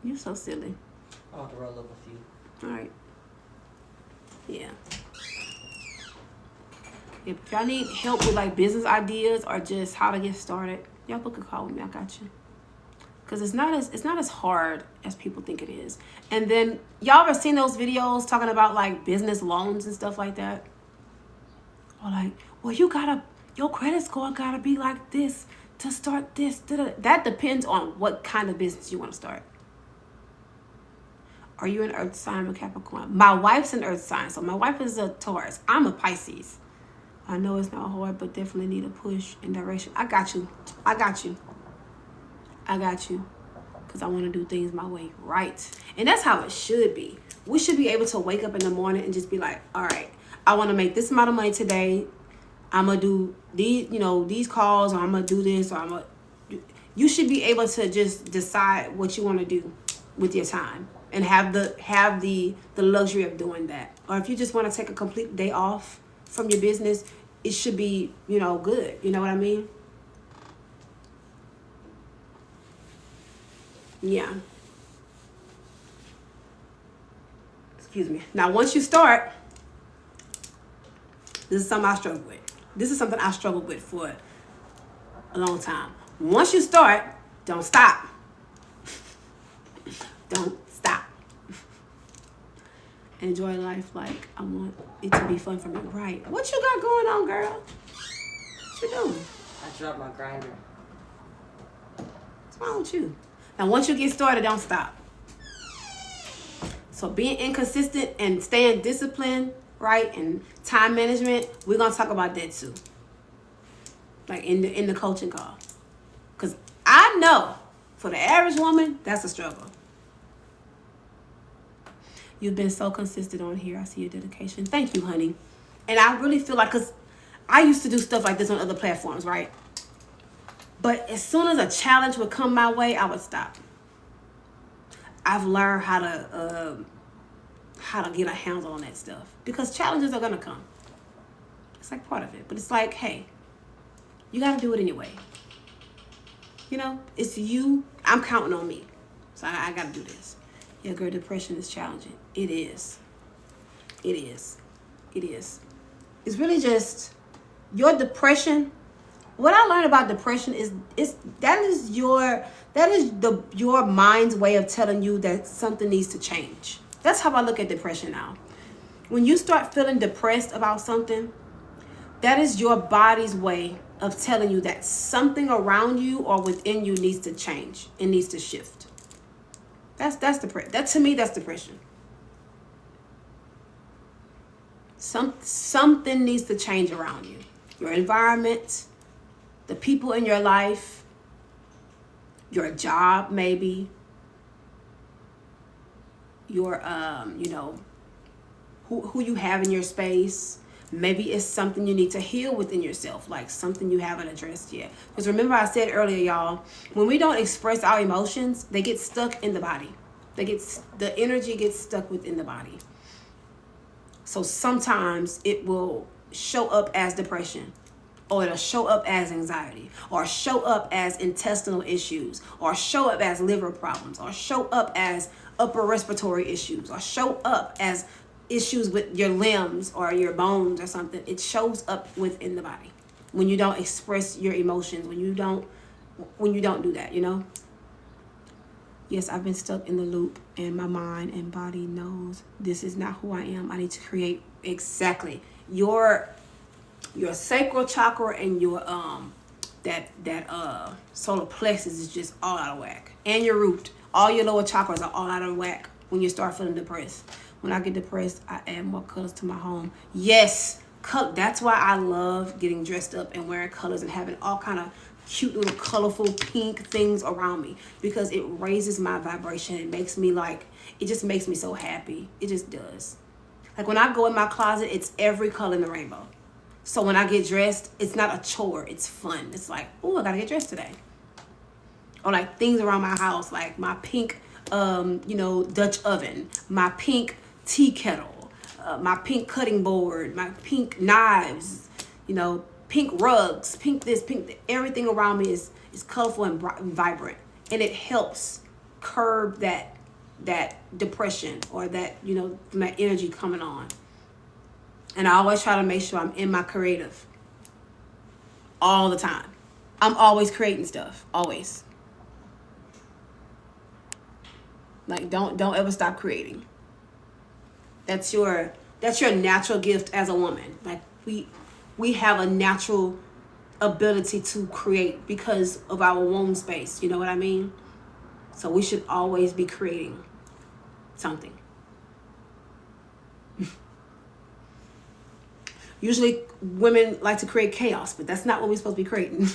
You're so silly. I'll have to roll up a few. All right. Yeah. If y'all need help with like business ideas or just how to get started, y'all book a call with me. I got you. Cause it's not as hard as people think it is. And then y'all ever seen those videos talking about like business loans and stuff like that? Or like, well, your credit score gotta be like this to start this. That depends on what kind of business you want to start. Are you an earth sign or Capricorn? My wife's an earth sign, so my wife is a Taurus. I'm a Pisces. I know it's not hard, but definitely need a push in direction. I got you. Because I want to do things my way, right? And that's how it should be. We should be able to wake up in the morning and just be like, all right, I want to make this amount of money today. I'm going to do these calls, or I'm going to do this, or you should be able to just decide what you want to do with your time and have the luxury of doing that. Or if you just want to take a complete day off from your business, it should be, good. You know what I mean? Yeah. Excuse me. Now, once you start, this is something I struggle with. This is something I struggled with for a long time. Once you start, don't stop. Don't stop. Enjoy life like I want it to be fun for me. Right. What you got going on, girl? What you doing? I dropped my grinder. What's wrong with you? Now, once you get started, don't stop. So being inconsistent and staying disciplined, right, and time management, we're going to talk about that too. Like in the coaching call. Because I know for the average woman, that's a struggle. You've been so consistent on here. I see your dedication. Thank you, honey. And I really feel like, because I used to do stuff like this on other platforms, right? But as soon as a challenge would come my way, I would stop. I've learned how to get a handle on that stuff, because challenges are gonna come. It's like part of it, but it's like, hey, you gotta do it anyway. It's you. I'm counting on me, so I gotta do this. Yeah, girl, depression is challenging. It is. It's really just your depression. What I learned about depression is your mind's way of telling you that something needs to change. That's how I look at depression now. When you start feeling depressed about something, that is your body's way of telling you that something around you or within you needs to change. It needs to shift. That's depression. That, to me, that's depression. Something needs to change around you. Your environment, the people in your life, your job, maybe, your who you have in your space. Maybe it's something you need to heal within yourself, like something you haven't addressed yet. Because remember I said earlier, y'all, when we don't express our emotions, they get stuck in the body. The energy gets stuck within the body. So sometimes it will show up as depression, or it'll show up as anxiety, or show up as intestinal issues, or show up as liver problems, or show up as upper respiratory issues, or show up as issues with your limbs or your bones or something, it shows up within the body when you don't express your emotions, when you don't do that, you know. Yes, I've been stuck in the loop, and my mind and body knows this is not who I am. I need to create exactly your sacral chakra and your that solar plexus is just all out of whack, and your root. All your lower chakras are all out of whack when you start feeling depressed. When I get depressed, I add more colors to my home. Yes, that's why I love getting dressed up and wearing colors and having all kind of cute little colorful pink things around me, because it raises my vibration. It makes me it just makes me so happy. It just does. Like when I go in my closet, it's every color in the rainbow. So when I get dressed, it's not a chore. It's fun. It's like, oh, I gotta get dressed today. Or like things around my house, like my pink, Dutch oven, my pink tea kettle, my pink cutting board, my pink knives, pink rugs, pink this, pink that. Everything around me is colorful and bright and vibrant, and it helps curb that depression or that that energy coming on. And I always try to make sure I'm in my creative all the time. I'm always creating stuff, always. Like don't ever stop creating. That's your natural gift as a woman. Like we have a natural ability to create because of our womb space. You know what I mean? So we should always be creating something. Usually women like to create chaos, but that's not what we're supposed to be creating.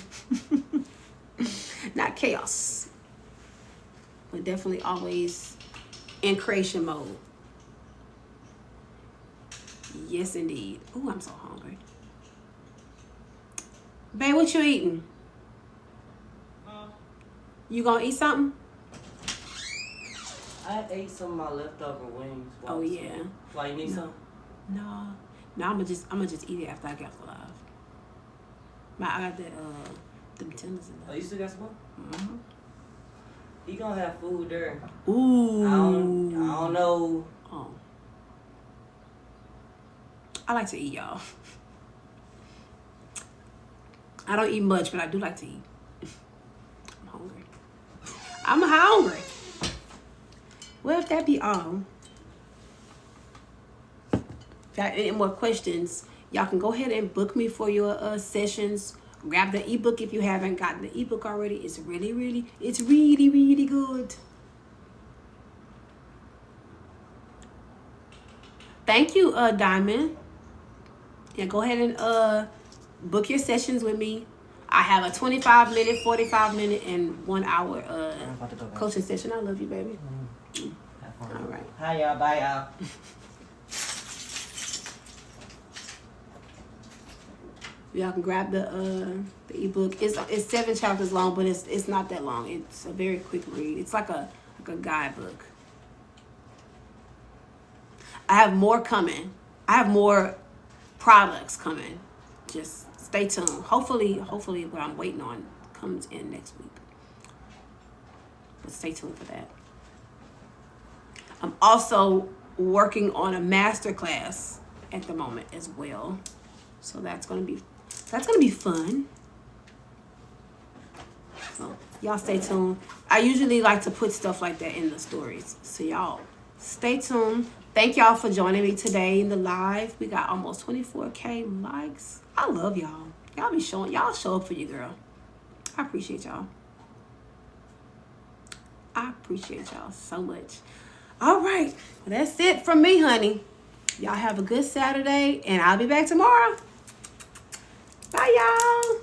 Not chaos, but definitely always in creation mode. Yes, indeed. Oh, I'm so hungry. Babe, what you eating? You gonna eat something? I ate some of my leftover wings. Oh yeah. Why, you need some? No, I'm gonna just eat it after I get off the live. I got that them tenders in there. Oh, you still got some more? Mm-hmm. He gonna have food there. Ooh. I don't know. Oh. I like to eat, y'all. I don't eat much, but I do like to eat. I'm hungry. Well, if that be all, if y'all have any more questions, y'all can go ahead and book me for your sessions. Grab the ebook if you haven't gotten the ebook already. It's really good. Thank you, Diamond. Yeah, go ahead and book your sessions with me. I have a 25-minute, 45-minute, and 1 hour coaching session. I love you, baby. All right. Hi, y'all. Bye, y'all. Y'all can grab the ebook. It's 7 chapters long, but it's not that long. It's a very quick read. It's like a guidebook. I have more coming. I have more products coming. Just stay tuned. Hopefully what I'm waiting on comes in next week. But stay tuned for that. I'm also working on a masterclass at the moment as well. So that's gonna be fun. So y'all stay tuned. I usually like to put stuff like that in the stories. So y'all stay tuned. Thank y'all for joining me today in the live. We got almost 24K likes. I love y'all. Y'all show up for your girl. I appreciate y'all. I appreciate y'all so much. All right. Well, that's it from me, honey. Y'all have a good Saturday, and I'll be back tomorrow. Bye, y'all.